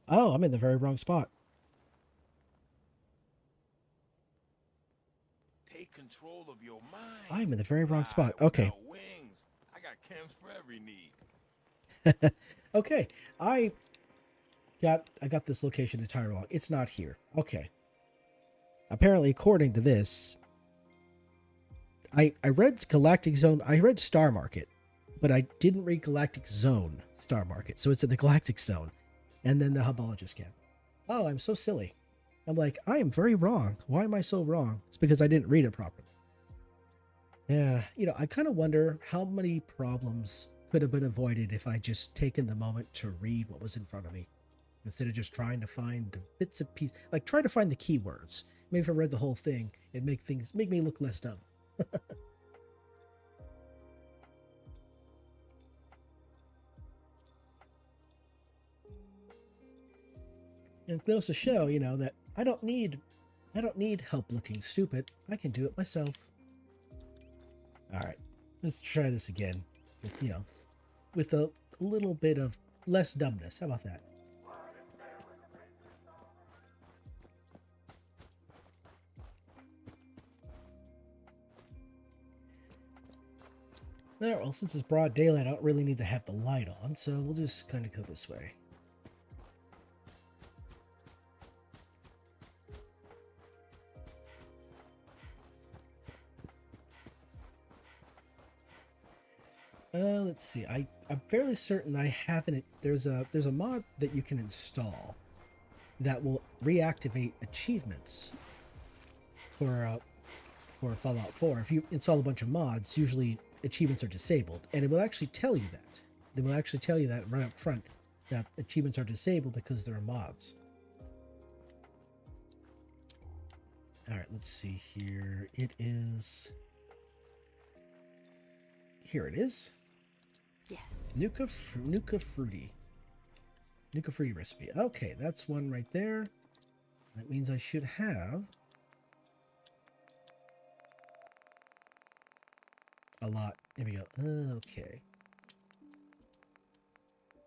Oh, I'm in the very wrong spot. Take control of your mind. I'm in the very wrong spot. Fly Okay. without wings. I got chems for every need. Okay. I got this location entirely wrong. It's not here. Okay. Apparently, according to this, I read Galactic Zone. I read Star Market, but I didn't read Galactic Zone Star Market. So it's in the Galactic Zone, and then the Hubologist camp. Oh, I'm so silly. I'm like, I am very wrong. Why am I so wrong? It's because I didn't read it properly. Yeah, I kind of wonder how many problems could have been avoided if I just taken the moment to read what was in front of me instead of just trying to find the bits of pieces, like try to find the keywords. Maybe if I read the whole thing, it'd make me look less dumb. And it goes to show, that I don't need help looking stupid. I can do it myself. All right, let's try this again. With a little bit of less dumbness. How about that? Alright, well, since it's broad daylight, I don't really need to have the light on, so we'll just kind of go this way. Let's see. I'm fairly certain I haven't. There's a mod that you can install that will reactivate achievements for Fallout 4. If you install a bunch of mods, usually achievements are disabled, and it will actually tell you that. They will actually tell you that right up front, that achievements are disabled because there are mods. All right, let's see here. It is. Here it is. Yes. Nuka Fruity. Nuka Fruity recipe. Okay, that's one right there. That means I should have a lot. Here we go. Okay.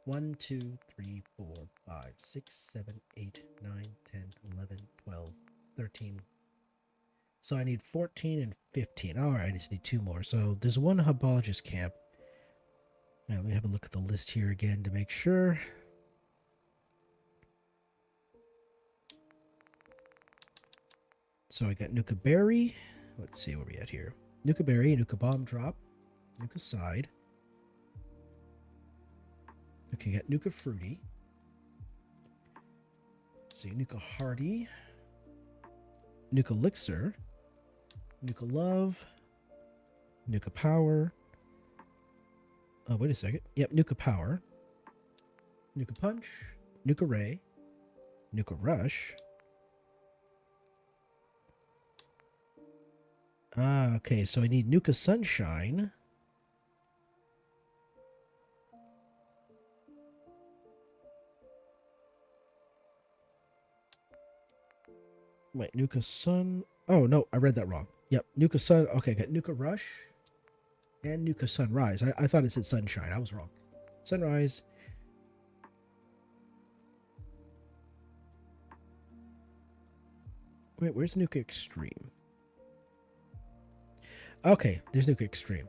1, 2, 3, 4, 5, 6, 7, 8, 9, 10, 11, 12, 13. So I need 14 and 15. Alright, I just need 2 more. So there's one Hubologist camp. Now let me have a look at the list here again to make sure. So I got Nuka Berry. Let's see where we at here. Nuka Berry, Nuka Bomb Drop, Nuka Side. Okay, got Nuka Fruity. See, Nuka Hardy. Nuka Elixir. Nuka Love. Nuka Power. Oh, wait a second. Yep, Nuka Power. Nuka Punch. Nuka Ray. Nuka Rush. Ah, okay, so I need Nuka Sunshine. Wait, Nuka Sun. Oh, no, I read that wrong. Yep, Nuka Sun. Okay, got Nuka Rush and Nuka Sunrise. I thought it said Sunshine. I was wrong. Sunrise. Wait, where's Nuka Extreme? Okay, there's Nuka Extreme.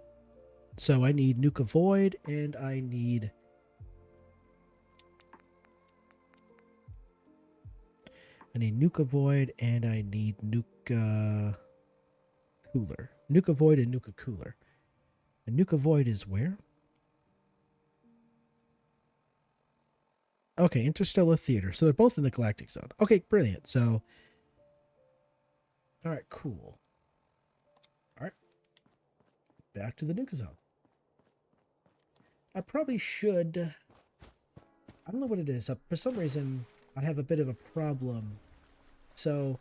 So I need Nuka Void and I need... Nuka Void and I need Nuka Cooler. Nuka Void and Nuka Cooler. And Nuka Void is where? Okay, Interstellar Theater. So they're both in the Galactic Zone. Okay, brilliant. So, all right, cool. All right, back to the Nuka Zone. I probably should... I don't know what it is. For some reason, I have a bit of a problem. So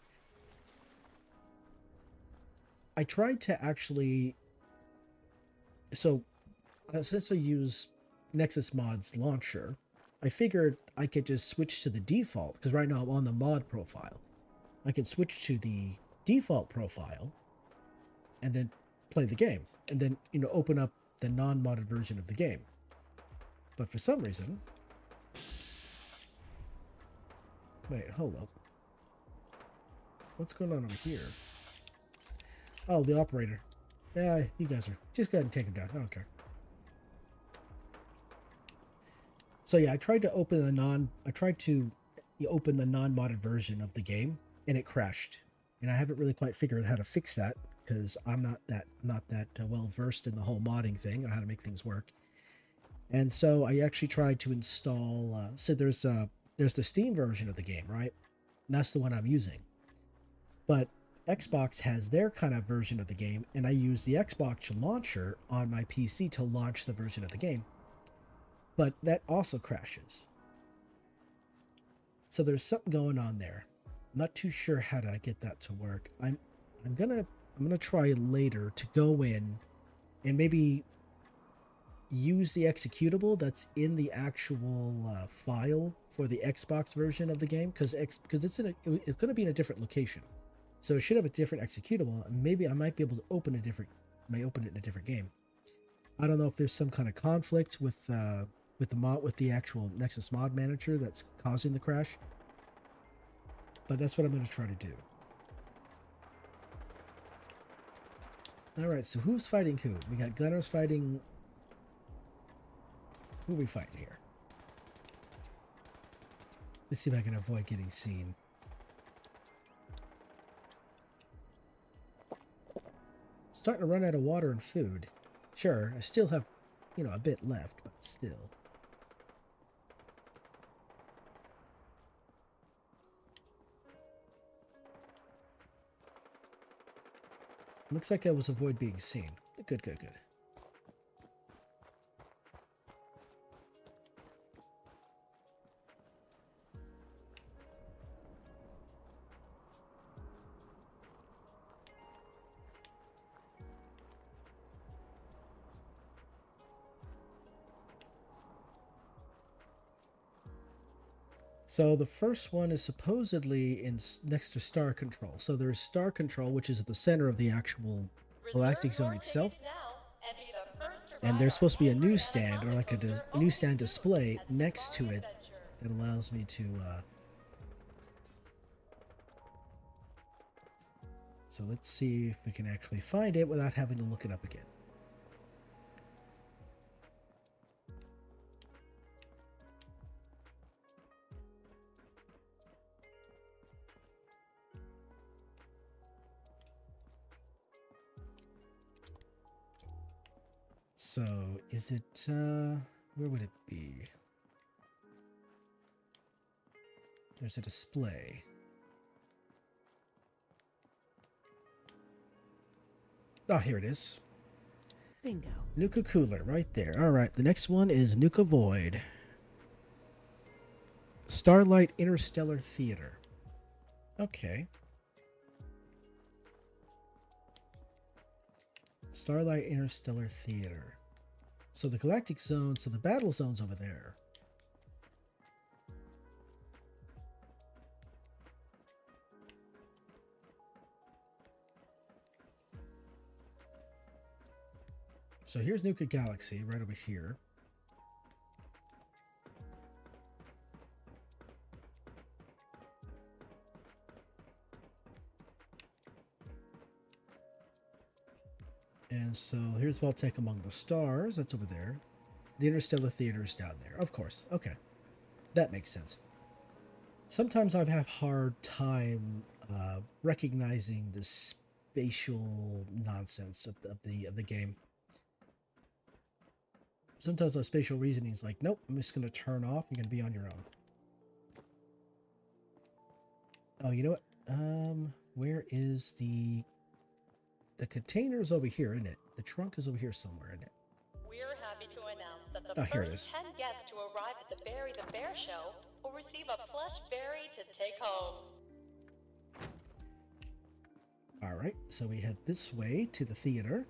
I tried to actually... So since I use Nexus Mod's launcher, I figured I could just switch to the default, because right now I'm on the mod profile. I can switch to the default profile and then play the game. And then, open up the non-modded version of the game. But for some reason... Wait, hold up. What's going on over here? Oh, the operator. Yeah, you guys are... Just go ahead and take him down. I don't care. So yeah, I tried to open the non-modded version of the game, and it crashed. And I haven't really quite figured out how to fix that, because I'm not that well versed in the whole modding thing, or how to make things work. And so I actually tried to install... so there's the Steam version of the game, right? That's the one I'm using. But Xbox has their kind of version of the game, and I use the Xbox launcher on my PC to launch the version of the game. But that also crashes. So there's something going on there. I'm not too sure how to get that to work. I'm gonna try later to go in and maybe use the executable that's in the actual file for the Xbox version of the game, because it's going to be in a different location, so it should have a different executable. Maybe I might be able to open it in a different game. I don't know if there's some kind of conflict with the actual Nexus mod manager that's causing the crash, but that's what I'm going to try to do. All right, so who's fighting who? We got Gunners fighting. Who are we fighting here? Let's see if I can avoid getting seen. Starting to run out of water and food. Sure, I still have, a bit left, but still. Looks like I was avoid being seen. Good, good, good. So the first one is supposedly next to Star Control. So there's Star Control, which is at the center of the actual galactic zone itself. And there's supposed to be a newsstand, or like a newsstand display next to it that allows me to... So let's see if we can actually find it without having to look it up again. So, is it, where would it be? There's a display. Oh, here it is. Bingo. Nuka Cooler, right there. All right, the next one is Nuka Void. Starlight Interstellar Theater. Okay. Starlight Interstellar Theater. So the galactic zone, so the battle zone's over there. So here's Nuka Galaxy right over here. And so here's Voltec Among the Stars. That's over there. The Interstellar Theater is down there. Of course. Okay. That makes sense. Sometimes I have hard time recognizing the spatial nonsense of the game. Sometimes our spatial reasoning is like, nope, I'm just going to turn off. You're going to be on your own. Oh, you know what? Where is the container's over here, isn't it? The trunk is over here somewhere, isn't it? We're happy to announce that the here it first is. 10 guests to arrive at the Berry the Bear show will receive a plush berry to take home. All right, so we head this way to the theater.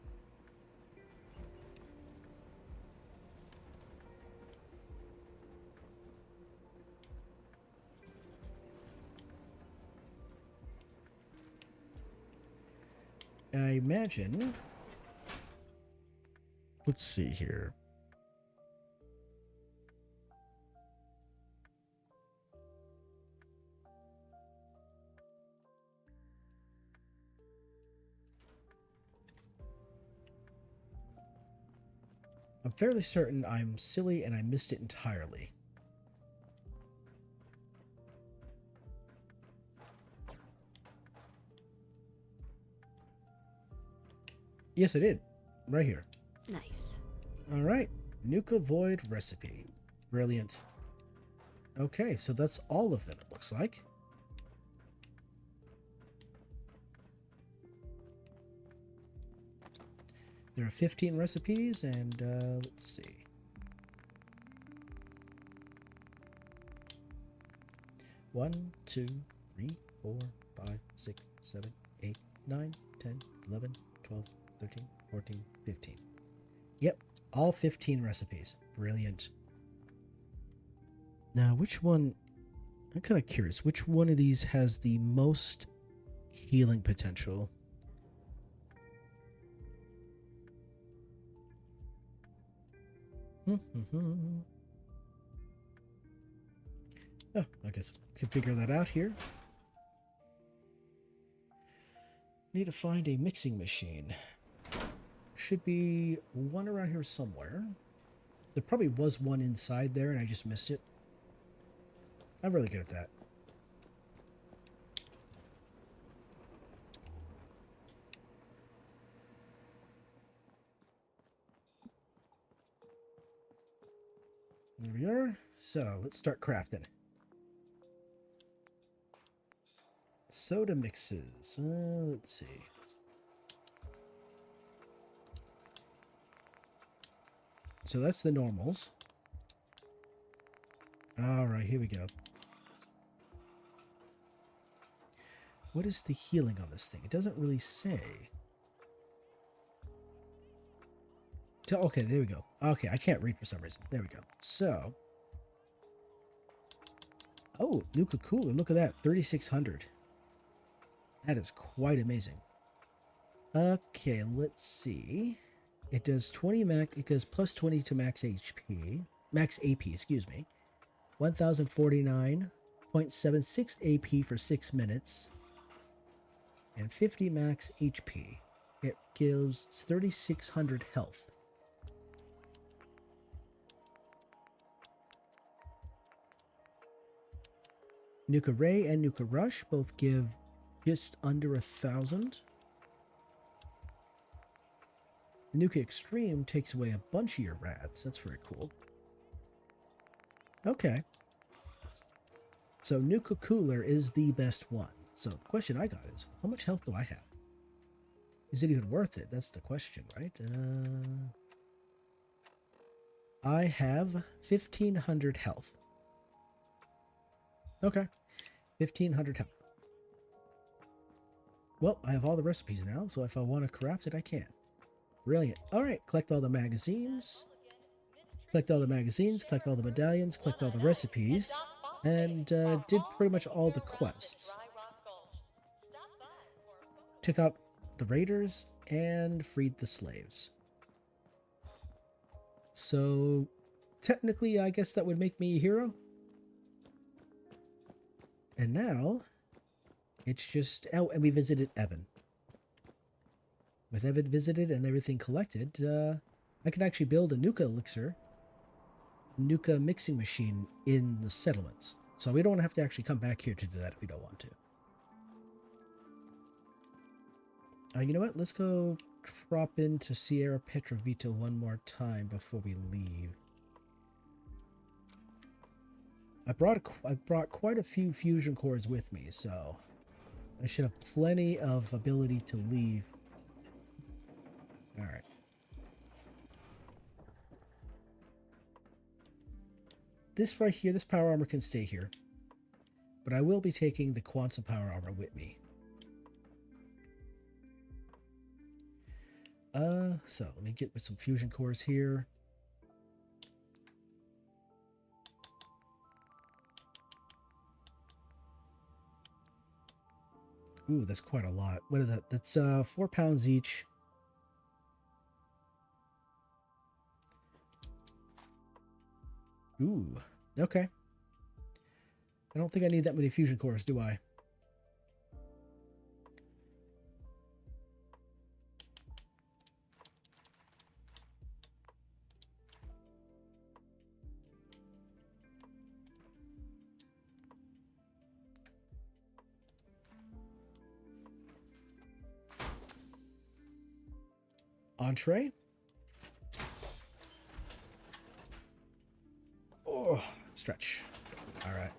I imagine... Let's see here. I'm fairly certain I'm silly and I missed it entirely. Yes, I did. Right here. Nice. All right. Nuka Void recipe. Brilliant. Okay, so that's all of them, it looks like. There are 15 recipes, and let's see. One, 2, 3, 4, 5, 6, 7, 8, 9, 10, 11, 12, 13, 14, 15. Yep, all 15 recipes. Brilliant. Now, which one... I'm kind of curious. Which one of these has the most healing potential? Oh, I guess we can figure that out here. Need to find a mixing machine. Should be one around here somewhere. There probably was one inside there and I just missed it. I'm really good at that. There we are. So, let's start crafting. Soda mixes. Let's see. So that's the normals. Alright, here we go. What is the healing on this thing? It doesn't really say. Okay, there we go. Okay, I can't read for some reason. There we go. So. Oh, Nuka Cooler. Look at that. 3,600. That is quite amazing. Okay, let's see. It does 20 max. It does plus 20 to max HP. Max AP, excuse me. 1,049.76 AP for 6 minutes. And 50 max HP. It gives 3,600 health. Nuka Ray and Nuka Rush both give just under 1,000. The Nuka Extreme takes away a bunch of your rats. That's very cool. Okay. So Nuka Cooler is the best one. So the question I got is, how much health do I have? Is it even worth it? That's the question, right? I have 1,500 health. Okay. 1,500 health. Well, I have all the recipes now, so if I want to craft it, I can. Brilliant. Alright, collect all the magazines. Collect all the magazines, collect all the medallions, collect all the recipes, and did pretty much all the quests. Took out the raiders and freed the slaves. So, technically, I guess that would make me a hero. And now, it's just... Oh, and we visited Evan. With Evan visited and everything collected, I can actually build a Nuka elixir, a Nuka mixing machine in the settlements. So we don't have to actually come back here to do that if we don't want to. You know what? Let's go drop into Sierra Petrovita one more time before we leave. I brought quite a few fusion cores with me, so I should have plenty of ability to leave. Alright. This right here, this power armor can stay here. But I will be taking the quantum power armor with me. So let me get with some fusion cores here. Ooh, that's quite a lot. What is that? That's 4 pounds each. Ooh, okay. I don't think I need that many fusion cores, do I? Entree. Oh, stretch. All right.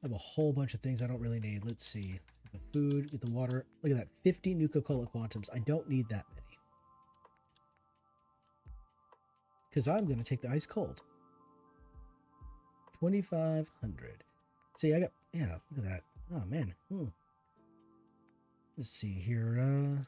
I have a whole bunch of things I don't really need. Let's see. The food, get the water. Look at that. 50 Nuka-Cola Quantums. I don't need that many. Because I'm going to take the ice cold. 2,500. See, I got... Yeah, look at that. Oh, man. Let's see here.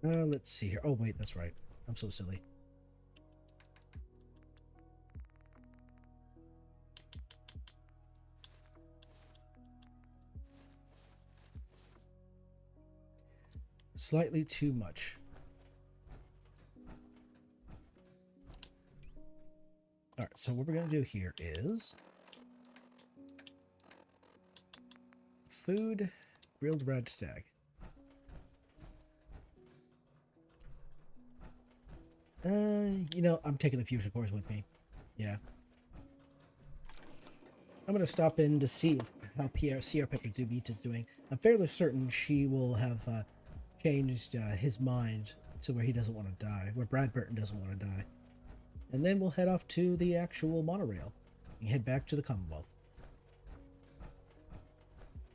Let's see here. Oh, wait, that's right. I'm so silly. Slightly too much. All right, so what we're going to do here is food, grilled red stag. You know, I'm taking the fusion cores with me. Yeah. I'm going to stop in to see how Sierra Petrodubit is doing. I'm fairly certain she will have changed his mind to where he doesn't want to die, where Brad Burton doesn't want to die. And then we'll head off to the actual monorail and head back to the Commonwealth.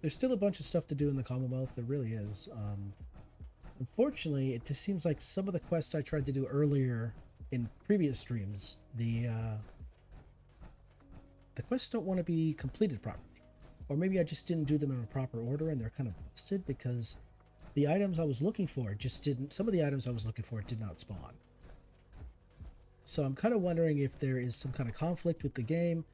There's still a bunch of stuff to do in the Commonwealth. There really is. Unfortunately, it just seems like some of the quests I tried to do earlier in previous streams, the quests don't want to be completed properly. Or maybe I just didn't do them in a proper order and they're kind of busted because the items I was looking for just didn't... Some of the items I was looking for did not spawn. So I'm kind of wondering if there is some kind of conflict with the game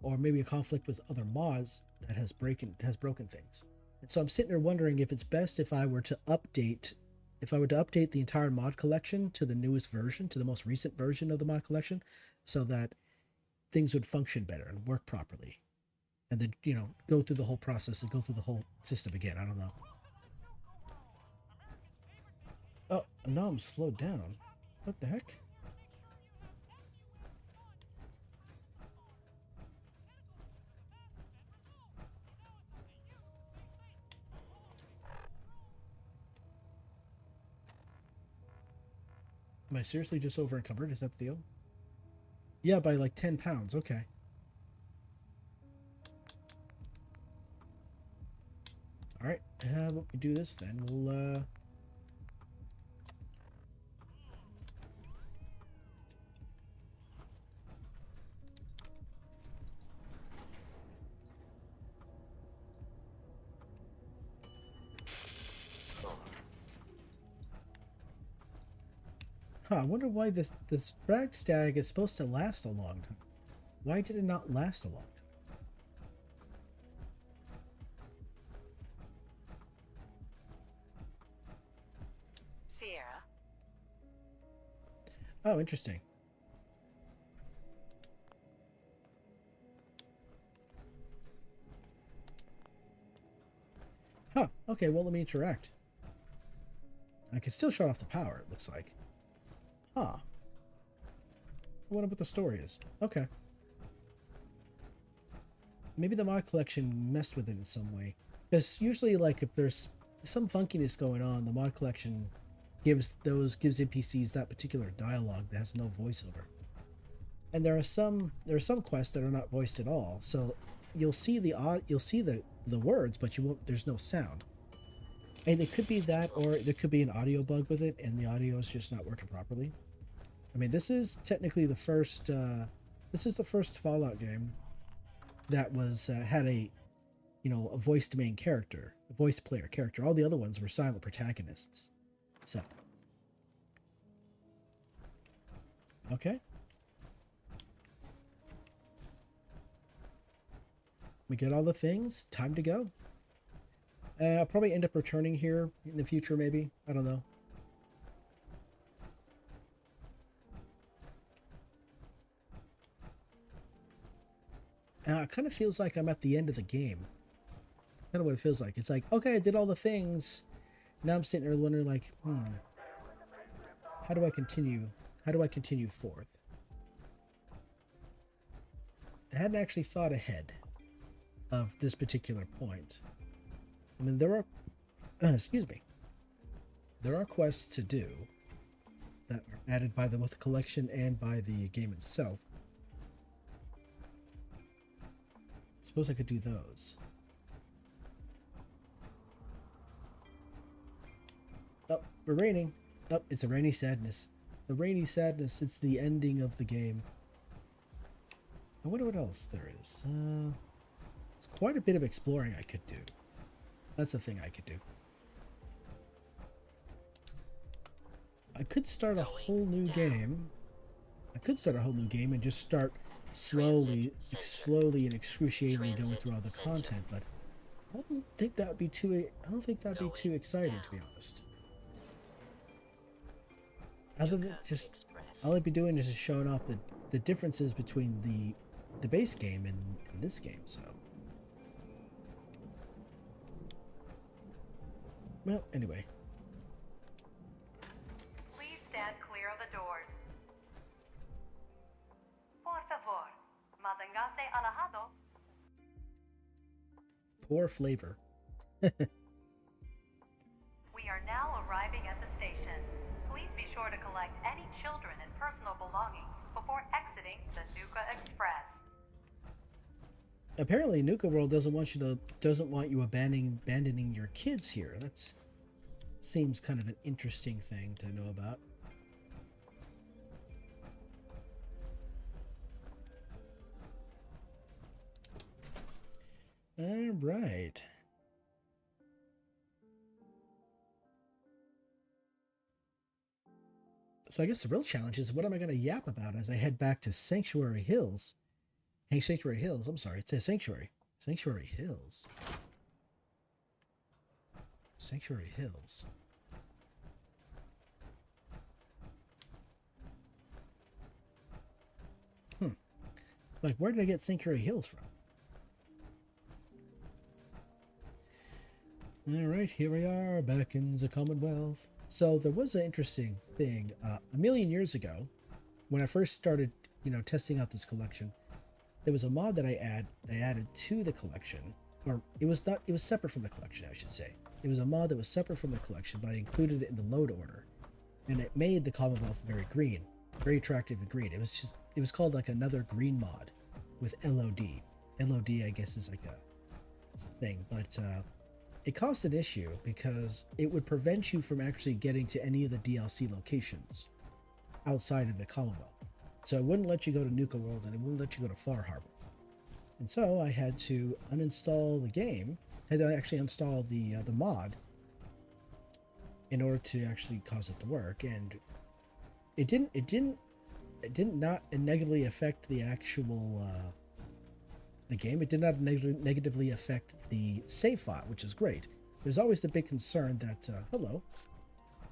or maybe a conflict with other mods that has broken things. And so I'm sitting there wondering if it's best if I were to update the entire mod collection to the newest version, to the most recent version of the mod collection, so that things would function better and work properly. And then, you know, go through the whole process and go through the whole system again. I don't know. Oh, now I'm slowed down. What the heck? Am I seriously just over encumbered? Is that the deal? Yeah, by like 10 pounds. Okay. Alright, how about we do this then? We'll, I wonder why this brag stag is supposed to last a long time. Why did it not last a long time? Sierra. Oh, interesting. Huh, okay, well, let me interact. I can still shut off the power, it looks like. Huh. I wonder what the story is. Okay. Maybe the mod collection messed with it in some way. Because usually, like, if there's some funkiness going on, the mod collection gives NPCs that particular dialogue that has no voiceover. And there are some quests that are not voiced at all. So you'll see the words, but you won't. There's no sound. And it could be that, or there could be an audio bug with it, and the audio is just not working properly. I mean, this is technically the first. This is the first Fallout game that was had a voiced main character, a voiced player character. All the other ones were silent protagonists. So, okay. We get all the things. Time to go. I'll probably end up returning here in the future, maybe. I don't know. It kind of feels like I'm at the end of the game. Kind of what it feels like. It's like, okay, I did all the things. Now I'm sitting there wondering, like, how do I continue? How do I continue forth? I hadn't actually thought ahead of this particular point. I mean, there are, excuse me, there are quests to do that are added by both the collection and by the game itself. Suppose I could do those. Oh, we're raining. Oh, it's a rainy sadness. The rainy sadness, it's the ending of the game. I wonder what else there is. There's quite a bit of exploring I could do. That's the thing I could do. I could start a whole new game. I could start a whole new game and just start slowly and excruciatingly going through all the content, but I don't think that would be too. I don't think that'd be too exciting, to be honest. Other than just, all I'd be doing is just showing off the differences between the base game and this game. So, well, anyway. Please stand clear of the doors. Por favor, manténgase alejado. Poor flavor. We are now arriving at the station. Please be sure to collect any children and personal belongings before exiting the Nuka Express. Apparently, Nuka World doesn't want you abandoning your kids here. That seems kind of an interesting thing to know about. All right. So I guess the real challenge is, what am I going to yap about as I head back to Sanctuary Hills? Hey, Sanctuary Hills. I'm sorry. It's a Sanctuary. Sanctuary Hills. Sanctuary Hills. Like, where did I get Sanctuary Hills from? Alright, here we are, back in the Commonwealth. So there was an interesting thing. A million years ago, when I first started, testing out this collection, there was a mod that I added to the collection. Or it was separate from the collection, I should say. It was a mod that was separate from the collection, but I included it in the load order. And it made the Commonwealth very green. Very attractive and green. It was called like another green mod with LOD. LOD, I guess, is like it's a thing, but it caused an issue because it would prevent you from actually getting to any of the DLC locations outside of the Commonwealth. So it wouldn't let you go to Nuka World and it wouldn't let you go to Far Harbor. And so I had to uninstall the game, had to actually install the mod in order to actually cause it to work. And it did not negatively affect the actual the game. It did not negatively affect the save file, which is great. There's always the big concern that hello,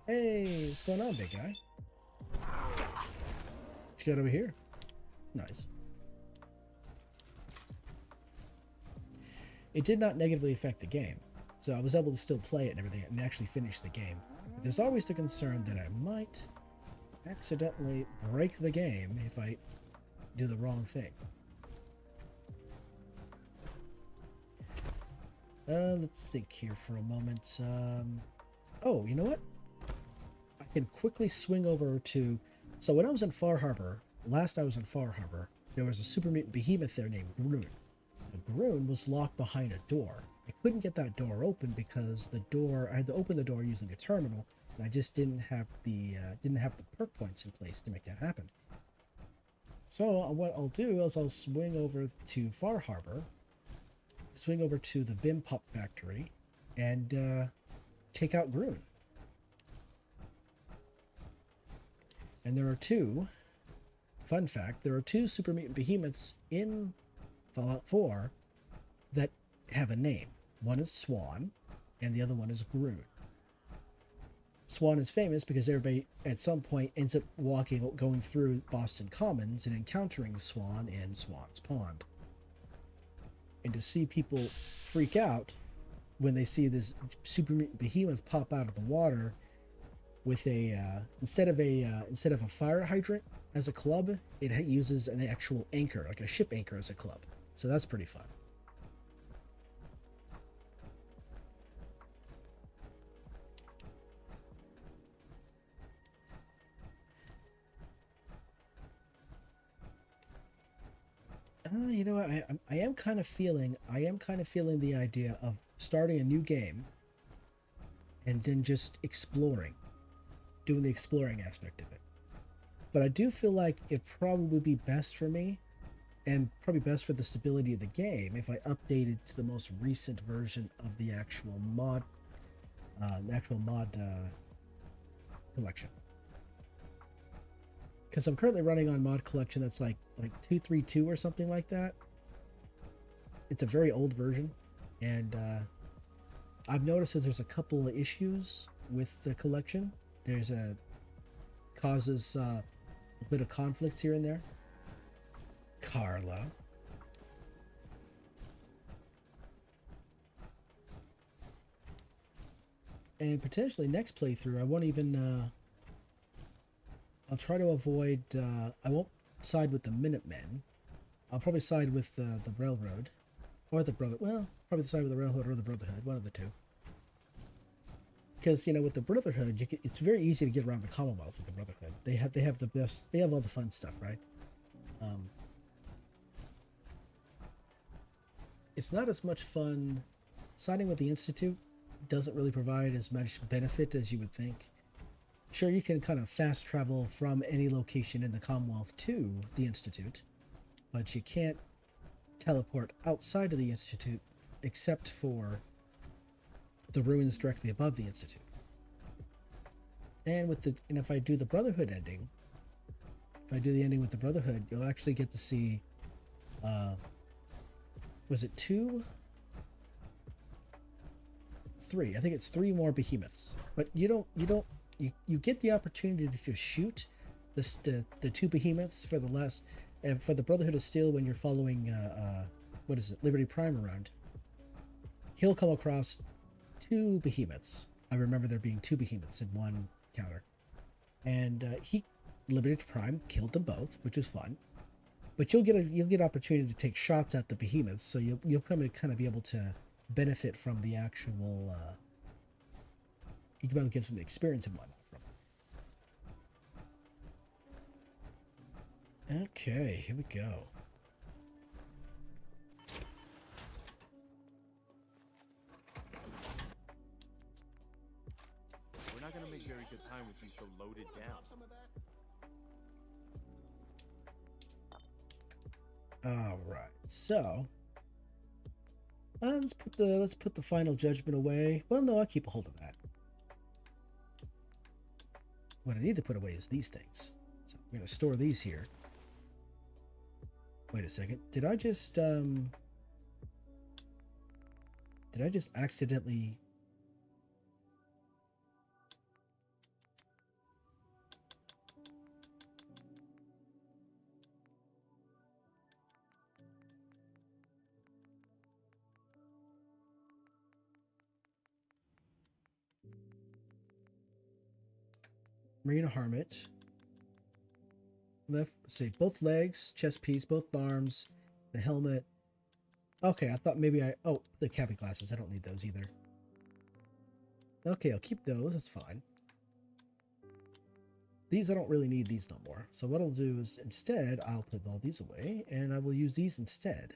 hey, what's going on, big guy? What you got over here? Nice. It did not negatively affect the game, so I was able to still play it and everything and actually finish the game. But there's always the concern that I might accidentally break the game if I do the wrong thing. Let's think here for a moment. Oh, you know what? I can quickly swing over to... So when I was in Far Harbor, last I was in Far Harbor, there was a super mutant behemoth there named Groon. The Groon was locked behind a door. I couldn't get that door open because I had to open the door using a terminal, and I just didn't have the perk points in place to make that happen. So what I'll do is I'll swing over to Far Harbor, swing over to the Bim Pop factory, and take out Groon. And there are two, fun fact, there are two super mutant behemoths in Fallout 4 that have a name. One is Swan, and the other one is Groon. Swan is famous because everybody at some point ends up going through Boston Commons and encountering Swan in Swan's Pond. And to see people freak out when they see this super behemoth pop out of the water with instead of a fire hydrant as a club, it uses an actual anchor, like a ship anchor, as a club. So that's pretty fun. You know what? I am kind of feeling the idea of starting a new game and then just exploring, doing the exploring aspect of it. But I do feel like it probably would be best for me, and probably best for the stability of the game, if I updated to the most recent version of the actual mod collection. Because I'm currently running on mod collection that's like 232 or something like that. It's a very old version, and I've noticed that there's a couple of issues with the collection. There's causes a bit of conflicts here and there. Carla. And potentially next playthrough, I won't even I'll try to avoid I won't side with the Minutemen. I'll probably side with the Railroad, or the probably side with the Railroad or the Brotherhood, one of the two. Because, you know, with the Brotherhood, it's very easy to get around the Commonwealth with the Brotherhood. They have the best, they have all the fun stuff, right? It's not as much fun. Siding with the Institute doesn't really provide as much benefit as you would think. Sure, you can kind of fast travel from any location in the Commonwealth to the Institute, but you can't teleport outside of the Institute except for the ruins directly above the Institute. And if I do the Brotherhood ending, if I do the ending with the Brotherhood, you'll actually get to see, was it 2? 3. I think it's 3 more behemoths. But you get the opportunity to shoot the 2 behemoths for the Brotherhood of Steel when you're following Liberty Prime around. He'll come across 2 behemoths. I remember there being 2 behemoths in one counter, and Liberty Prime killed them both, which was fun. But you'll get opportunity to take shots at the behemoths, so you'll kind of be able to benefit from the actual. You can be able to get some experience and whatnot from it. Okay, here we go. We're not gonna make very good time with you so loaded down. All right, so let's put the final judgment away. Well, no, I'll keep a hold of that. What I need to put away is these things. So I'm going to store these here. Wait a second. Did I just accidentally? Marina Harmit. Left, see, both legs, chest piece, both arms, the helmet. Okay, I thought maybe the cabin glasses. I don't need those either. Okay, I'll keep those. That's fine. These, I don't really need these no more. So what I'll do is instead, I'll put all these away, and I will use these instead.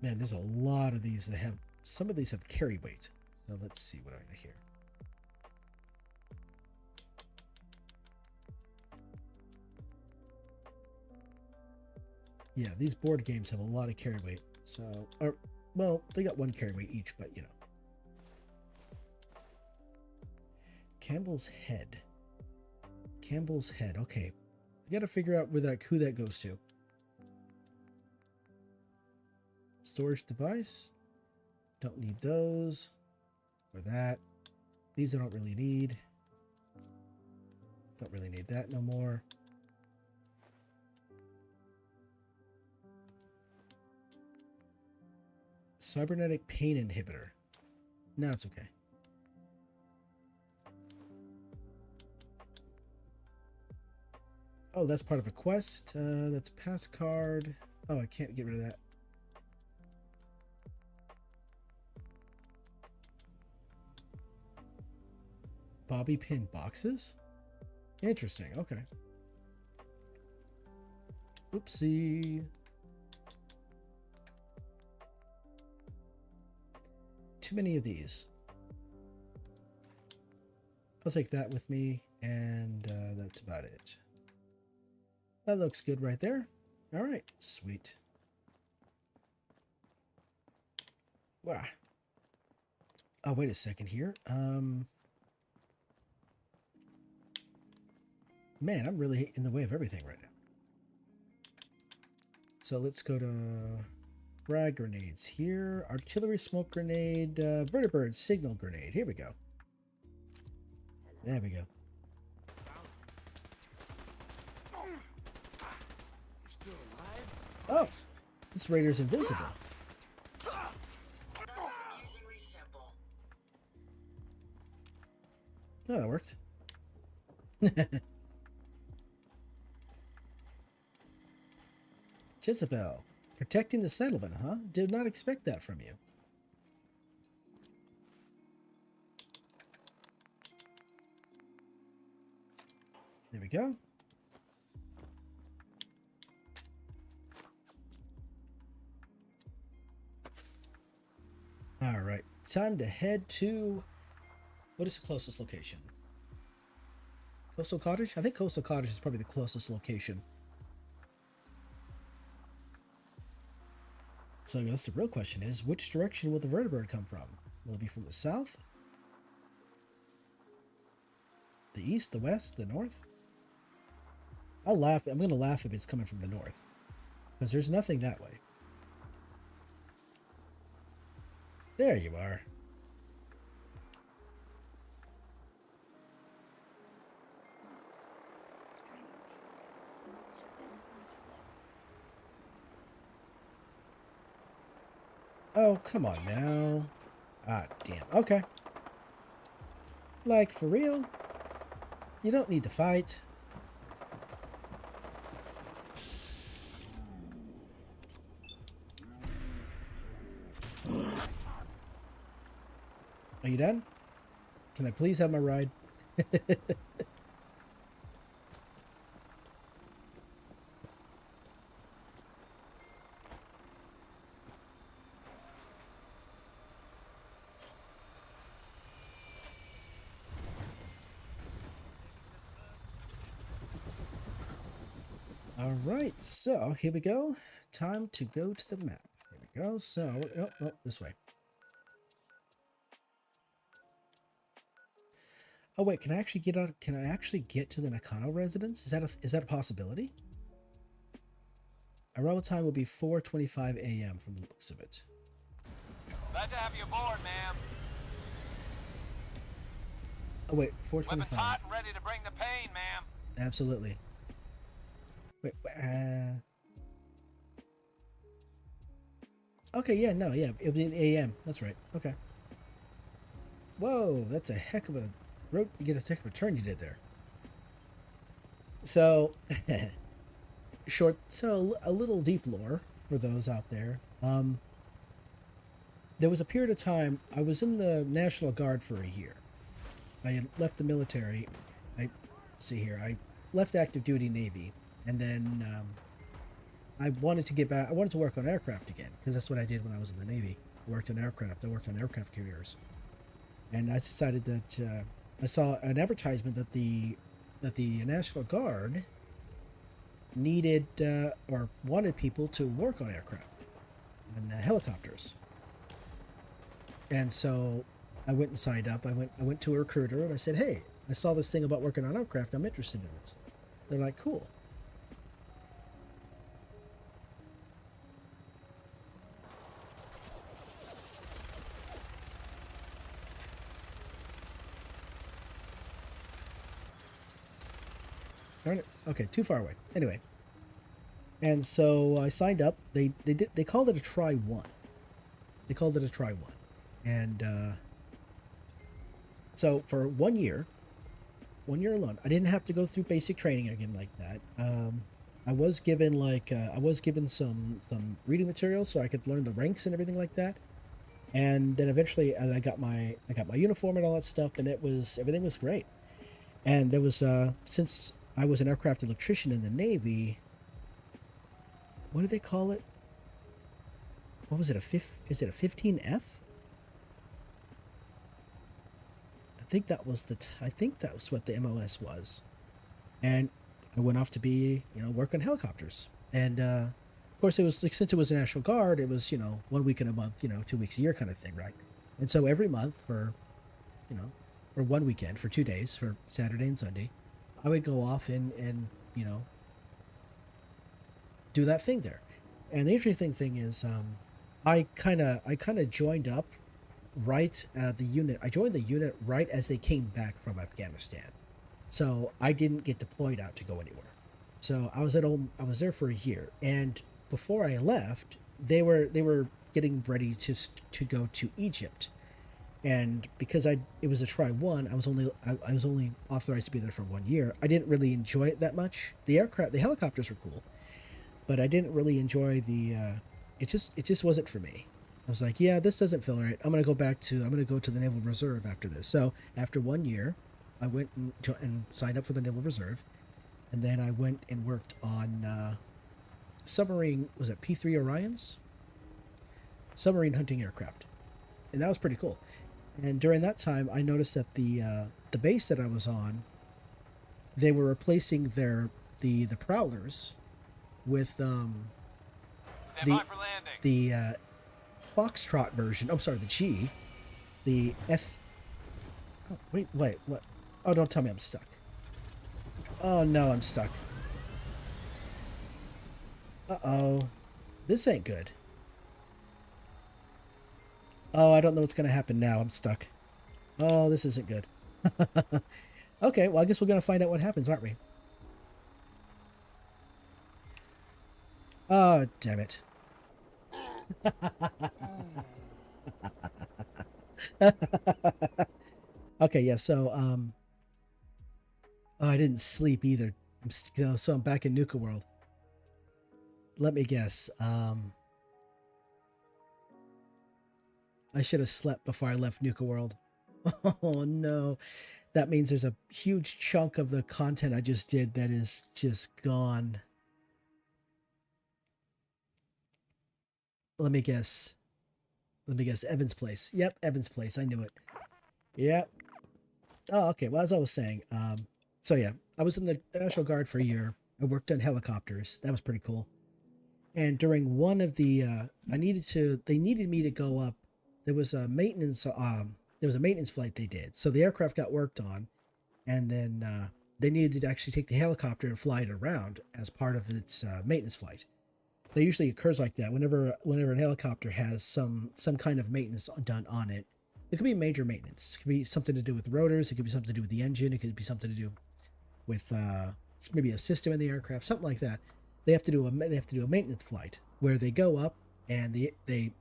Man, there's a lot of these that have, some of these have carry weight. So let's see what I got here. Yeah, these board games have a lot of carry weight. So, well, they got 1 carry weight each, but you know. Campbell's head. Campbell's head. Okay, I got to figure out who that goes to. Storage device. Don't need those. Or that. These I don't really need. Don't really need that no more. Cybernetic pain inhibitor. No, it's okay. Oh, that's part of a quest. That's a pass card. Oh, I can't get rid of that. Bobby pin boxes? Interesting, okay. Oopsie. Too many of these. I'll take that with me, and that's about it. That looks good right there. All right, sweet. Wow. Oh, wait a second here. Man, I'm really in the way of everything right now. So let's go to frag grenades here. Artillery smoke grenade, vertibird signal grenade. Here we go. There we go. You're still alive? Oh, this raider's invisible. Oh, that worked. Jezebel, protecting the settlement, huh? Did not expect that from you. There we go. All right, time to head to, what is the closest location? Coastal Cottage? I think Coastal Cottage is probably the closest location. So I guess the real question is, which direction will the vertibird come from? Will it be from the south? The east, the west, the north? I'll laugh. I'm going to laugh if it's coming from the north, because there's nothing that way. There you are. Oh, come on now. Ah, damn. Okay. Like, for real? You don't need to fight. Are you done? Can I please have my ride? All right, so here we go. Time to go to the map. Here we go. So, oh, this way. Oh wait, can I actually get out? Can I actually get to the Nakano residence? Is that a possibility? Arrival time will be 4:25 a.m. from the looks of it. Glad to have you aboard, ma'am. Oh wait, 4:25. Weapons hot and ready to bring the pain, ma'am. Absolutely. Wait, okay, yeah, no, yeah, it'll be in the AM. That's right. Okay. Whoa, that's a heck of a road. You get a heck of a turn you did there. So, so a little deep lore for those out there. There was a period of time I was in the National Guard for a year. I had left the military. I left active duty Navy, and then I wanted to get back. I wanted to work on aircraft again, because that's what I did when I was in the Navy. I worked on aircraft. I worked on aircraft carriers, and I decided that I saw an advertisement that the National Guard needed or wanted people to work on aircraft and helicopters. And so I went and signed up. I went to a recruiter and I said, "Hey, I saw this thing about working on aircraft. I'm interested in this." They're like, "Cool." Darn it. Okay, too far away. Anyway, and so I signed up. They called it a try one. They called it a try one, and so for 1 year, 1 year alone, I didn't have to go through basic training again like that. I was given some reading materials so I could learn the ranks and everything like that. And then eventually, I got my uniform and all that stuff, and everything was great. And there was since I was an aircraft electrician in the Navy, what do they call it? What was it? Is it a 15F? I think that was what the MOS was. And I went off to be, work on helicopters. And of course, it was like, since it was the National Guard, it was 1 week in a month, 2 weeks a year kind of thing, right? And so every month for 1 weekend, for 2 days, for Saturday and Sunday, I would go off and do that thing there. And the interesting thing is, I kind of joined up right the unit. I joined the unit right as they came back from Afghanistan, so I didn't get deployed out to go anywhere. So I was there for a year, and before I left, they were getting ready to go to Egypt, and because it was a try one, I was only authorized to be there for 1 year. I didn't really enjoy it that much. The helicopters were cool, but I didn't really enjoy it just wasn't for me. I was like, yeah, this doesn't feel right. I'm going to go to the Naval Reserve after this. So after 1 year, I went and signed up for the Naval Reserve. And then I went and worked on submarine, was it P-3 Orions? Submarine hunting aircraft. And that was pretty cool. And during that time, I noticed that the base that I was on, they were replacing the Prowlers with the Foxtrot version. I'm sorry, the G, the F. Oh, wait, what? Oh, don't tell me I'm stuck. Oh no, I'm stuck. Uh-oh, this ain't good. Oh, I don't know what's gonna happen now. I'm stuck. Oh, this isn't good. Okay, well, I guess we're gonna find out what happens, aren't we? Oh, damn it. Okay, yeah, so I didn't sleep either. So I'm back in Nuka World. Let me guess. I should have slept before I left Nuka World. Oh no. That means there's a huge chunk of the content I just did that is just gone. Let me guess. Evan's Place. Yep, Evan's Place. I knew it. Yep. Oh, okay. Well, as I was saying, so yeah, I was in the National Guard for a year. I worked on helicopters. That was pretty cool. And during one of the, they needed me to go up. There was a maintenance flight they did. So the aircraft got worked on, and then they needed to actually take the helicopter and fly it around as part of its maintenance flight. That usually occurs like that whenever an helicopter has some kind of maintenance done on it. It could be major maintenance. It could be something to do with rotors. It could be something to do with the engine. It could be something to do with maybe a system in the aircraft, something like that. They have to do a maintenance flight where they go up and they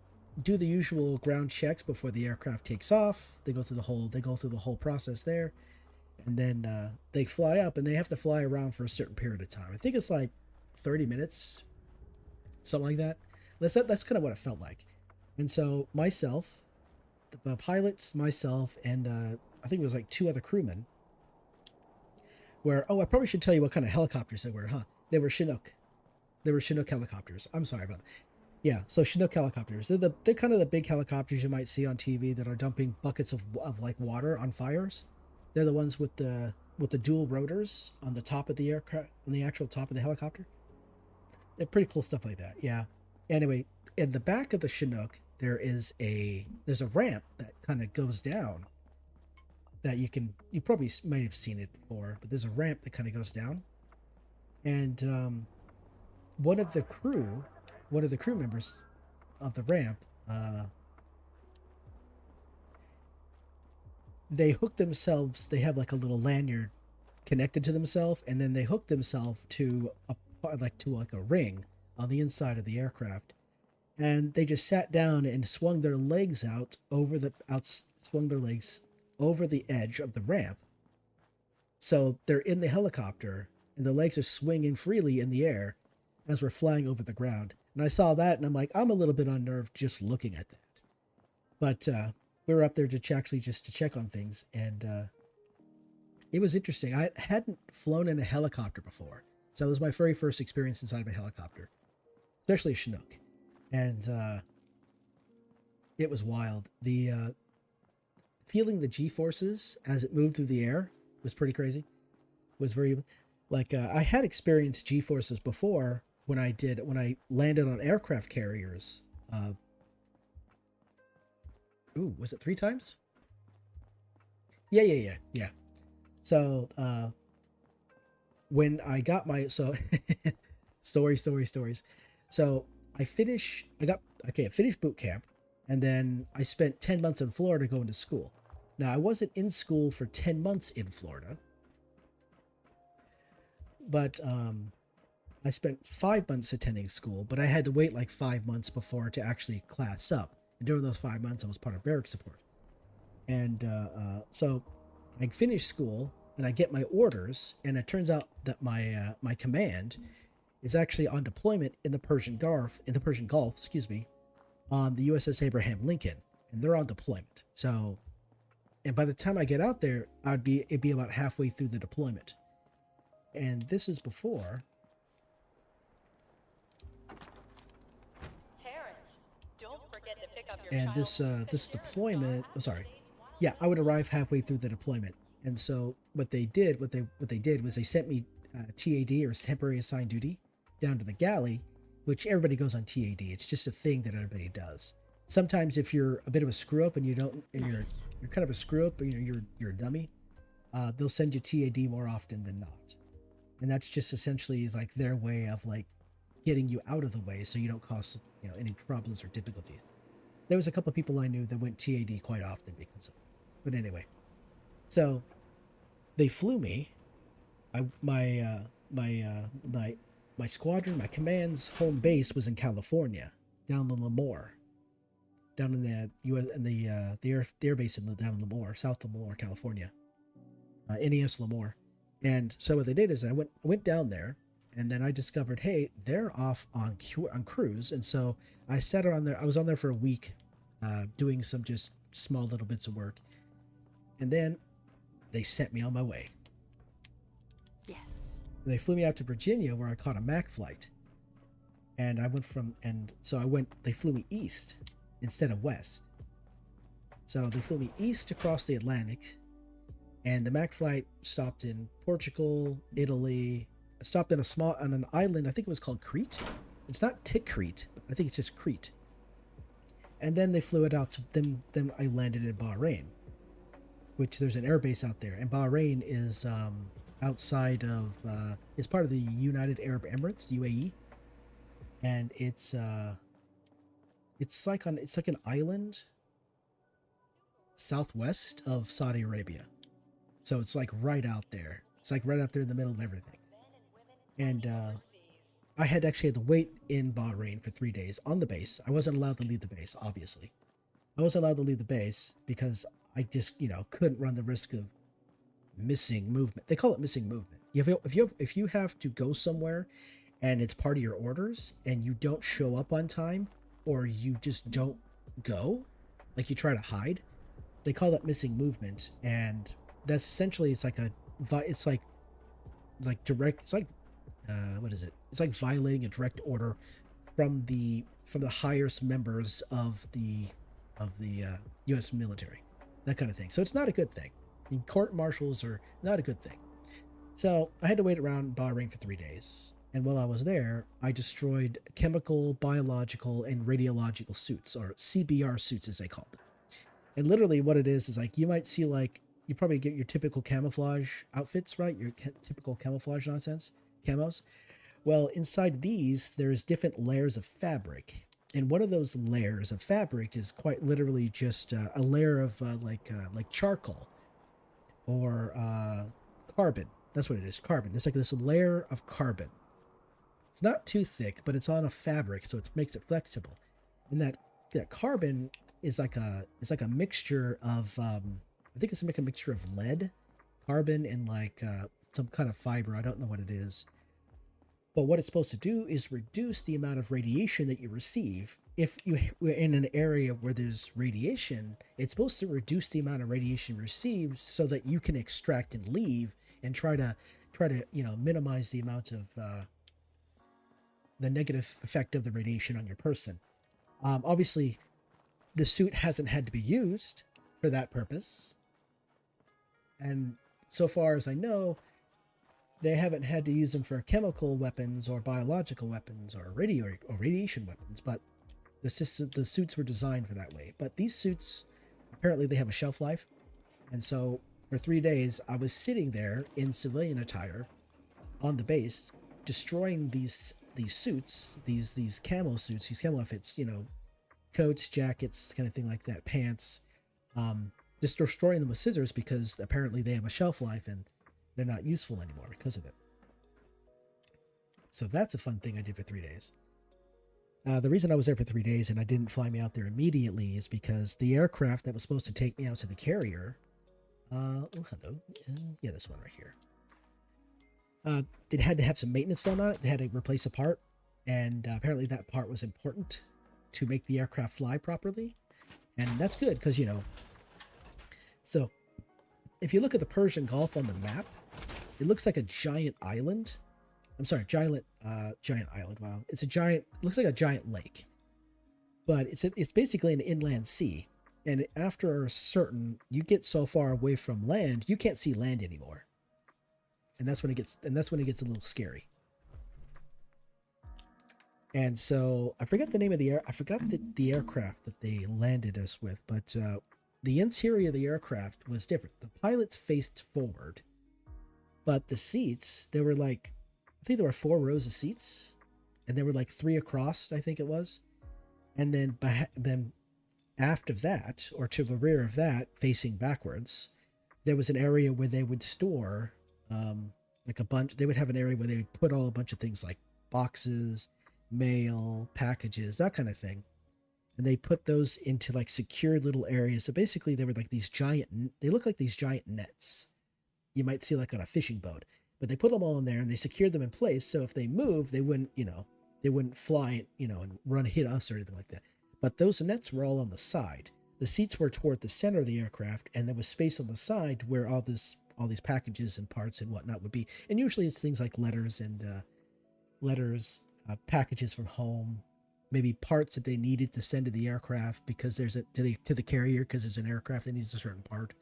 do the usual ground checks before the aircraft takes off. They go through the whole process there, and then they fly up, and they have to fly around for a certain period of time. I think it's like 30 minutes, something like that. That's kind of what it felt like. And so myself, the pilots, myself, and I think it was like 2 other crewmen. I probably should tell you what kind of helicopters they were, huh? They were Chinook. They were Chinook helicopters. I'm sorry about that. Yeah, so Chinook helicopters. They're kind of the big helicopters you might see on TV that are dumping buckets of like water on fires. They're the ones with the dual rotors on the top of the aircraft, on the actual top of the helicopter. They're pretty cool stuff like that. Yeah. Anyway, in the back of the Chinook, there's a ramp that kind of goes down. That you probably might have seen it before, but there's a ramp that kind of goes down, and one of the crew members of the ramp, they hook themselves. They have like a little lanyard connected to themselves, and then they hooked themselves to a ring on the inside of the aircraft, and they just sat down and swung their legs swung their legs over the edge of the ramp. So they're in the helicopter, and their legs are swinging freely in the air as we're flying over the ground. And I saw that, and I'm like, I'm a little bit unnerved just looking at that. But we were up there to check on things, and it was interesting. I hadn't flown in a helicopter before, so it was my very first experience inside of a helicopter, especially a Chinook, and it was wild. The feeling the G-forces as it moved through the air was pretty crazy. Was very I had experienced G-forces before when I landed on aircraft carriers. Was it 3 times? Yeah. So, when I got my, stories. So I finished boot camp, and then I spent 10 months in Florida going to school. Now, I wasn't in school for 10 months in Florida, but I spent 5 months attending school, but I had to wait like 5 months before to actually class up. And during those 5 months, I was part of barrack support. And so I finished school, and I get my orders, and it turns out that my command is actually on deployment in the Persian Gulf, on the USS Abraham Lincoln, and they're on deployment. So, and by the time I get out there, it'd be about halfway through the deployment. And this is before. Parents, don't forget to pick up your And this deployment, I would arrive halfway through the deployment. And so what they did was they sent me TAD, or temporary assigned duty, down to the galley, which everybody goes on TAD. It's just a thing that everybody does. Sometimes if you're a bit of a screw up and you're kind of a screw up, you're a dummy, they'll send you TAD more often than not. And that's just essentially is like their way of like getting you out of the way so you don't cause any problems or difficulties. There was a couple of people I knew that went TAD quite often because of it. But anyway, so they flew me. My squadron, my command's home base was in California, down in Lemoore, down in the air base down in Lemoore, South Lemoore, California, NES Lemoore. And so what they did is I went down there, and then I discovered, hey, they're off on cruise, and so I sat on there. I was on there for a week, doing some just small little bits of work, and then they sent me on my way. Yes. And they flew me out to Virginia, where I caught a MAC flight, and they flew me east instead of west. So they flew me east across the Atlantic, and the MAC flight stopped in Portugal, Italy. It stopped on an island. I think it was called Crete. It's not Tikrit, but I think it's just Crete. And then they flew it out to them. Then I landed in Bahrain, which there's an air base out there. And Bahrain is outside of, it's part of the United Arab Emirates, UAE. And it's like an island southwest of Saudi Arabia. So it's like right out there. It's like right out there in the middle of everything. And I had to wait in Bahrain for 3 days on the base. I wasn't allowed to leave the base, obviously. I wasn't allowed to leave the base because I just, couldn't run the risk of missing movement. They call it missing movement. If you have to go somewhere and it's part of your orders and you don't show up on time, or you just don't go, like you try to hide, they call that missing movement. And that's essentially, it's like violating a direct order from the highest members of the U.S. military, that kind of thing. So it's not a good thing. And court martials are not a good thing. So I had to wait around Bahrain for 3 days. And while I was there, I destroyed chemical, biological, and radiological suits, or CBR suits as they call them. And literally what it is like, you might see you probably get your typical camouflage outfits, right? Your typical camouflage nonsense, camos. Well, inside these, there's different layers of fabric. And one of those layers of fabric is quite literally just a layer of like charcoal or carbon, That's what it is, carbon. There's like this layer of carbon. It's not too thick, but it's on a fabric, so it makes it flexible. And that carbon is like a mixture of I think it's like a mixture of lead, carbon, and like some kind of fiber. I don't know what it is. But what it's supposed to do is reduce the amount of radiation that you receive. If you're in an area where there's radiation, it's supposed to reduce the amount of radiation received so that you can extract and leave and try to minimize the amount of the negative effect of the radiation on your person. Obviously, the suit hasn't had to be used for that purpose, and so far as I know, they haven't had to use them for chemical weapons or biological weapons or radiation weapons. But the suits were designed for that way. But these suits, apparently, they have a shelf life, and so for 3 days, I was sitting there in civilian attire on the base, destroying these suits, these camo suits, these camo outfits, coats, jackets, kind of thing like that, pants, just destroying them with scissors because apparently they have a shelf life and they're not useful anymore because of it. So that's a fun thing I did for 3 days. The reason I was there for 3 days and I didn't fly me out there immediately is because the aircraft that was supposed to take me out to the carrier, hello, yeah, this one right here. It had to have some maintenance done on it. They had to replace a part, and apparently that part was important to make the aircraft fly properly, and that's good because so if you look at the Persian Gulf on the map, it looks like a giant island. I'm sorry, giant island. Wow, it's a giant. Looks like a giant lake, but it's basically an inland sea. And after you get so far away from land, you can't see land anymore. And that's when it gets a little scary. And so I forgot the name of the aircraft that they landed us with, but the interior of the aircraft was different. The pilots faced forward, but the seats, there were I think there were 4 rows of seats, and there were 3 across, I think it was. And then aft of that, or to the rear of that, facing backwards, there was an area where they would store they would have an area where they would put a bunch of things like boxes, mail, packages, that kind of thing. And they put those into secured little areas. So basically they were they look like these giant nets you might see on a fishing boat, but they put them all in there and they secured them in place. So if they moved, they wouldn't fly, and hit us or anything like that. But those nets were all on the side. The seats were toward the center of the aircraft, and there was space on the side where all these packages and parts and whatnot would be. And usually it's things like letters, packages from home, maybe parts that they needed to send to the aircraft because to the carrier because there's an aircraft that needs a certain part.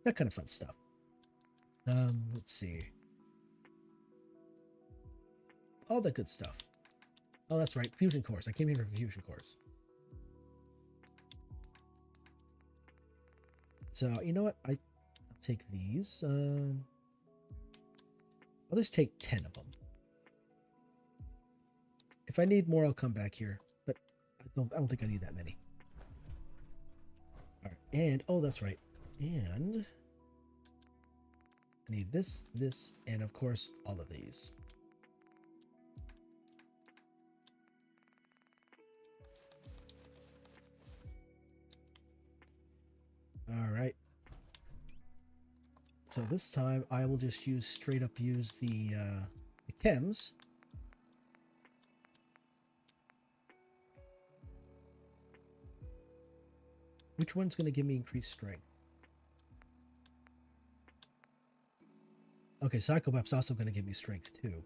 That kind of fun stuff. Let's see. All the good stuff. Oh, that's right. Fusion cores. I came here for fusion cores. So, you know what? I'll take these. I'll just take 10 of them. If I need more, I'll come back here. But I don't think I need that many. All right. And, oh, that's right. And I need this, and of course, all of these. All right. So this time I will just straight up use the chems. Which one's going to give me increased strength? Okay, Psycho Buff's also going to give me strength too.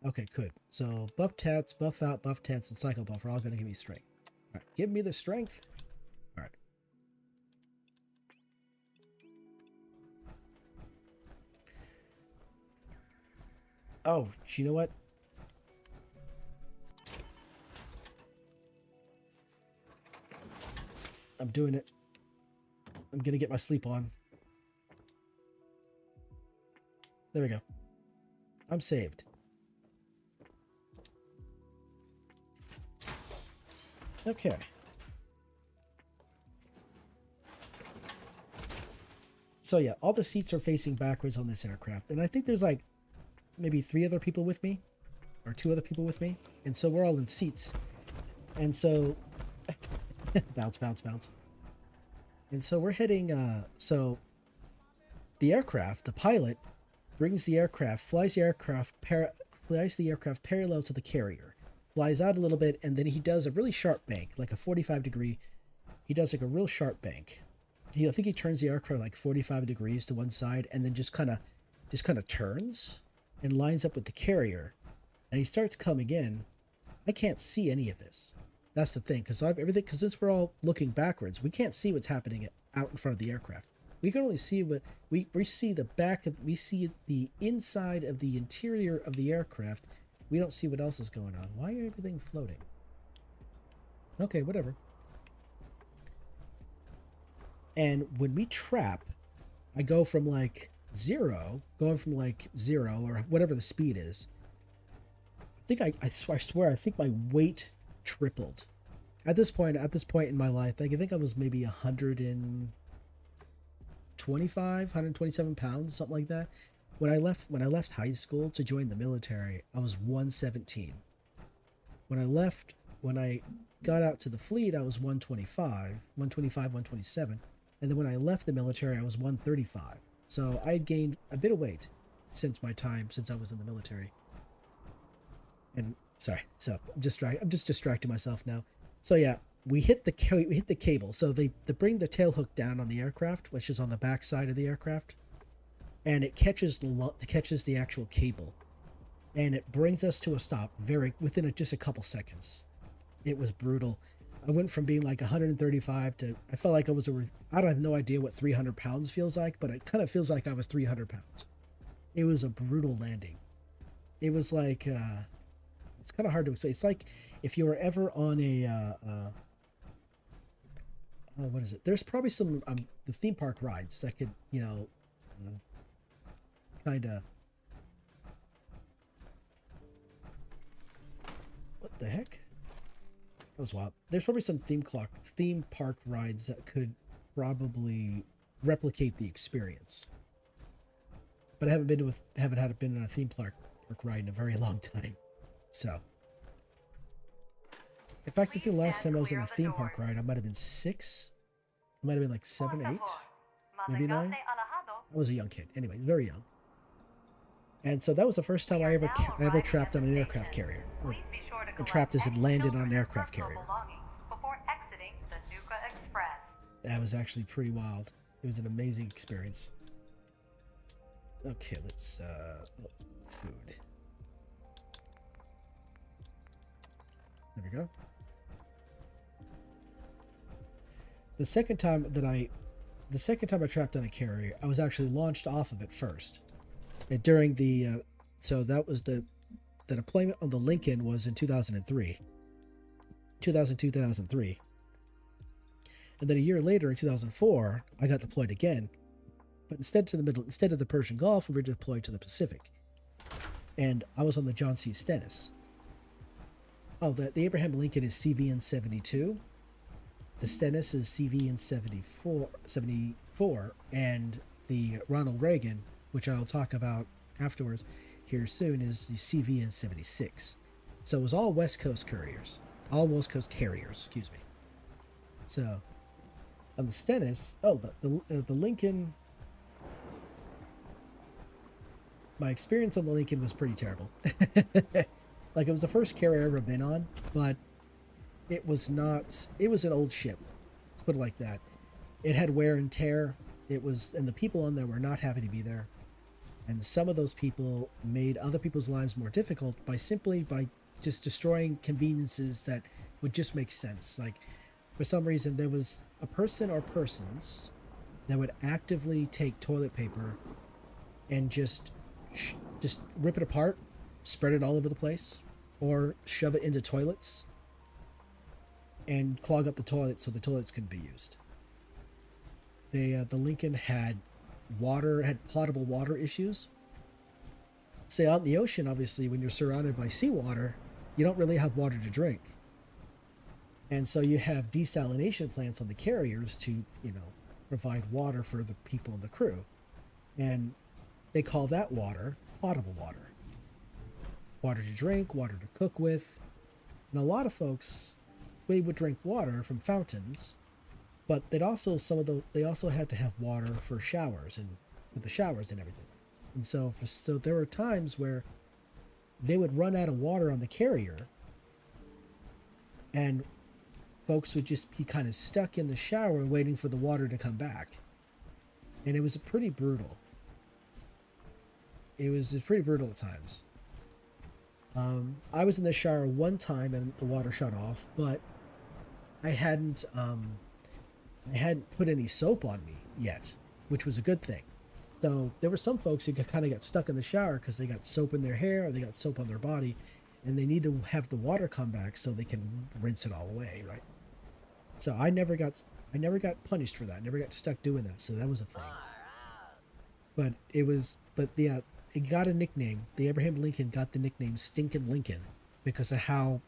Okay, good. So buff tats, buff out, buff tats, and Psycho Buff are all going to give me strength. All right, give me the strength. All right. Oh, you know what? I'm doing it. I'm going to get my sleep on. There we go. I'm saved. Okay. So yeah, all the seats are facing backwards on this aircraft, and I think there's like maybe 3 other people with me, or 2 other people with me, and so we're all in seats, and so bounce, bounce, bounce, and so we're heading. So the aircraft, the pilot, brings the aircraft, flies the aircraft parallel to the carrier, flies out a little bit, and then he does a really sharp bank, like a 45 degree. He does like a real sharp bank. I think he turns the aircraft like 45 degrees to one side, and then just kind of turns and lines up with the carrier, and he starts coming in. I can't see any of this. That's the thing, because since we're all looking backwards, we can't see what's happening out in front of the aircraft. We can only see what we see we see the inside of the interior of the aircraft. We don't see what else is going on. Why is everything floating? Okay, whatever. And when we trap, I go from like zero or whatever the speed is. I swear, I think my weight tripled. At this point in my life, I think I was maybe 127 pounds, something like that. When I left high school to join the military, I was 117. When I got out to the fleet, I was 127. And then when I left the military, I was 135. So I had gained a bit of weight since I was in the military. And sorry, so I'm just distracting myself now. So yeah, we hit the cable. So they bring the tail hook down on the aircraft, which is on the back side of the aircraft, and it catches the actual cable, and it brings us to a stop within just a couple seconds. It was brutal. I went from being like 135 to I felt like I have no idea what 300 pounds feels like, but it kind of feels like I was 300 pounds. It was a brutal landing. It was like it's kind of hard to explain. It's like if you were ever on what is it? There's probably some the theme park rides that could kind of. What the heck? That was wild. There's probably some theme park rides that could probably replicate the experience. But I haven't been in a theme park ride in a very long time. So, in fact, I think the last time I was in a theme park ride, I might have been 6. I might have been like 7, 8, maybe 9. I was a young kid. Anyway, very young. And so that was the first time I ever trapped on an aircraft carrier. And trapped as in landed on an aircraft carrier. That was actually pretty wild. It was an amazing experience. Okay, let's food. There we go. The second time I trapped on a carrier, I was actually launched off of it first. And during the so that was the deployment on the Lincoln was in 2003. 2003. And then a year later in 2004, I got deployed again. But instead of the Persian Gulf, we were deployed to the Pacific. And I was on the John C. Stennis. Oh, the Abraham Lincoln is CVN 72. The Stennis is CVN 74, and the Ronald Reagan, which I'll talk about afterwards here soon, is the CVN 76. So it was all West Coast carriers. Excuse me. So on the Stennis, the Lincoln. My experience on the Lincoln was pretty terrible. Like, it was the first carrier I've ever been on, but it was an old ship. Let's put it like that. It had wear and tear. And the people on there were not happy to be there. And some of those people made other people's lives more difficult by just destroying conveniences that would just make sense. Like, for some reason, there was a person or persons that would actively take toilet paper and just rip it apart, spread it all over the place, or shove it into toilets and clog up the toilet so the toilets couldn't be used. The Lincoln had potable water issues. Say, out in the ocean, obviously, when you're surrounded by seawater, you don't really have water to drink. And so you have desalination plants on the carriers to, provide water for the people in the crew. And they call that water potable water. Water to drink, water to cook with. And a lot of folks, they would drink water from fountains, but they also had to have water for showers and for the showers and everything. And so there were times where they would run out of water on the carrier, and folks would just be kind of stuck in the shower waiting for the water to come back. And it was pretty brutal. It was pretty brutal at times. I was in the shower one time and the water shut off, but I hadn't put any soap on me yet, which was a good thing. So there were some folks who kind of got stuck in the shower because they got soap in their hair or they got soap on their body, and they need to have the water come back so they can rinse it all away, right? So I never got punished for that. I never got stuck doing that. So that was a thing. But it got a nickname. The Abraham Lincoln got the nickname Stinkin' Lincoln because of how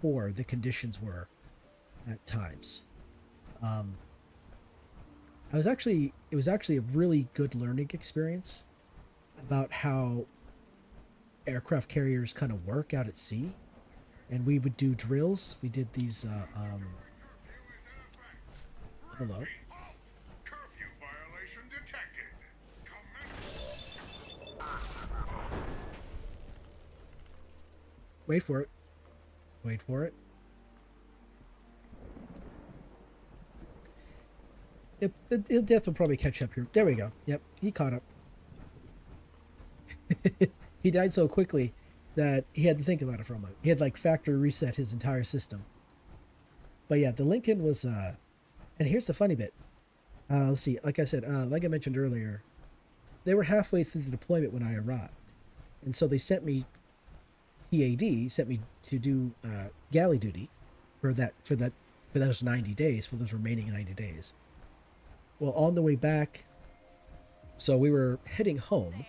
poor the conditions were at times. It was actually a really good learning experience about how aircraft carriers kind of work out at sea. And we would do drills. We did these hello. Curfew violation detected. Wait for it. Wait for it. Death will probably catch up here. There we go. Yep, he caught up. He died so quickly that he had to think about it for a moment. He had like factory reset his entire system. But yeah, the Lincoln was and here's the funny bit. Let's see, like I said, like I mentioned earlier, they were halfway through the deployment when I arrived. And so they sent me to do galley duty for those 90 days, for those remaining 90 days. Well, on the way back, so we were heading home.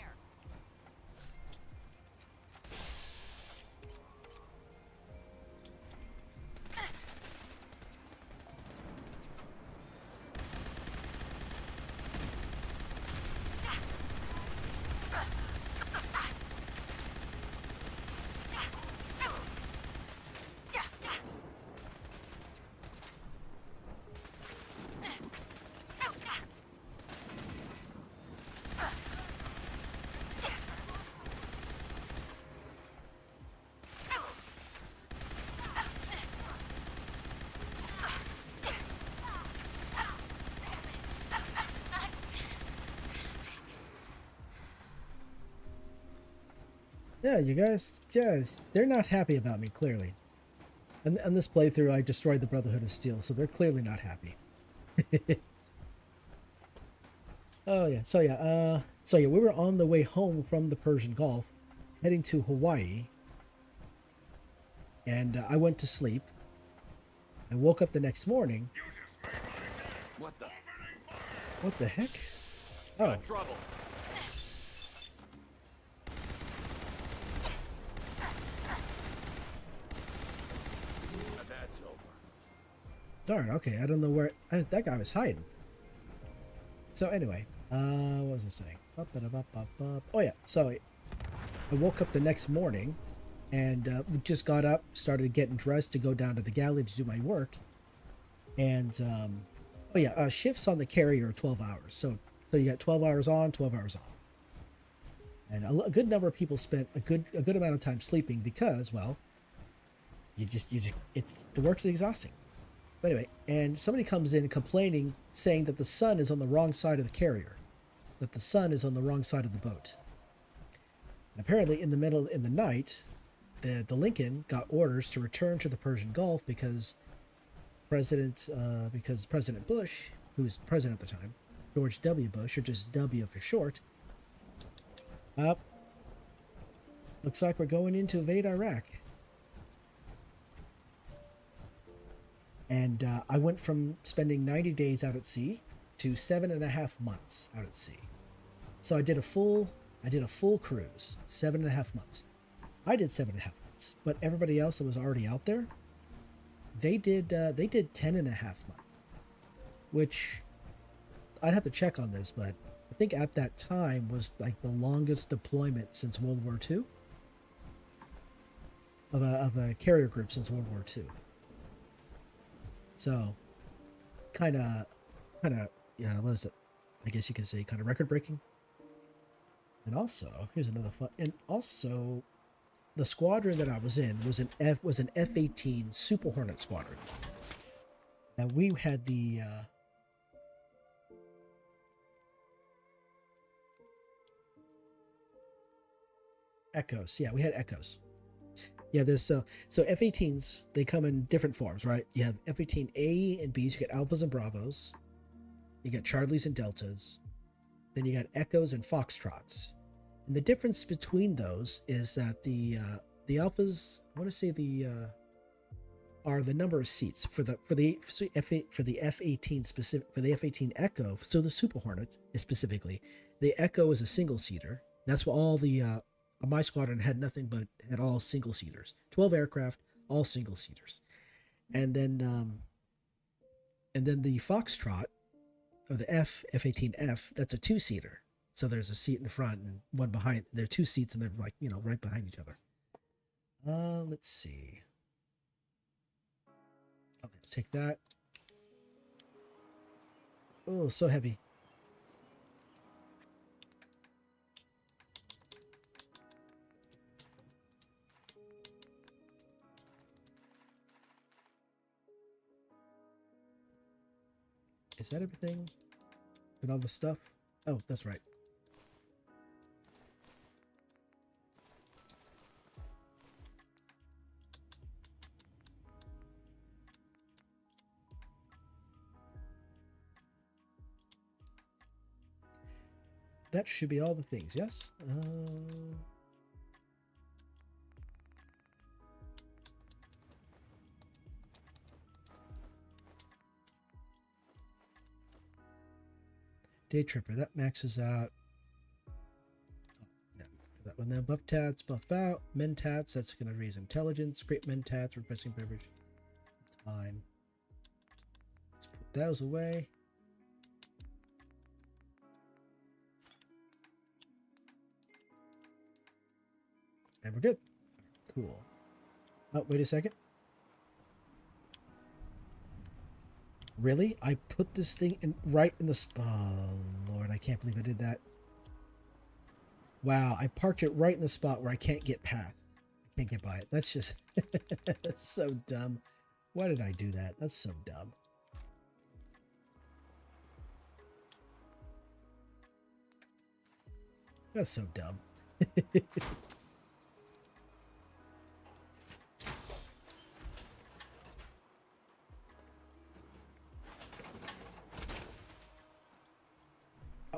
Yeah, you guys, they're not happy about me, clearly. And on this playthrough, I destroyed the Brotherhood of Steel, so they're clearly not happy. Oh, yeah. So we were on the way home from the Persian Gulf, heading to Hawaii. And I went to sleep. I woke up the next morning. What the heck? Oh. Trouble. Darn, okay, I don't know where that guy was hiding. So anyway, what was I saying? Oh yeah, so I woke up the next morning and just got up, started getting dressed to go down to the galley to do my work. And shifts on the carrier are 12 hours. So you got 12 hours on, 12 hours off. And a good number of people spent a good amount of time sleeping because, well, the work's exhausting. But anyway, and somebody comes in complaining, saying that the sun is on the wrong side of the carrier, that the sun is on the wrong side of the boat. And apparently, in the night, the Lincoln got orders to return to the Persian Gulf because President Bush, who was president at the time, George W. Bush, or just W for short, looks like we're going in to invade Iraq. And I went from spending 90 days out at sea to 7.5 months out at sea. So I did a full cruise, 7.5 months. I did 7.5 months, but everybody else that was already out there, they did 10.5 months, which I'd have to check on this, but I think at that time was like the longest deployment since World War II of a carrier group since World War II. So, kind of, yeah. What is it? I guess you could say kind of record breaking. And also, here's another fun. And also, the squadron that I was in was an F-18 Super Hornet squadron. Now we had the Echoes. Yeah, we had Echoes. Yeah, there's so F-18s, they come in different forms, right? You have F-18A and Bs, you get Alphas and Bravos, you got Charlies and Deltas, then you got Echoes and Foxtrots. And the difference between those is that the Alphas, I want to say are the number of seats for the F-18 specific, for the F-18 Echo. So the Super Hornet is specifically, the Echo is a single seater. That's what all the my squadron had nothing but had all single seaters. 12 aircraft, all single seaters. And then the Foxtrot, or the F-18F, that's a two-seater. So there's a seat in front and one behind. There are two seats and they're like, right behind each other. Let's see. Oh, let's take that. Oh, so heavy. Is that everything? And all the stuff? Oh, that's right. That should be all the things, yes? Day Tripper, that maxes out. Oh, no. That one then. Buff Tats, buff out. Mentats, that's going to raise intelligence. Great Mentats, repressing beverage. That's fine. Let's put those away. And we're good. Cool. Oh, wait a second. Really? I put this thing right in the spot. Oh, Lord, I can't believe I did that. Wow, I parked it right in the spot where I can't get past. I can't get by it. That's just... that's so dumb. Why did I do that? That's so dumb. That's so dumb.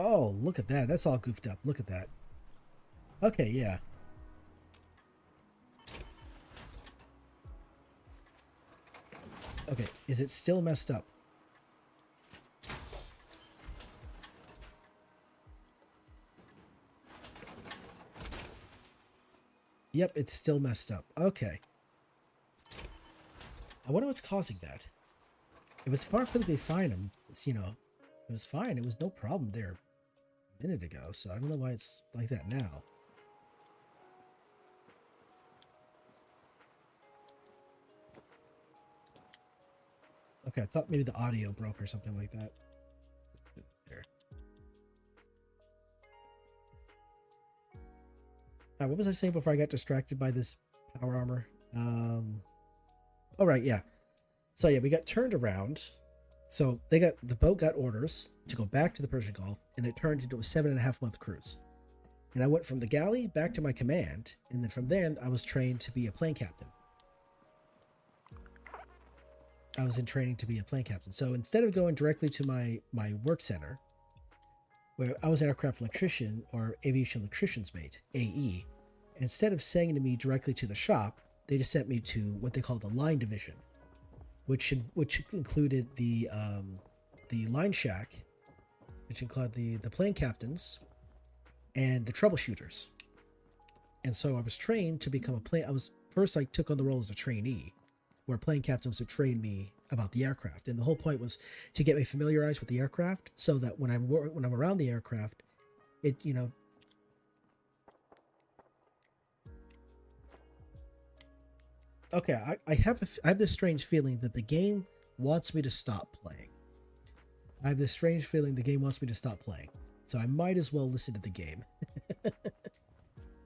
Oh, look at that. That's all goofed up. Look at that. Okay, yeah. Okay, is it still messed up? Yep, it's still messed up. Okay. I wonder what's causing that. It was perfectly fine. It's, it was fine. It was no problem there a minute ago, so I don't know why it's like that now. Okay, I thought maybe the audio broke or something like that. There. What was I saying before I got distracted by this power armor? Oh, right, yeah. So yeah, we got turned around. So the boat got orders to go back to the Persian Gulf, and it turned into a 7.5-month cruise. And I went from the galley back to my command, and then from there I was trained to be a plane captain. I was in training to be a plane captain. So instead of going directly to my work center, where I was aircraft electrician or aviation electrician's mate, AE, instead of sending me directly to the shop, they just sent me to what they call the line division, which included the line shack, which included the plane captains and the troubleshooters. And so I was trained to become a plane. I took on the role as a trainee, where plane captains would train me about the aircraft, and the whole point was to get me familiarized with the aircraft, so that when I'm around the aircraft, it Okay, I have this strange feeling that the game wants me to stop playing. I have this strange feeling the game wants me to stop playing, so I might as well listen to the game.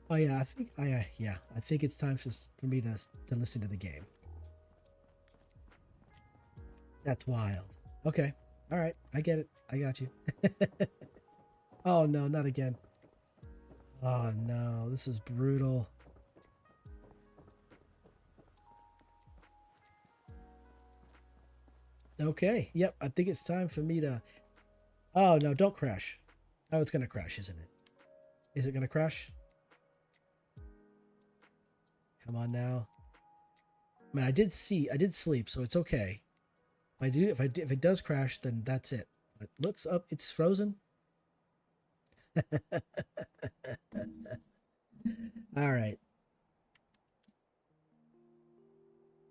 Oh yeah, I think it's time for me to listen to the game. That's wild. Okay, all right, I get it. I got you. Oh no, not again. Oh no, this is brutal. Okay, yep, I think it's time for me to... Oh, no, don't crash. Oh, it's going to crash, isn't it? Is it going to crash? Come on now. I mean, I did sleep, so it's okay. If it does crash, then that's it. It looks up, it's frozen. All right.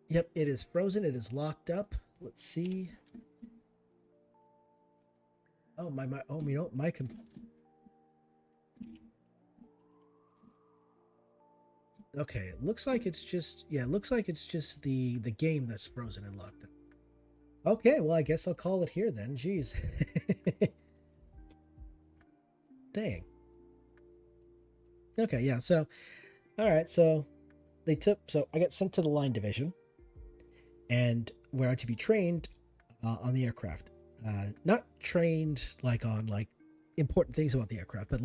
Yep, it is frozen. It is locked up. Let's see. Oh my Okay, it looks like it's just the game that's frozen and locked up. Okay, well I guess I'll call it here then. Jeez. Dang. Okay, yeah, so all right, so I got sent to the line division, and where I to be trained on the aircraft. Not trained on important things about the aircraft, but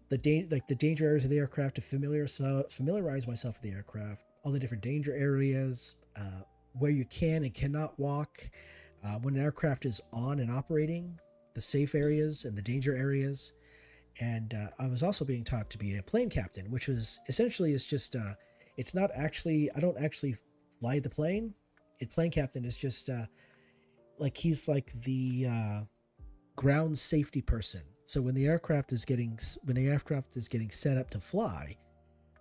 the danger areas of the aircraft, to familiarize myself with the aircraft, all the different danger areas, where you can and cannot walk, when an aircraft is on and operating, the safe areas and the danger areas. And I was also being taught to be a plane captain, which was essentially it's not actually, I don't actually fly the plane. Plane captain is just he's like the ground safety person. So when the aircraft is getting set up to fly,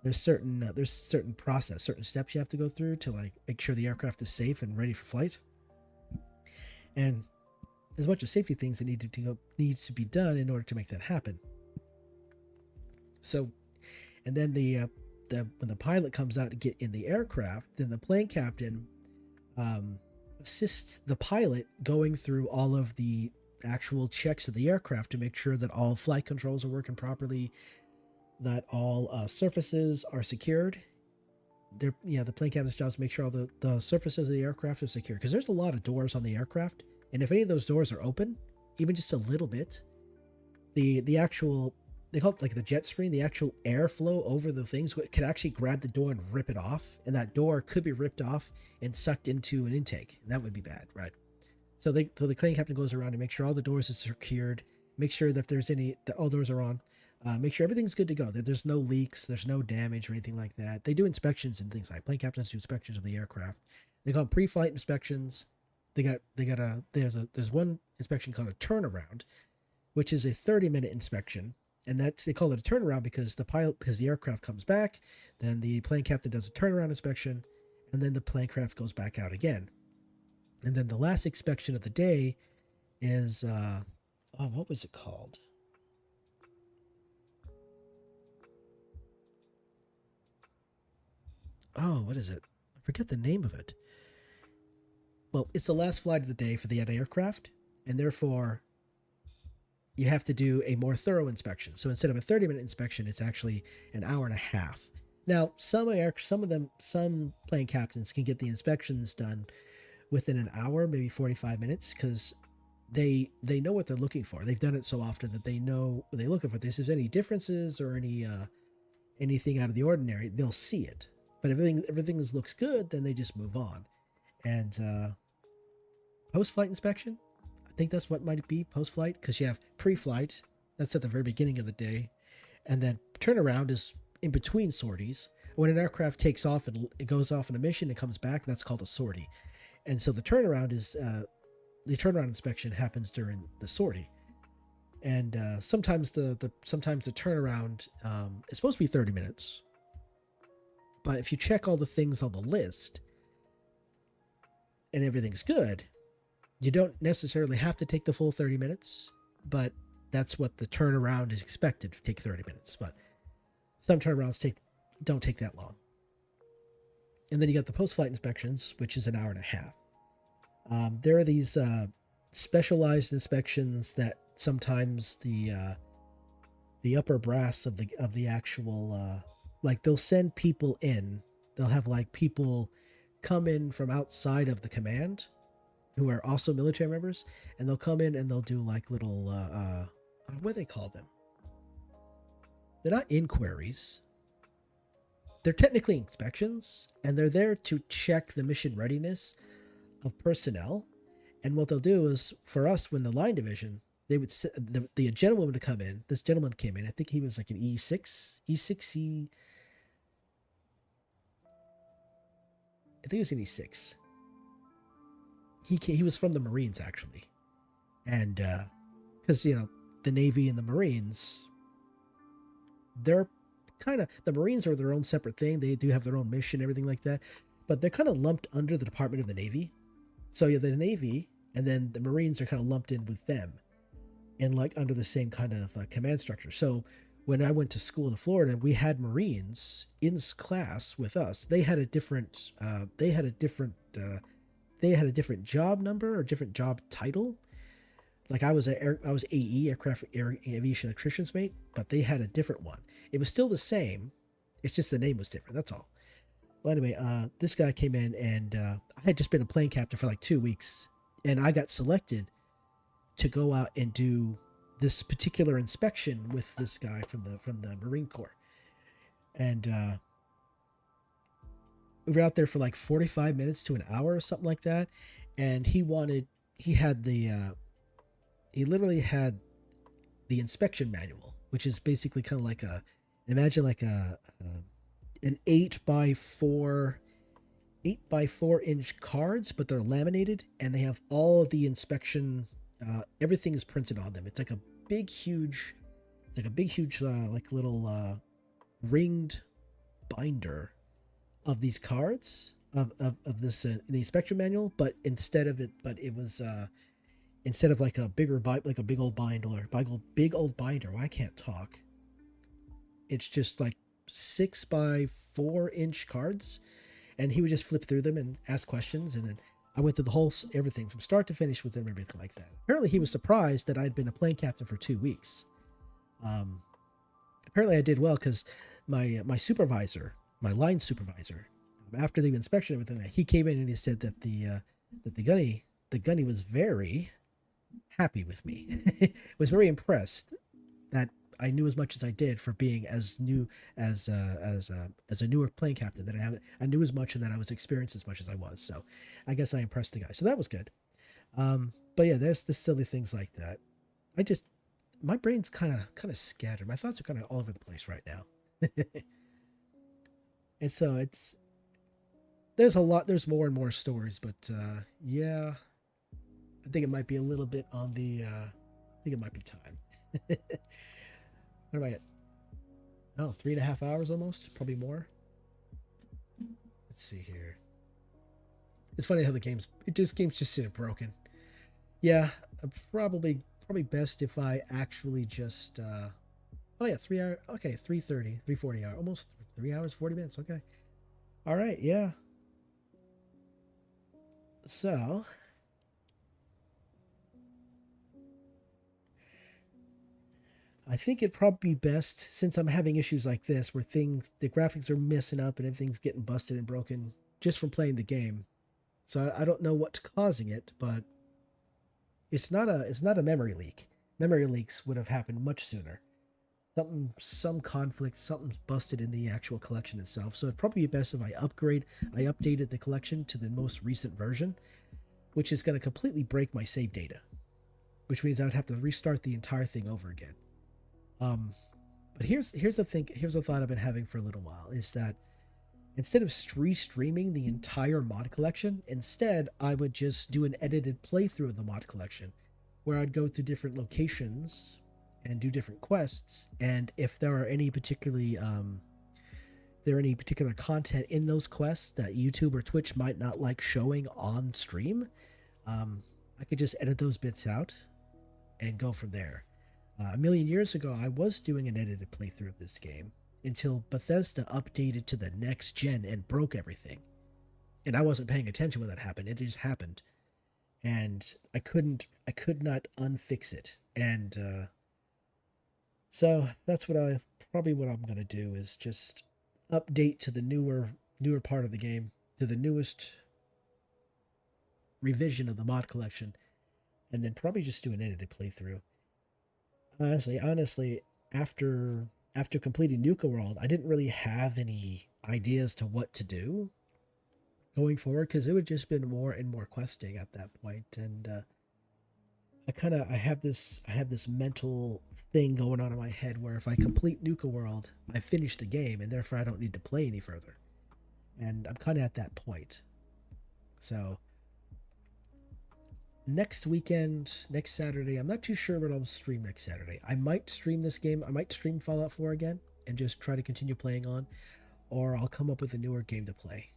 there's certain process, certain steps you have to go through to make sure the aircraft is safe and ready for flight. And there's a bunch of safety things that needs to be done in order to make that happen. So, and then when the pilot comes out to get in the aircraft, then the plane captain assists the pilot going through all of the actual checks of the aircraft to make sure that all flight controls are working properly, that all surfaces are secured. The plane captain's job is to make sure all the surfaces of the aircraft are secure, because there's a lot of doors on the aircraft, and if any of those doors are open, even just a little bit, the actual, they call it the jet stream, the actual airflow over the things could actually grab the door and rip it off, and that door could be ripped off and sucked into an intake, and that would be bad, right? So the plane captain goes around to make sure all the doors are secured, make sure that if there's that all doors are on, make sure everything's good to go. There's no leaks, there's no damage or anything like that. They do inspections and things like plane captains do inspections of the aircraft. They call them pre-flight inspections. There's one inspection called a turnaround, which is a 30-minute inspection. And they call it a turnaround because the aircraft comes back, then the plane captain does a turnaround inspection, and then the plane craft goes back out again. And then the last inspection of the day is, what was it called? Oh, what is it? I forget the name of it. Well, it's the last flight of the day for the aircraft, and therefore you have to do a more thorough inspection. So instead of a 30-minute inspection, it's actually an hour and a half. Now, some plane captains can get the inspections done within an hour, maybe 45 minutes, because they know what they're looking for. They've done it so often that they know what they're looking for. If there's any differences or anything out of the ordinary, they'll see it. But if everything looks good, then they just move on. And post-flight inspection, I think that's what might be post-flight, because you have pre-flight, that's at the very beginning of the day, and then turnaround is in between sorties. When an aircraft takes off and it goes off on a mission and comes back, that's called a sortie. And so the turnaround inspection happens during the sortie. And sometimes the turnaround is supposed to be 30 minutes. But if you check all the things on the list, and everything's good, you don't necessarily have to take the full 30 minutes, but that's what the turnaround is expected to take 30 minutes. But some turnarounds don't take that long. And then you got the post-flight inspections, which is an hour and a half. There are these specialized inspections that sometimes the upper brass of the actual like they'll send people in. They'll have like people come in from outside of the command who are also military members, and they'll come in and they'll do like little what do they call them? They're not inquiries. They're technically inspections, and they're there to check the mission readiness of personnel. And what they'll do is, for us, when the line division, they would the gentleman to come in. This gentleman came in. I think he was like an E6. I think he was an E6. He was from the Marines, actually. And because, the Navy and the Marines, they're kind of, the Marines are their own separate thing. They do have their own mission, everything like that. But they're kind of lumped under the Department of the Navy. So you have the Navy, and then the Marines are kind of lumped in with them, and like under the same kind of command structure. So when I went to school in Florida, we had Marines in class with us. They had a different job number or different job title. Like I was AE, aircraft aviation electrician's mate, but they had a different one. It was still the same. It's just the name was different. That's all. Well, anyway, this guy came in, and I had just been a plane captain for like 2 weeks, and I got selected to go out and do this particular inspection with this guy from the Marine Corps. And we were out there for like 45 minutes to an hour or something like that. And he literally had the inspection manual, which is basically kind of like imagine like an 8x4 inch cards, but they're laminated, and they have all of the inspection, everything is printed on them. It's like a big huge like little ringed binder of these cards of this the inspection manual, but instead of like a big old binder, well, I can't talk. It's just like 6x4 inch cards, and he would just flip through them and ask questions, and then I went through everything from start to finish with him, everything like that. Apparently he was surprised that I'd been a plane captain for 2 weeks. Apparently I did well, because my supervisor, my line supervisor, after the inspection and everything, he came in and he said that the gunny was very happy with me. Was very impressed that I knew as much as I did for being as new as a newer plane captain. That I knew as much, and that I was experienced as much as I was. So I guess I impressed the guy. So that was good. But yeah, there's the silly things like that. My brain's kind of scattered. My thoughts are kind of all over the place right now. And so there's more and more stories, but yeah, I think it might be a little bit on the I think it might be time. What am I at? Oh, 3.5 hours almost, probably more. Let's see here. It's funny how the game's just sitting broken. Yeah, probably best if I actually just oh yeah, 3 hour, okay, 3:40 hour, almost 3 hours 40 minutes. Okay, all right, yeah. So I think it'd probably be best, since I'm having issues like this where the graphics are messing up and everything's getting busted and broken just from playing the game. So I don't know what's causing it, but it's not a memory leak. Memory leaks would have happened much sooner. Some conflict, something's busted in the actual collection itself. So it'd probably be best if I updated the collection to the most recent version, which is going to completely break my save data, which means I would have to restart the entire thing over again. But here's the thought I've been having for a little while, is that instead of streaming the entire mod collection, instead I would just do an edited playthrough of the mod collection, where I'd go to different locations and do different quests, and if there are any particularly there any particular content in those quests that YouTube or Twitch might not like showing on stream, I could just edit those bits out and go from there. A million years ago, I was doing an edited playthrough of this game until Bethesda updated to the next gen and broke everything. And I wasn't paying attention when that happened. It just happened. And I could not unfix it. And so that's what I'm going to do, is just update to the newer part of the game, to the newest revision of the mod collection, and then probably just do an edited playthrough. Honestly, after completing Nuka World, I didn't really have any ideas to what to do going forward, because it would just been more and more questing at that point, and I have this mental thing going on in my head where if I complete Nuka World, I finish the game, and therefore I don't need to play any further. And I'm kind of at that point. So next weekend, next Saturday, I'm not too sure what I'll stream next Saturday. I might stream this game. I might stream Fallout 4 again and just try to continue playing on, or I'll come up with a newer game to play.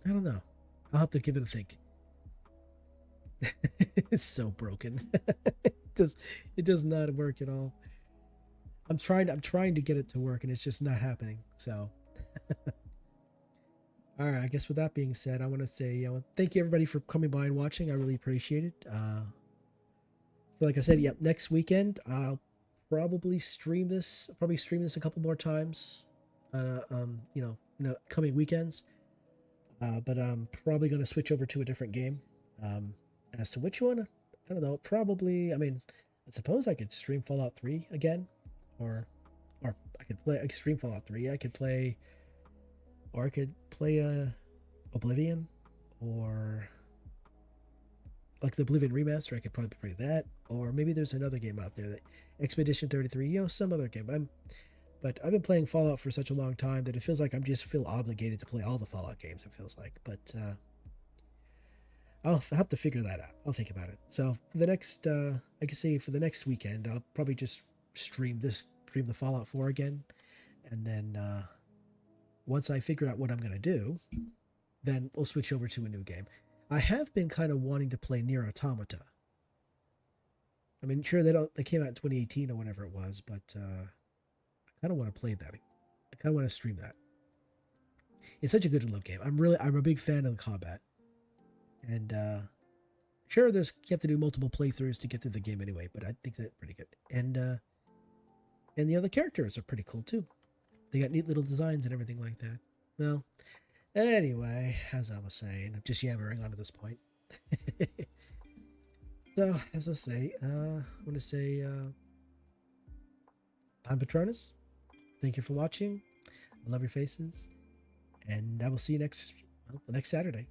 I don't know. I'll have to give it a think. It's so broken. It does not work at all. I'm trying to get it to work, and it's just not happening. So all right, I guess with that being said, I want to say thank you everybody for coming by and watching. I really appreciate it. So like I said, yep, next weekend I'll probably stream this a couple more times, in the coming weekends. But I'm probably going to switch over to a different game. As to which one, I don't know. Probably, I suppose I could stream Fallout 3 again, or I could stream Fallout 3. I could play Oblivion, or like the Oblivion remaster. I could probably play that, or maybe there's another game out there, that Expedition 33. Some other game. But I've been playing Fallout for such a long time that it feels like I just feel obligated to play all the Fallout games. It feels like, but I'll have to figure that out. I'll think about it. So for the next, I can say for the next weekend, I'll probably just stream the Fallout 4 again, and then once I figure out what I'm gonna do, then we'll switch over to a new game. I have been kind of wanting to play Nier Automata. Sure, they came out in 2018 or whatever it was, but I kind of want to play that. I kind of want to stream that. It's such a good little game. I'm a big fan of the combat. And sure, you have to do multiple playthroughs to get through the game anyway, but I think that's pretty good. And the other characters are pretty cool too. They got neat little designs and everything like that. Well, anyway, as I was saying, I'm just yammering on at this point. So, as I say, I want to say I'm Patronus. Thank you for watching. I love your faces. And I will see you next Saturday.